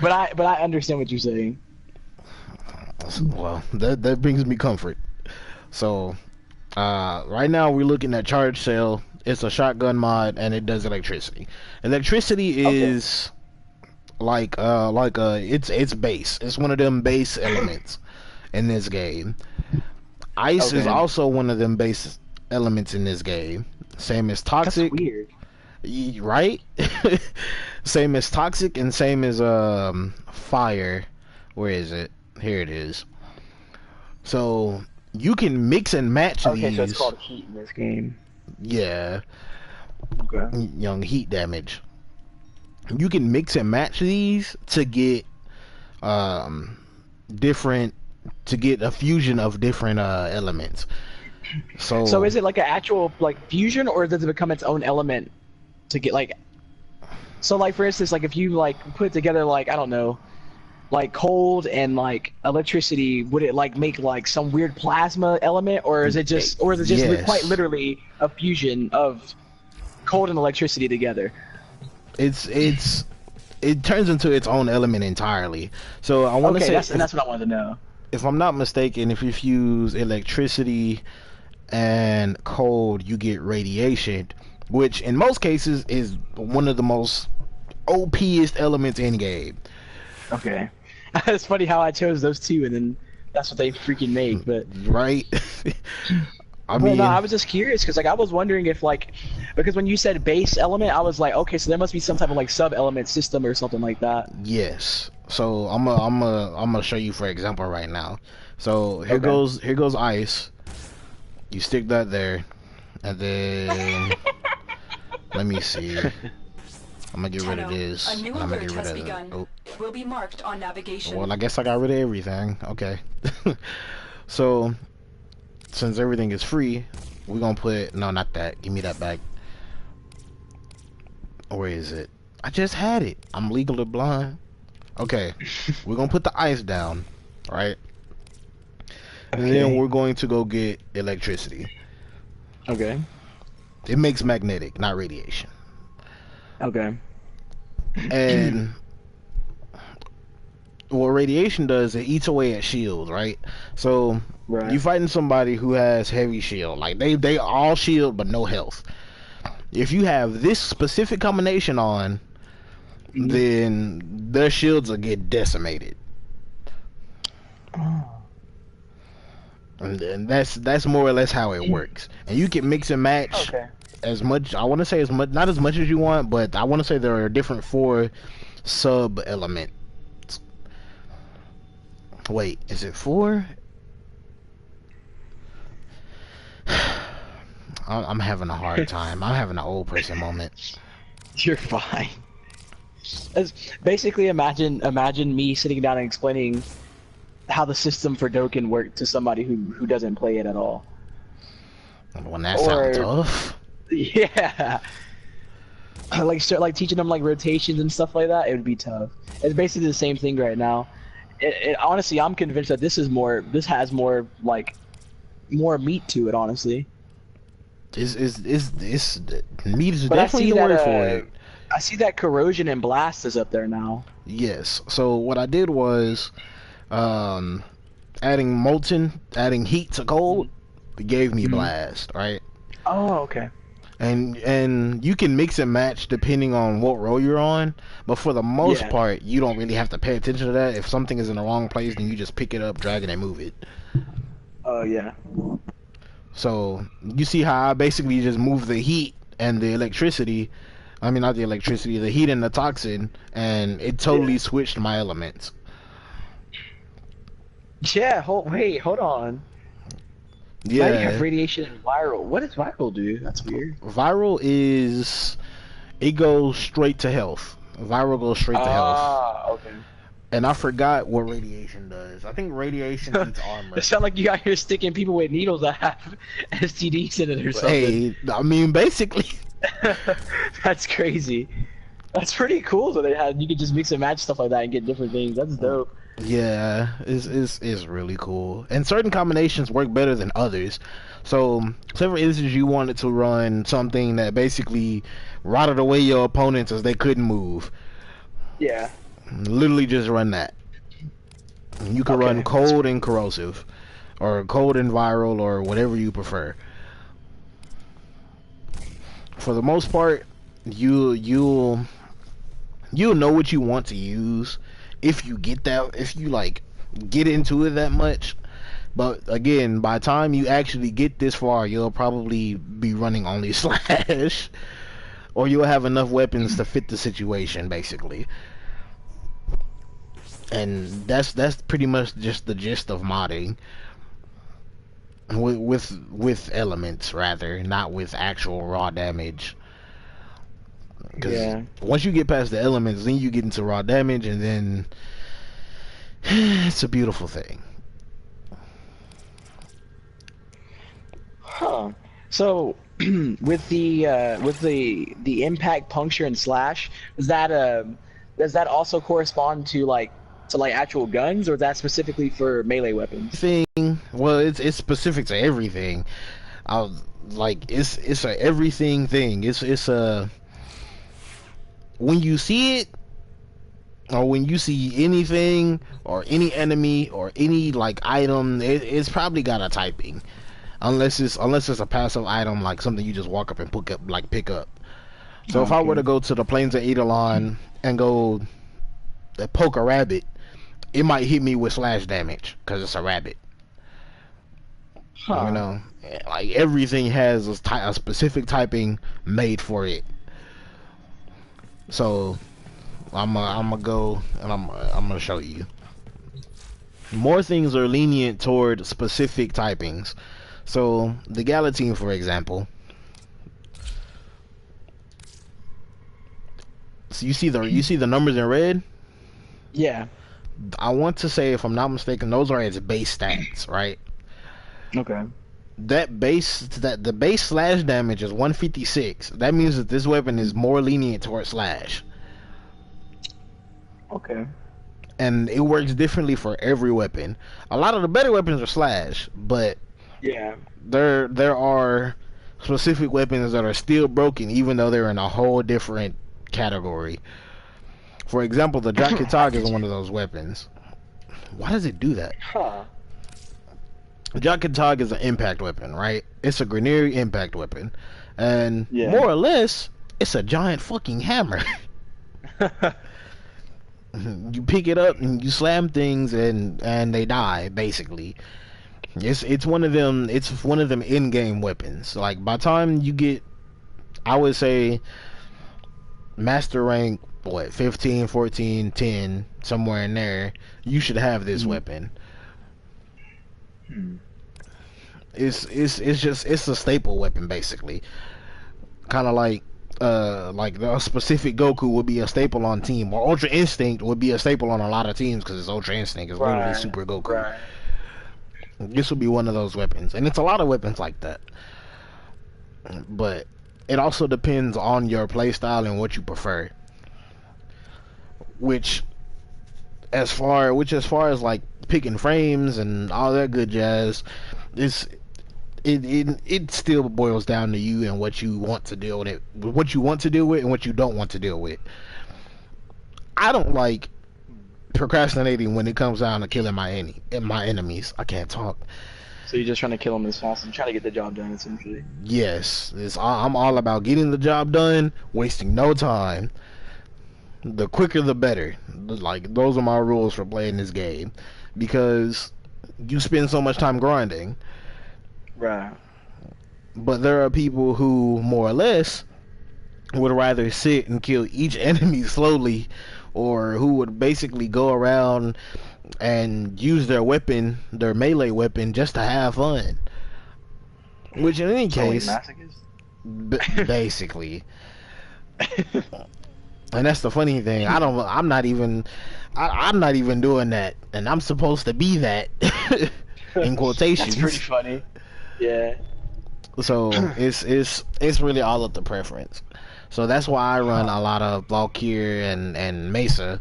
Speaker 7: but I understand what you're saying.
Speaker 3: Well, that brings me comfort. So, right now we're looking at Charge Cell. It's a shotgun mod, and it does electricity. Electricity is it's base. It's one of them base elements in this game. Ice is also one of them base elements in this game. Same as toxic.
Speaker 7: That's weird.
Speaker 3: Right? Same as toxic and same as fire. Where is it? Here it is. So you can mix and match these.
Speaker 7: Okay, so it's called heat in this game.
Speaker 3: Yeah.
Speaker 7: Okay.
Speaker 3: Young heat damage. You can mix and match these to get to get a fusion of different elements. So
Speaker 7: is it like an actual fusion, or does it become its own element to get so for instance, if you put together I don't know, cold and electricity, would it make some weird plasma element, or is it just
Speaker 3: yes.
Speaker 7: Quite literally a fusion of cold and electricity together?
Speaker 3: It turns into its own element entirely. So I want to say
Speaker 7: that's what I wanted to know.
Speaker 3: If I'm not mistaken, if you fuse electricity and cold, you get radiation, which in most cases is one of the most OPest elements in game.
Speaker 7: Okay. It's funny how I chose those two, and then that's what they freaking make. But
Speaker 3: right. I
Speaker 7: was just curious because I was wondering if because when you said base element, I was like, okay, so there must be some type of sub element system or something like that.
Speaker 3: Yes. So I'm gonna show you for example right now. So here goes ice. You stick that there, and then let me see. I'm gonna get rid of this.
Speaker 5: A new
Speaker 3: I'm gonna
Speaker 5: alert
Speaker 3: get rid
Speaker 5: has
Speaker 3: of
Speaker 5: begun.
Speaker 3: Oh.
Speaker 5: Will be marked on navigation.
Speaker 3: Well, I guess I got rid of everything. Okay. So since everything is free, we're gonna put not that. Give me that back. Where is it? I just had it. I'm legally blind. Okay. We're gonna put the ice down, right? And then we're going to go get electricity.
Speaker 7: Okay.
Speaker 3: It makes magnetic, not radiation.
Speaker 7: Okay.
Speaker 3: And what radiation does, it eats away at shields, right? So you fighting somebody who has heavy shield, they all shield but no health. If you have this specific combination on, then their shields will get decimated. And that's more or less how it works. And you can mix and match as much. I want to say as much, not as much as you want, but I want to say there are different 4 sub elements. Wait, is it 4? I'm having a hard time. I'm having an old person moment.
Speaker 7: You're fine. Basically, imagine me sitting down and explaining how the system for Dokkan worked to somebody who doesn't play it at all.
Speaker 3: When that sounds tough.
Speaker 7: Yeah. like teaching them like rotations and stuff like that, it would be tough. It's basically the same thing right now. Honestly, I'm convinced that this has more meat to it. Honestly,
Speaker 3: it's meat is definitely the word for it.
Speaker 7: I see that corrosion and blast is up there now.
Speaker 3: Yes. So what I did was, adding heat to cold, gave me blast, right?
Speaker 7: Oh, okay.
Speaker 3: And you can mix and match depending on what row you're on, but for the most part, you don't really have to pay attention to that. If something is in the wrong place, then you just pick it up, drag it, and move it.
Speaker 7: Oh, yeah.
Speaker 3: So, you see how I basically just moved the heat and the electricity, I mean, not the electricity, the heat and the toxin, and it totally switched my elements.
Speaker 7: Yeah, hold on.
Speaker 3: Yeah.
Speaker 7: Now you have radiation and viral. What does viral do? That's weird.
Speaker 3: Viral is, it goes straight to health. Viral goes straight to health.
Speaker 7: Ah, okay.
Speaker 3: And I forgot what radiation does. I think radiation eats armor.
Speaker 7: It sounds like you out here sticking people with needles that have STDs in it or something.
Speaker 3: Hey, I mean, basically.
Speaker 7: That's crazy. That's pretty cool. So you could just mix and match stuff like that and get different things. That's dope.
Speaker 3: Yeah, it's really cool. And certain combinations work better than others. So, say for instance you wanted to run something that basically rotted away your opponents as they couldn't move.
Speaker 7: Yeah.
Speaker 3: Literally just run that. You can run cold and corrosive, or cold and viral, or whatever you prefer. For the most part, you'll know what you want to use if you get into it that much. But again, by the time you actually get this far, you'll probably be running only slash, or you'll have enough weapons to fit the situation, basically. And that's pretty much just the gist of modding with elements, rather, not with actual raw damage. Because once you get past the elements, then you get into raw damage, and then it's a beautiful thing.
Speaker 7: Huh. So with the impact, puncture, and slash, does that also correspond to like actual guns, or is that specifically for melee weapons?
Speaker 3: Well, it's specific to everything. It's a everything thing. It's a, when you see it, or when you see anything or any enemy or any like item, it's probably got a typing, unless it's a passive item, like something you just walk up and pick up. So if I were to go to the plains of Eidolon and go poke a rabbit, it might hit me with slash damage because it's a rabbit. You know, like everything has a specific typing made for it. So I'm gonna go and I'm gonna show you. More things are lenient toward specific typings. So the Galatine, for example. So you see the numbers in red?
Speaker 7: Yeah.
Speaker 3: I want to say, if I'm not mistaken, those are its base stats, right?
Speaker 7: Okay.
Speaker 3: The base slash damage is 156. That means that this weapon is more lenient towards slash.
Speaker 7: Okay.
Speaker 3: And it works differently for every weapon. A lot of the better weapons are slash, but there are specific weapons that are still broken, even though they're in a whole different category. For example, the Jakatag is one of those weapons. Why does it do that? The Jakatag is an impact weapon, right? It's a grenade impact weapon. And more or less, it's a giant fucking hammer. You pick it up and you slam things and they die, basically. It's one of them in-game weapons. Like, by the time you get I would say master rank, what, 15, 14, 10, somewhere in there, you should have this weapon. It's a staple weapon basically. Kind of like the specific Goku would be a staple on team, or Ultra Instinct would be a staple on a lot of teams because it's Ultra Instinct. It's literally Super Goku. Right. This would be one of those weapons, and it's a lot of weapons like that. But it also depends on your playstyle and what you prefer. Which as far as like picking frames and all that good jazz, it still boils down to you and what you want to deal with, and what you don't want to deal with. I don't like procrastinating when it comes down to killing my enemies. I can't talk.
Speaker 7: So you're just trying to kill them as fast and trying to get the job done, essentially.
Speaker 3: Yes, I'm all about getting the job done, wasting no time. The quicker the better. Like, those are my rules for playing this game, because you spend so much time grinding.
Speaker 7: Right.
Speaker 3: But there are people who, more or less, would rather sit and kill each enemy slowly, or who would basically go around and use their weapon, their melee weapon, just to have fun. Which, in any case, basically. And that's the funny thing. I'm not even doing that, and I'm supposed to be that. In quotations.
Speaker 7: That's pretty funny. Yeah.
Speaker 3: So it's really all up to preference. So that's why I run a lot of Valkyrie and Mesa,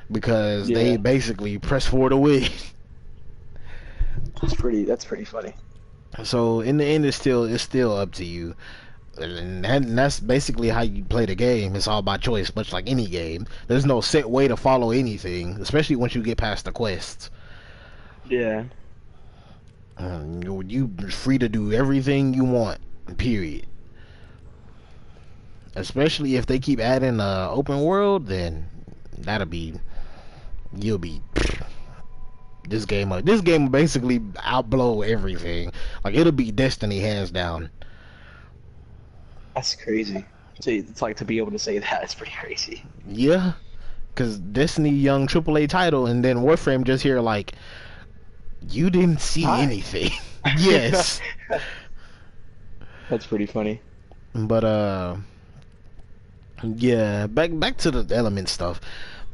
Speaker 3: because they basically press for the win.
Speaker 7: That's pretty funny.
Speaker 3: So in the end, it's still up to you, and that's basically how you play the game. It's all by choice, much like any game. There's no set way to follow anything, especially once you get past the quests.
Speaker 7: Yeah.
Speaker 3: You're free to do everything you want, period. Especially if they keep adding open world, then this game will basically outblow everything. Like, it'll be Destiny hands down.
Speaker 7: That's crazy. See, it's like, to be able to say that, it's pretty crazy.
Speaker 3: Yeah, because Destiny young AAA title, and then Warframe just here like, you didn't see anything. Yes.
Speaker 7: That's pretty funny.
Speaker 3: But yeah, back to the element stuff.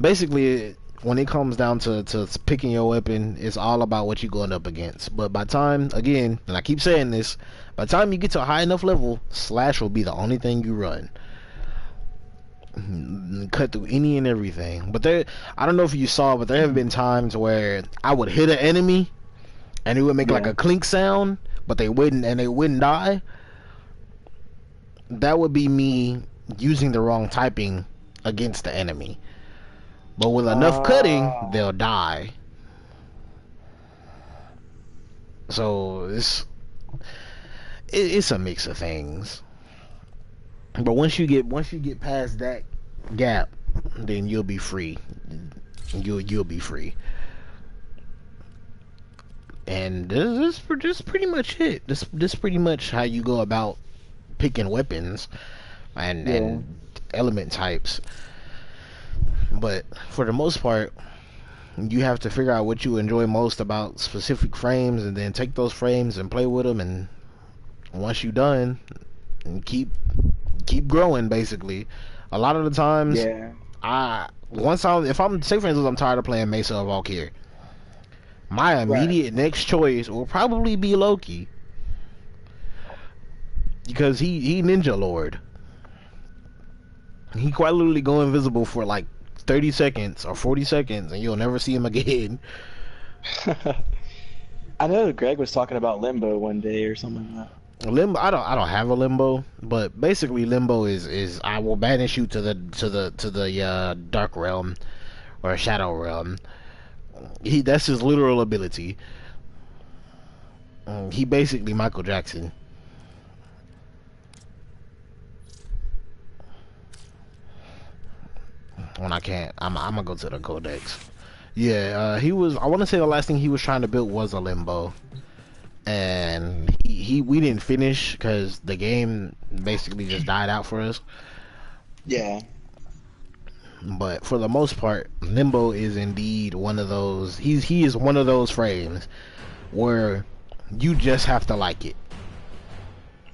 Speaker 3: Basically, when it comes down to picking your weapon, it's all about what you're going up against. But by time, again, and I keep saying this, by the time you get to a high enough level, Slash will be the only thing you run. Cut through any and everything. But I don't know if you saw, but there have been times where I would hit an enemy and it would make like a clink sound, but they wouldn't die. That would be me using the wrong typing against the enemy. But with enough cutting, they'll die. So it's a mix of things. But once you get past that gap, then you'll be free. You'll be free. And this is pretty much it. This pretty much how you go about picking weapons and element types. But for the most part, you have to figure out what you enjoy most about specific frames, and then take those frames and play with them. And once you're done, and keep growing. Basically, a lot of the times, if I'm, say for instance, I'm tired of playing Mesa or Valkyrie, my immediate next choice will probably be Loki, because he Ninja Lord. He quite literally go invisible for like 30 seconds or 40 seconds, and you'll never see him again.
Speaker 7: I know Greg was talking about Limbo one day or something like that.
Speaker 3: Limbo, I don't have a Limbo, but basically Limbo is I will banish you to the Dark Realm or Shadow Realm. That's his literal ability. He basically Michael Jackson. When I can't, I'm gonna go to the Codex. Yeah, he was. I want to say the last thing he was trying to build was a Limbo, and we didn't finish because the game basically just died out for us.
Speaker 7: Yeah.
Speaker 3: But for the most part, Limbo is indeed one of those. He is one of those frames where you just have to like it.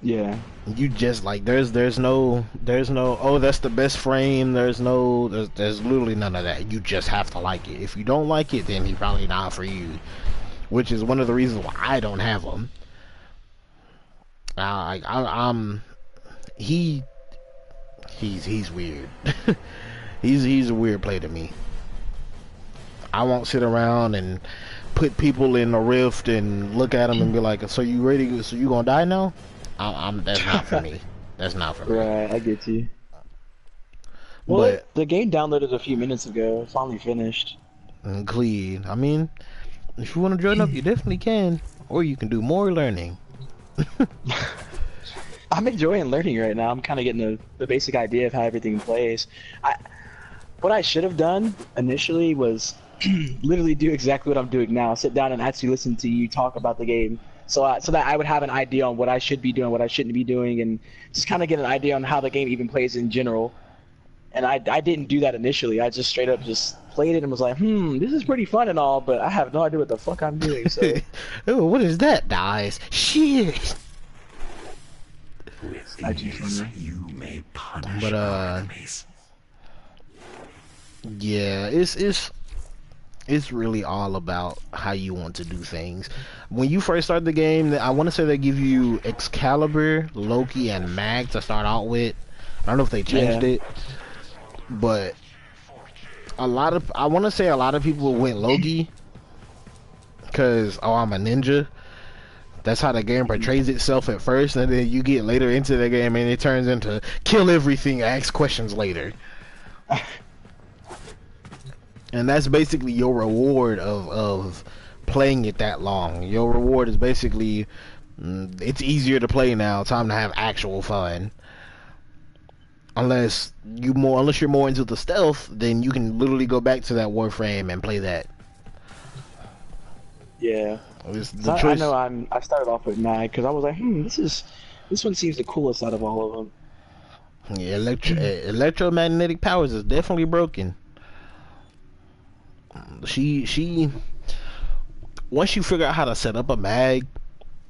Speaker 7: Yeah.
Speaker 3: You just like there's no oh that's the best frame. There's literally none of that. You just have to like it. If you don't like it, then he probably not for you. Which is one of the reasons why I don't have him. He's weird. he's a weird play to me. I won't sit around and put people in a rift and look at them and be like, so you ready? So you gonna die now? That's not for me. That's not for me.
Speaker 7: Right, I get you. Well, but the game downloaded a few minutes ago. Finally finished.
Speaker 3: And clean. I mean, if you want to join up, you definitely can, or you can do more learning.
Speaker 7: I'm enjoying learning right now. I'm kind of getting the basic idea of how everything plays. What I should have done initially was literally do exactly what I'm doing now. Sit down and actually listen to you talk about the game, so that I would have an idea on what I should be doing, what I shouldn't be doing, and just kind of get an idea on how the game even plays in general. And I didn't do that initially. I just straight up just played it and was like, this is pretty fun and all, but I have no idea what the fuck I'm doing. So,
Speaker 3: oh, what is that, guys? Shit.
Speaker 6: With these, you may punish
Speaker 3: but
Speaker 6: enemies.
Speaker 3: Yeah, it's really all about how you want to do things. When you first start the game, I want to say they give you Excalibur, Loki, and Mag to start out with. I don't know if they changed it, but I want to say a lot of people went Loki because I'm a ninja. That's how the game portrays itself at first, and then you get later into the game and it turns into kill everything, ask questions later. And that's basically your reward of playing it that long. Your reward is basically, it's easier to play now, time to have actual fun. Unless you're more into the stealth, then you can literally go back to that Warframe and play that.
Speaker 7: Yeah. I know I started off with Mag because I was like, this one seems the coolest out of all of them.
Speaker 3: Yeah, electromagnetic powers is definitely broken. She once you figure out how to set up a Mag,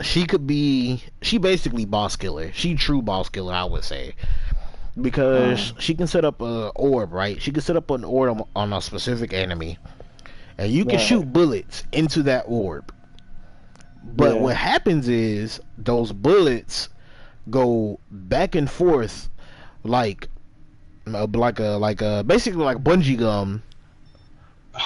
Speaker 3: she basically boss killer. She true boss killer, I would say. Because she can set up an orb, right? She can set up an orb on a specific enemy. And you can shoot bullets into that orb. But what happens is those bullets go back and forth like basically like bungee gum.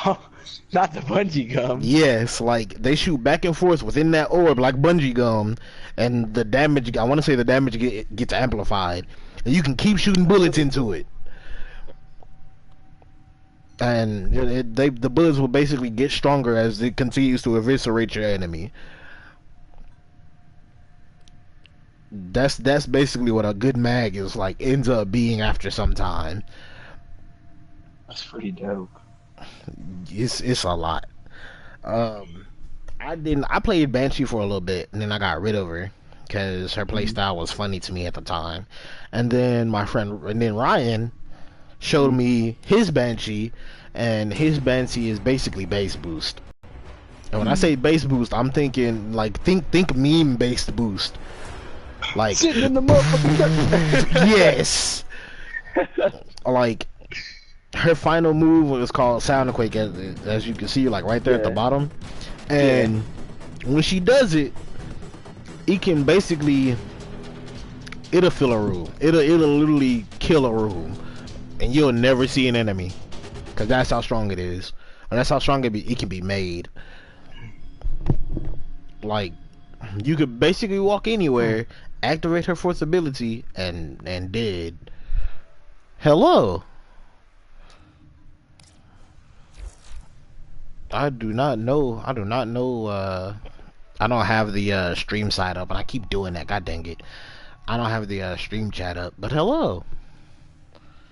Speaker 7: Oh, not the bungee gum.
Speaker 3: Yes, like they shoot back and forth within that orb like bungee gum, and the damage, I want to say the damage gets amplified, and you can keep shooting bullets into it. And the bullets will basically get stronger as it continues to eviscerate your enemy. That's basically what a good mag is like, ends up being after some time.
Speaker 7: That's pretty dope.
Speaker 3: It's a lot. I played Banshee for a little bit and then I got rid of her because her playstyle was funny to me at the time. And then Ryan showed me his Banshee, and his Banshee is basically base boost. And when I say base boost, I'm thinking like think meme based boost. Like
Speaker 7: sitting in the motherfucking
Speaker 3: yes. Like her final move was called Soundquake, as you can see, like right there at the bottom. And when she does it, it can basically, it'll fill a room. It'll literally kill a room, and you'll never see an enemy, cause that's how strong it is, and that's how strong it can be made. Like you could basically walk anywhere, activate her force ability, and dead. Hello. I do not know. I don't have the stream side up, and I keep doing that. God dang it! I don't have the stream chat up. But hello.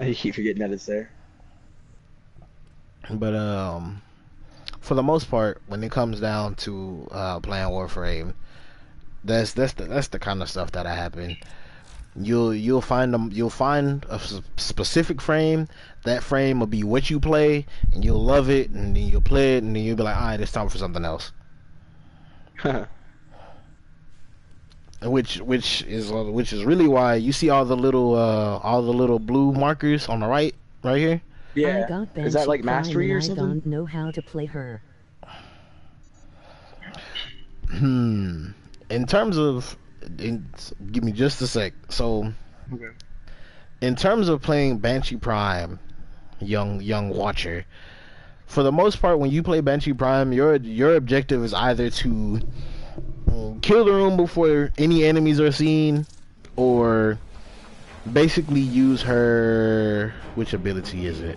Speaker 7: I keep forgetting that it's there.
Speaker 3: But for the most part, when it comes down to playing Warframe, That's the kind of stuff that happen. You'll find a specific frame. That frame will be what you play, and you'll love it, and then you'll play it, and then you'll be like, all right, it's time for something else. which is really why you see all the little blue markers on the right here.
Speaker 7: Yeah. Is that like mastery or something?
Speaker 8: I don't know how to play her.
Speaker 3: In terms of, give me just a sec. So,
Speaker 7: okay.
Speaker 3: In terms of playing Banshee Prime, young watcher, for the most part, when you play Banshee Prime, your objective is either to kill the room before any enemies are seen, or basically use her. Which ability is it?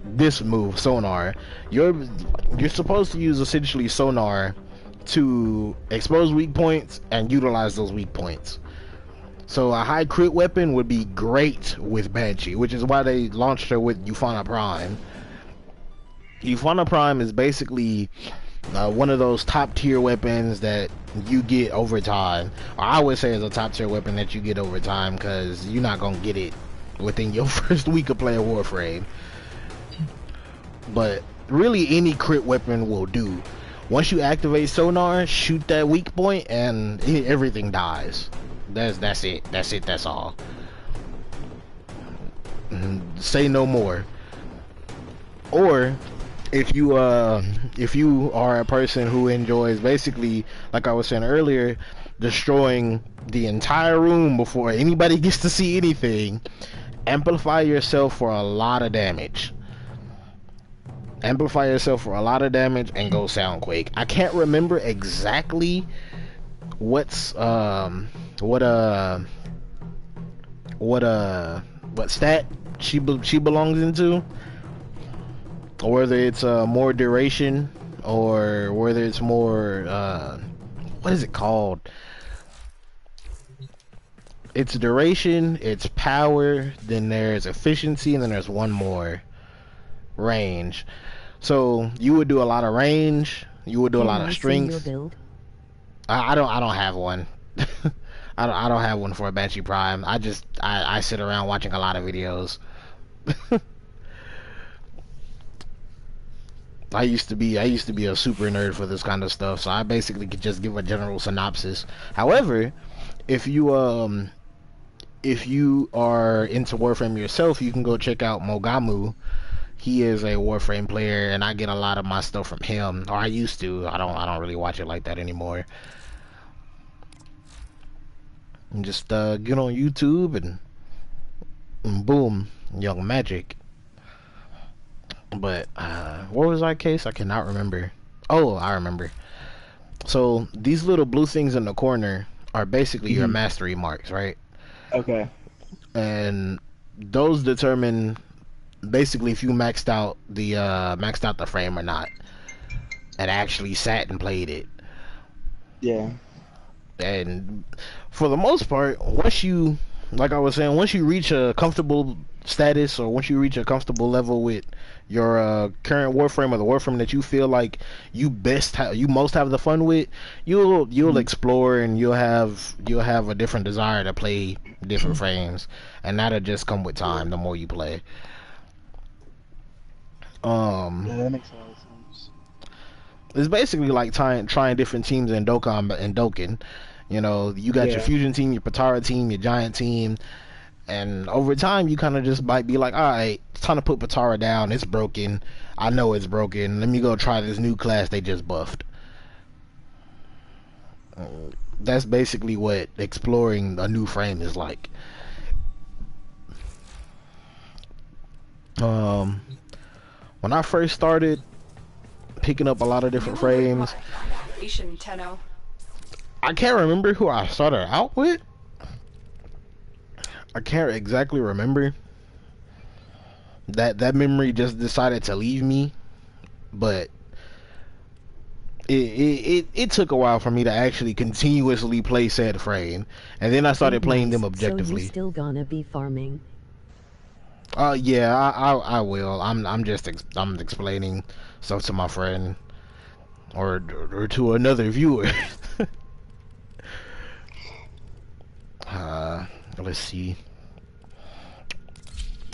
Speaker 3: This move, sonar. You're supposed to use essentially sonar to expose weak points and utilize those weak points. So a high crit weapon would be great with Banshee, which is why they launched her with Euphana Prime. Euphana Prime is basically one of those top tier weapons that you get over time. Or I would say is a top tier weapon that you get over time, because you're not gonna get it within your first week of playing Warframe. But really, any crit weapon will do. Once you activate sonar, shoot that weak point, and everything dies. That's it. That's all. Say no more. Or if you are a person who enjoys, basically, like I was saying earlier, destroying the entire room before anybody gets to see anything, amplify yourself for a lot of damage. Amplify yourself for a lot of damage and go Soundquake. I can't remember exactly what stat she belongs into, or whether it's more duration, or whether it's more what is it called? It's duration, it's power, then there's efficiency, and then there's one more, range. So you would do a lot of range, you would do a lot of strength. I don't have one. I don't have one for a Banshee Prime. I sit around watching a lot of videos. I used to be a super nerd for this kind of stuff, so I basically could just give a general synopsis. However, if you are into Warframe yourself, you can go check out Mogamu. He is a Warframe player, and I get a lot of my stuff from him. Or I used to. I don't really watch it like that anymore. And just get on YouTube and boom, young magic. But what was our case? I cannot remember. Oh, I remember. So these little blue things in the corner are basically your mastery marks, right?
Speaker 7: Okay.
Speaker 3: And those determine basically if you maxed out the frame or not, and actually sat and played it.
Speaker 7: Yeah.
Speaker 3: And for the most part, once you, like I was saying, once you reach a comfortable status, or once you reach a comfortable level with your current Warframe, or the Warframe that you feel like you most have the fun with, you'll explore, and you'll have a different desire to play different frames, and that'll just come with time. The more you play.
Speaker 7: Yeah, that makes a lot of sense.
Speaker 3: It's basically like trying different teams in Dokkan and Dokkan. You know, you got your fusion team, your Patara team, your giant team, and over time you kind of just might be like, all right, it's time to put Patara down. It's broken. I know it's broken. Let me go try this new class they just buffed. That's basically what exploring a new frame is like. When I first started picking up a lot of different frames, I can't remember who I started out with. I can't exactly remember. That memory just decided to leave me, but it took a while for me to actually continuously play said frame, and then I started playing them objectively.
Speaker 8: So you still gonna be farming?
Speaker 3: Yeah, I will. I'm explaining stuff to my friend. or to another viewer. Let's see.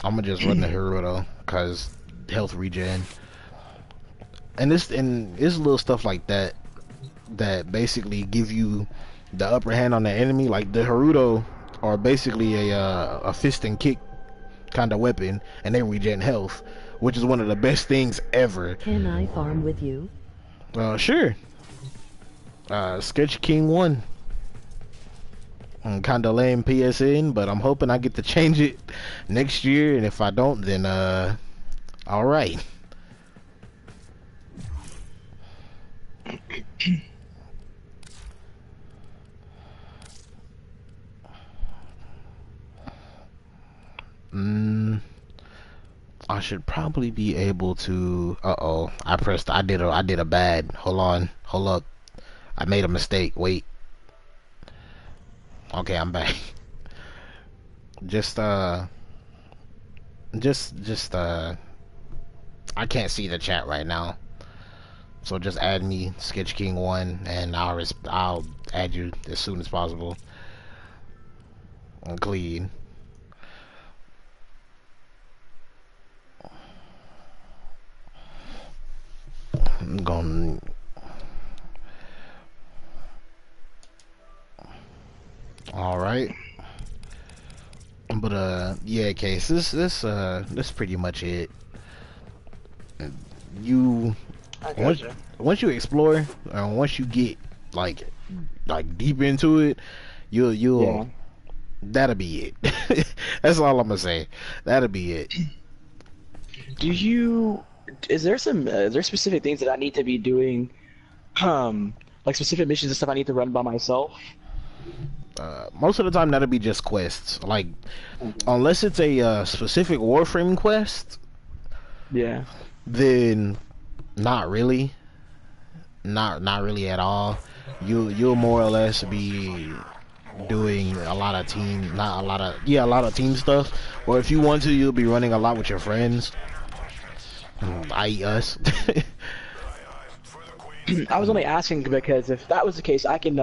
Speaker 3: I'm gonna just run the hero though, cause health regen. And it's little stuff like that that basically give you the upper hand on the enemy. Like the Haruto are basically a fist and kick kind of weapon, and they regen health, which is one of the best things ever.
Speaker 8: Can I farm with you?
Speaker 3: Sure. SketchKing1. I'm kinda lame PSN, but I'm hoping I get to change it next year, and if I don't, then alright. I should probably be able to. I did a bad. Hold up. I made a mistake. Wait. Okay, I'm back. I can't see the chat right now. So just add me, SketchKing1, and I'll add you as soon as possible. Clean. I'm going. All right. But yeah, Case. This pretty much it. You once you explore, once you get like deep into it, you'll that'll be it. That's all I'm gonna say. That'll be it.
Speaker 7: Is there specific things that I need to be doing, like specific missions and stuff I need to run by myself?
Speaker 3: Most of the time that'll be just quests. Like, unless it's a specific Warframe quest,
Speaker 7: yeah, then
Speaker 3: not really. Not really at all. You'll more or less be doing a lot of team stuff. Or if you want to, you'll be running a lot with your friends. I.e. us.
Speaker 7: I was only asking because if that was the case, I could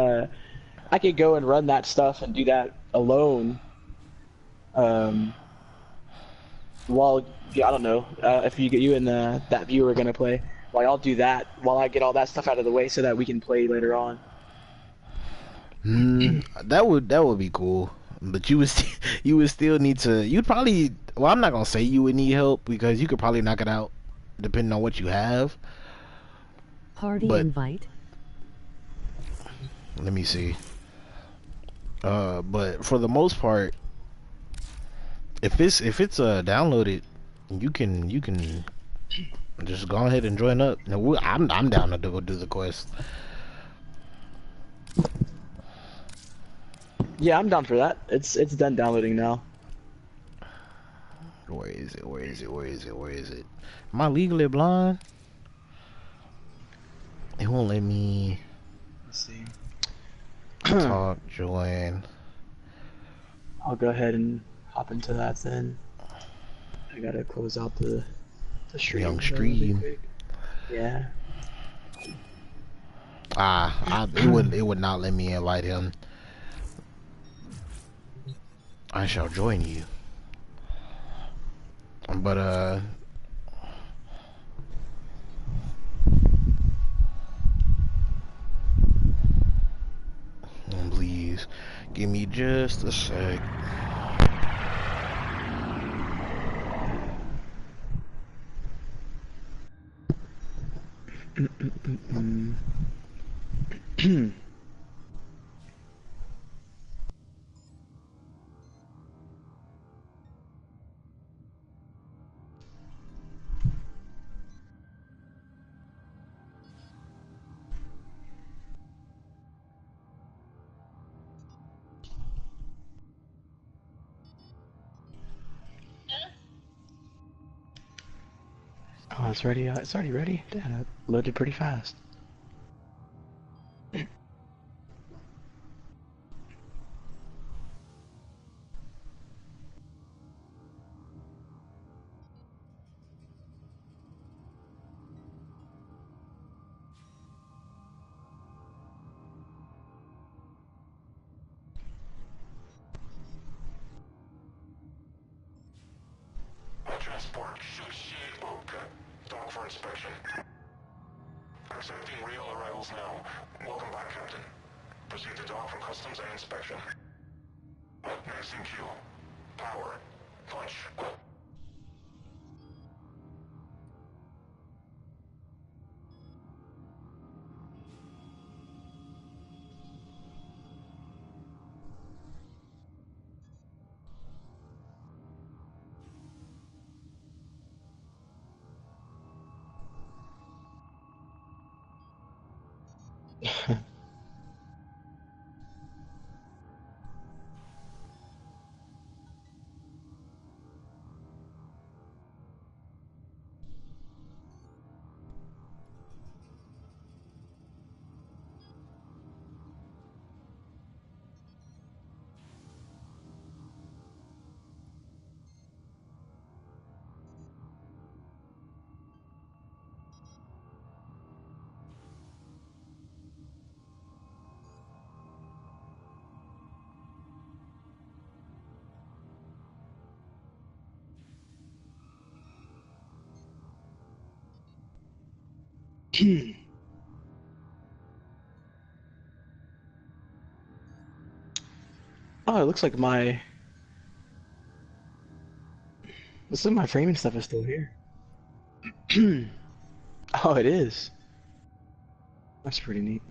Speaker 7: go and run that stuff and do that alone. While I don't know if you and that viewer are gonna play. Like I'll do that while I get all that stuff out of the way so that we can play later on.
Speaker 3: That would be cool. But you would still need to. You'd probably. Well, I'm not gonna say you would need help because you could probably knock it out, depending on what you have.
Speaker 8: Party invite.
Speaker 3: Let me see. But for the most part, if it's downloaded, you can just go ahead and join up. Now, I'm down to go do the quest.
Speaker 7: Yeah, I'm down for that. It's done downloading now.
Speaker 3: Where is it? Am I legally blind? It won't let me.
Speaker 7: Let's see.
Speaker 3: Talk, join.
Speaker 7: I'll go ahead and hop into that then. I gotta close out the stream.
Speaker 3: Young stream.
Speaker 7: Yeah.
Speaker 3: It would not let me invite him. I shall join you. But please give me just a sec.
Speaker 7: Oh, it's ready. It's already ready. Damn, it loaded pretty fast.
Speaker 9: vehicles now. Welcome back, Captain. Proceed to dock from customs and inspection. Next in queue. Power. Punch.
Speaker 7: Oh, it looks like my... Looks like my framing stuff is still here. Oh, it is. That's pretty neat.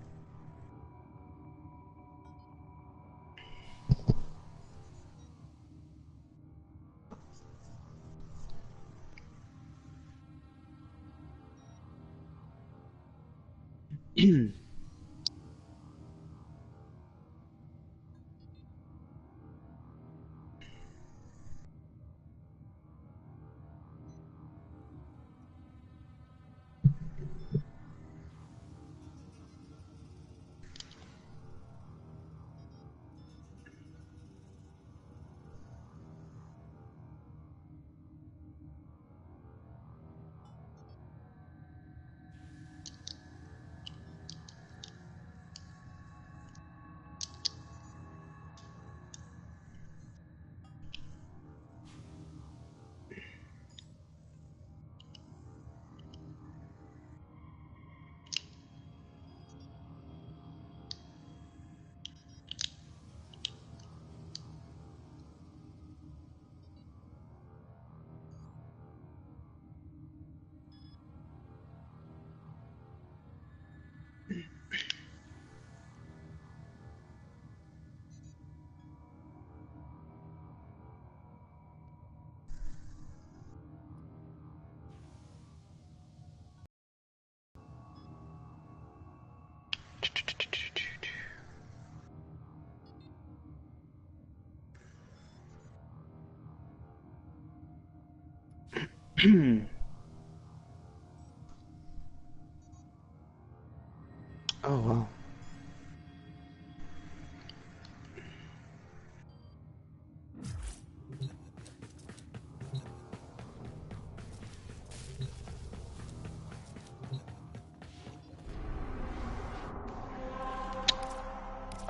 Speaker 7: Oh, wow.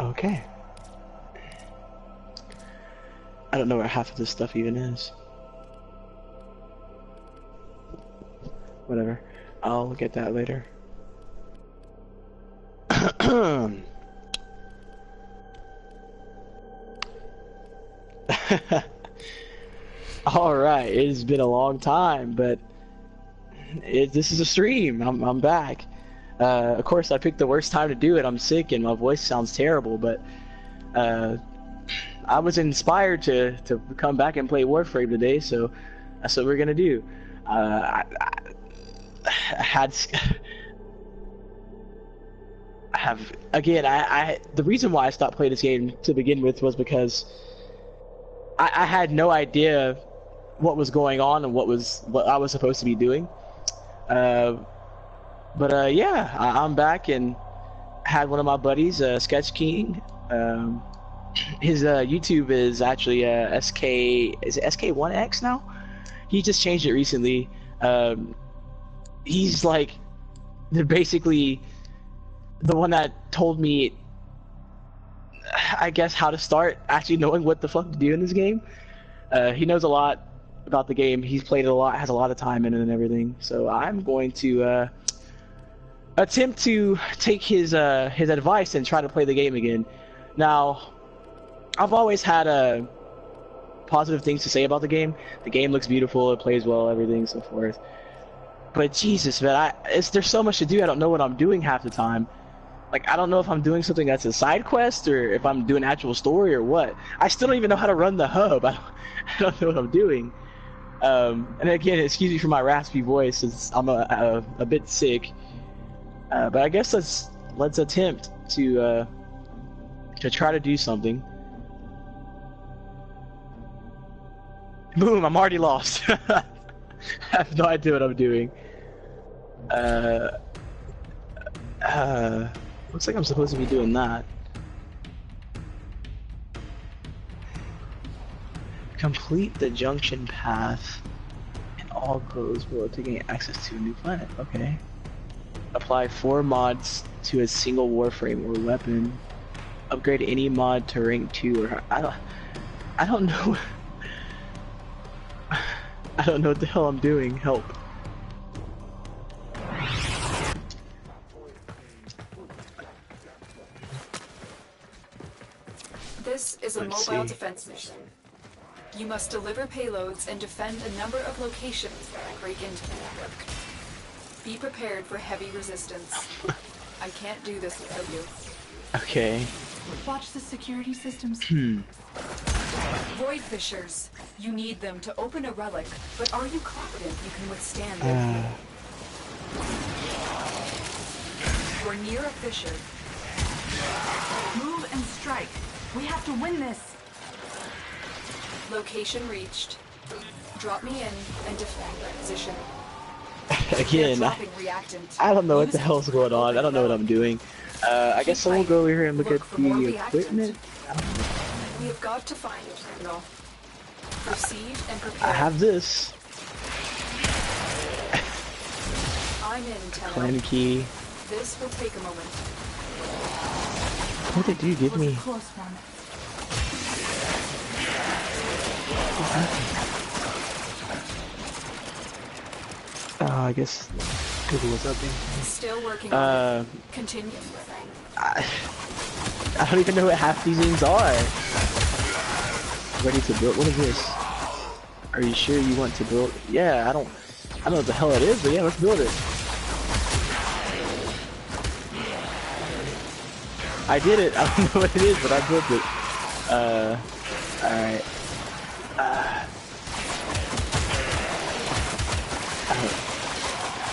Speaker 7: Okay. I don't know where half of this stuff even is. Whatever. I'll get that later. Alright, it's been a long time, but this is a stream. I'm back. Of course, I picked the worst time to do it. I'm sick and my voice sounds terrible, but I was inspired to come back and play Warframe today, so that's what we're gonna do. I the reason why I stopped playing this game to begin with was because I had no idea what was going on and what I was supposed to be doing. But yeah, I'm back and had one of my buddies, SketchKing. His YouTube is actually is it SK1X now? He just changed it recently. He's like basically the one that told me, I guess, how to start actually knowing what the fuck to do in this game. He knows a lot about the game. He's played it a lot, has a lot of time in it and everything. So I'm going to attempt to take his advice and try to play the game again. Now, I've always had positive things to say about the game. The game looks beautiful, it plays well, everything, so forth. But Jesus, man, there's so much to do. I don't know what I'm doing half the time. Like, I don't know if I'm doing something that's a side quest or if I'm doing actual story or what. I still don't even know how to run the hub. I don't know what I'm doing. And again, excuse me for my raspy voice, since I'm a bit sick. But I guess let's attempt to try to do something. Boom! I'm already lost. I have no idea what I'm doing. Looks like I'm supposed to be doing that. Complete the junction path and all goes below to gain access to a new planet. Okay. Apply 4 mods to a single Warframe or weapon. Upgrade any mod to rank 2 or I don't know. I don't know what the hell I'm doing. Help.
Speaker 5: This is a mobile defense mission. You must deliver payloads and defend a number of locations that break into the network. Be prepared for heavy resistance. I can't do this without you.
Speaker 7: Okay.
Speaker 5: Watch the security systems. Void fissures. You need them to open a relic, but are you confident you can withstand it? You're near a fissure.
Speaker 10: Move and strike. We have to win this.
Speaker 5: Location reached. Drop me in and defend that position.
Speaker 7: Again, I don't know what the hell's going on. I don't know what I'm doing. I guess I will go over here and look at the equipment.
Speaker 5: We have got to find it. No. Proceed and prepare.
Speaker 7: I have this.
Speaker 5: I'm in, Tenno.
Speaker 7: Clan key.
Speaker 5: This will take a moment.
Speaker 7: What did you give me? Oh, I guess Google was up there.
Speaker 5: Still working on it. Continue.
Speaker 7: I don't even know what half these things are. Ready to build? What is this? Are you sure you want to build? Yeah, I don't know what the hell it is, but yeah, let's build it. I did it. I don't know what it is, but I built it. Alright.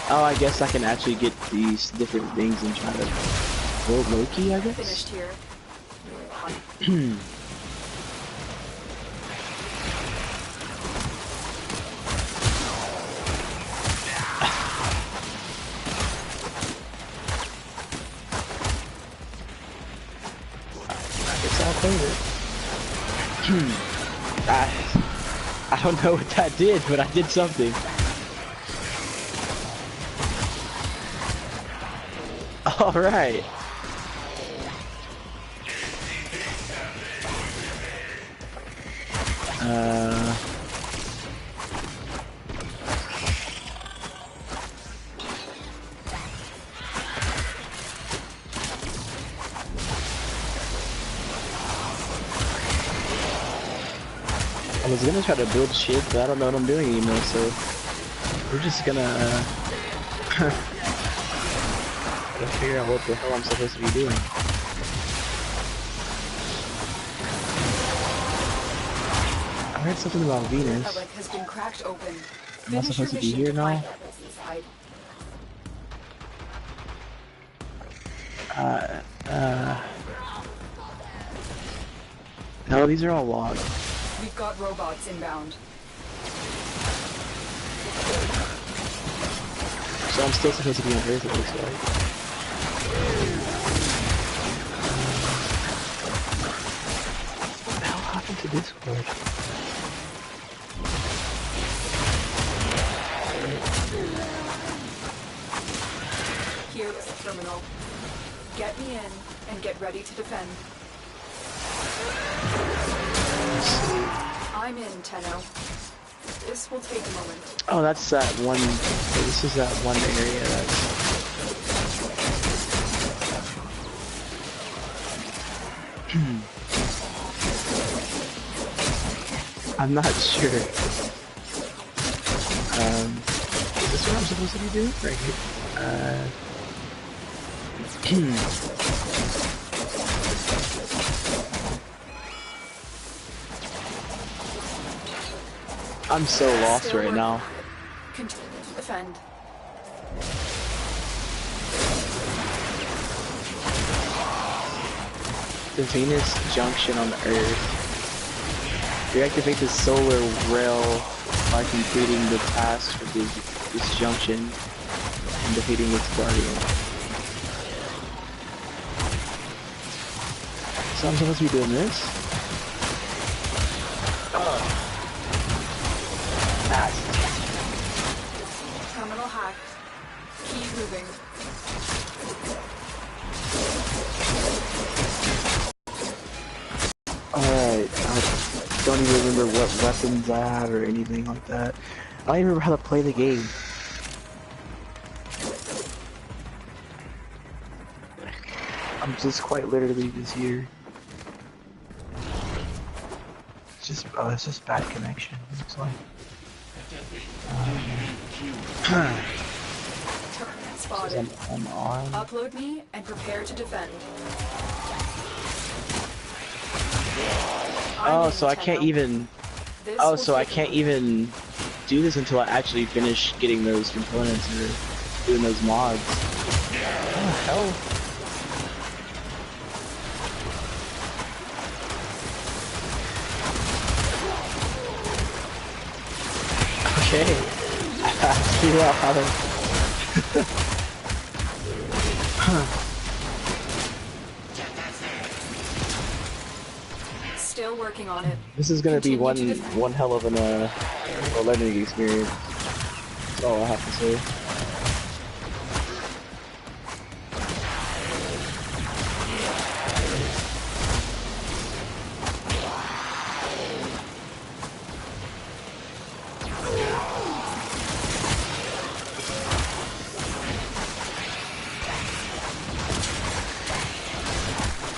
Speaker 7: Oh, I guess I can actually get these different things and try to build Loki, I guess?
Speaker 5: Finished here.
Speaker 7: I guess I'll clean it. I don't know what that did, but I did something. All right. I was gonna try to build shit, but I don't know what I'm doing anymore, so we're just gonna gotta figure out what the hell I'm supposed to be doing. I heard something about Venus.
Speaker 5: Has been cracked open.
Speaker 7: Am I supposed to be here now? No, these are all logged.
Speaker 5: We've got robots inbound.
Speaker 7: So I'm still supposed to be on Earth, it looks like. What the hell happened to Discord?
Speaker 5: Here is the terminal. Get me in and get ready to defend. I'm in, Tenno. This will take a moment.
Speaker 7: Oh, that's that one. This is that one area that's I'm not sure. Is this what I'm supposed to be doing? Right here. I'm so lost right now.
Speaker 5: Continue to defend.
Speaker 7: The Venus junction on the Earth. Reactivate the solar rail by completing the task for this junction and defeating its guardian. So I'm supposed to be doing this?
Speaker 5: Terminal hacked. Keep moving.
Speaker 7: Alright, I don't even remember what weapons I have or anything like that. I don't even remember how to play the game. I'm just quite literally just here. It's just bad connection, looks like.
Speaker 5: Spotted.
Speaker 7: I'm on.
Speaker 5: Upload me and prepare to defend.
Speaker 7: Oh, so I can't even... Oh, so I can't even do this until I actually finish getting those components or doing those mods. What the hell? Okay. I figured out how to...
Speaker 5: Still working on it.
Speaker 7: This is gonna be one hell of an learning experience. That's all I have to say.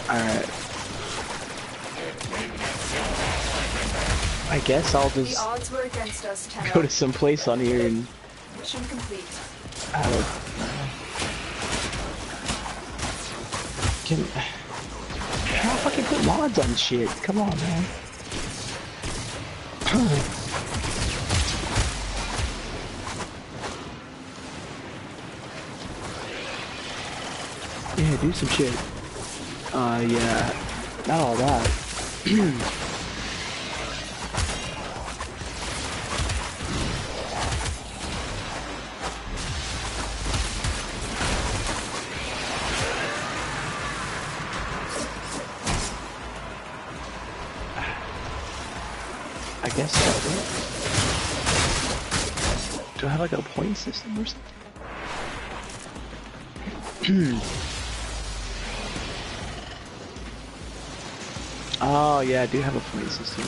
Speaker 7: Alright. I guess I'll just
Speaker 5: the odds were against us,
Speaker 7: go to some place on here and
Speaker 5: mission complete.
Speaker 7: I don't can I fucking put mods on shit. Come on, man. Yeah, do some shit. Yeah. Not all that. I guess that'll do it. Do I have like a point system or something? Oh yeah, I do have a point system.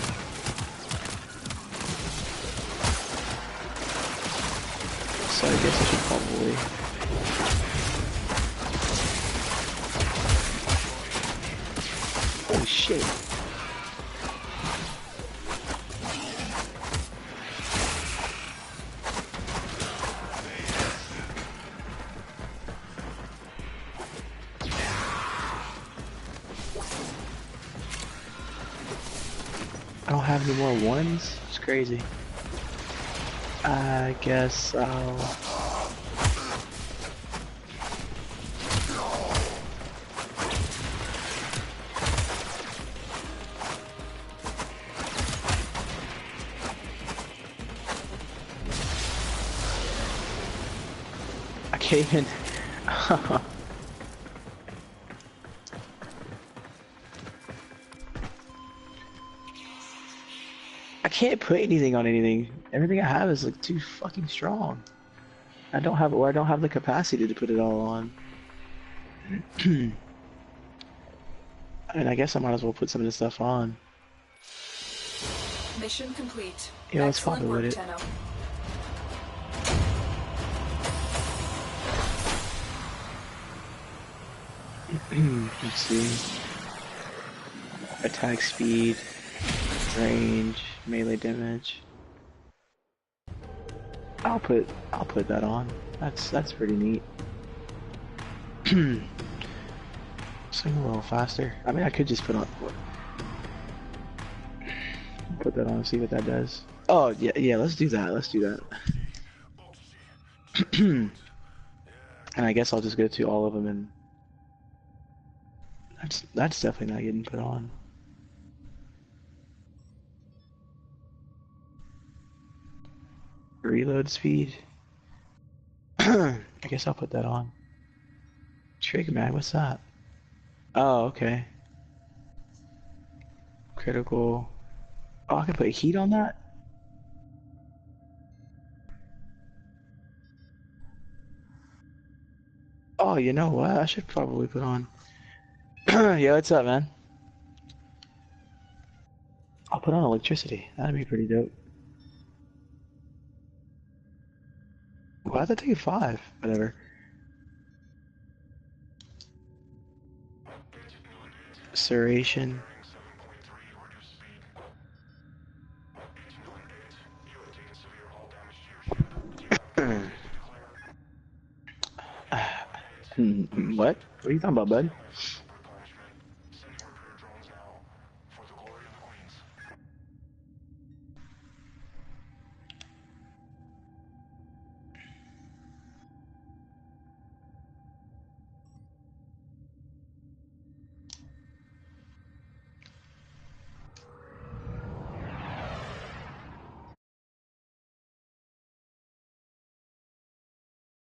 Speaker 7: So I guess I should probably... Holy shit. I don't have any more ones? It's crazy. I guess I'll... I can't even... I can't put anything on anything. Everything I have is like too fucking strong. I don't have the capacity to put it all on. I mean, I guess I might as well put some of this stuff on.
Speaker 5: Mission complete.
Speaker 7: Yeah, let's probably with it.
Speaker 5: Tenno.
Speaker 7: Let's see. Attack speed, range, melee damage. I'll put that on. That's pretty neat. Swing a little faster. I mean, I could just put that on and see what that does. Oh yeah, let's do that. Let's do that. And I guess I'll just go to all of them, and that's definitely not getting put on. Reload speed. I guess I'll put that on. Trig mag, what's that? Oh, okay. Critical. Oh, I can put heat on that? Oh, you know what? I should probably put on. Yo, what's up, man? I'll put on electricity. That'd be pretty dope. Why'd that take 5? Whatever. Serration. What? What are you talking about, bud?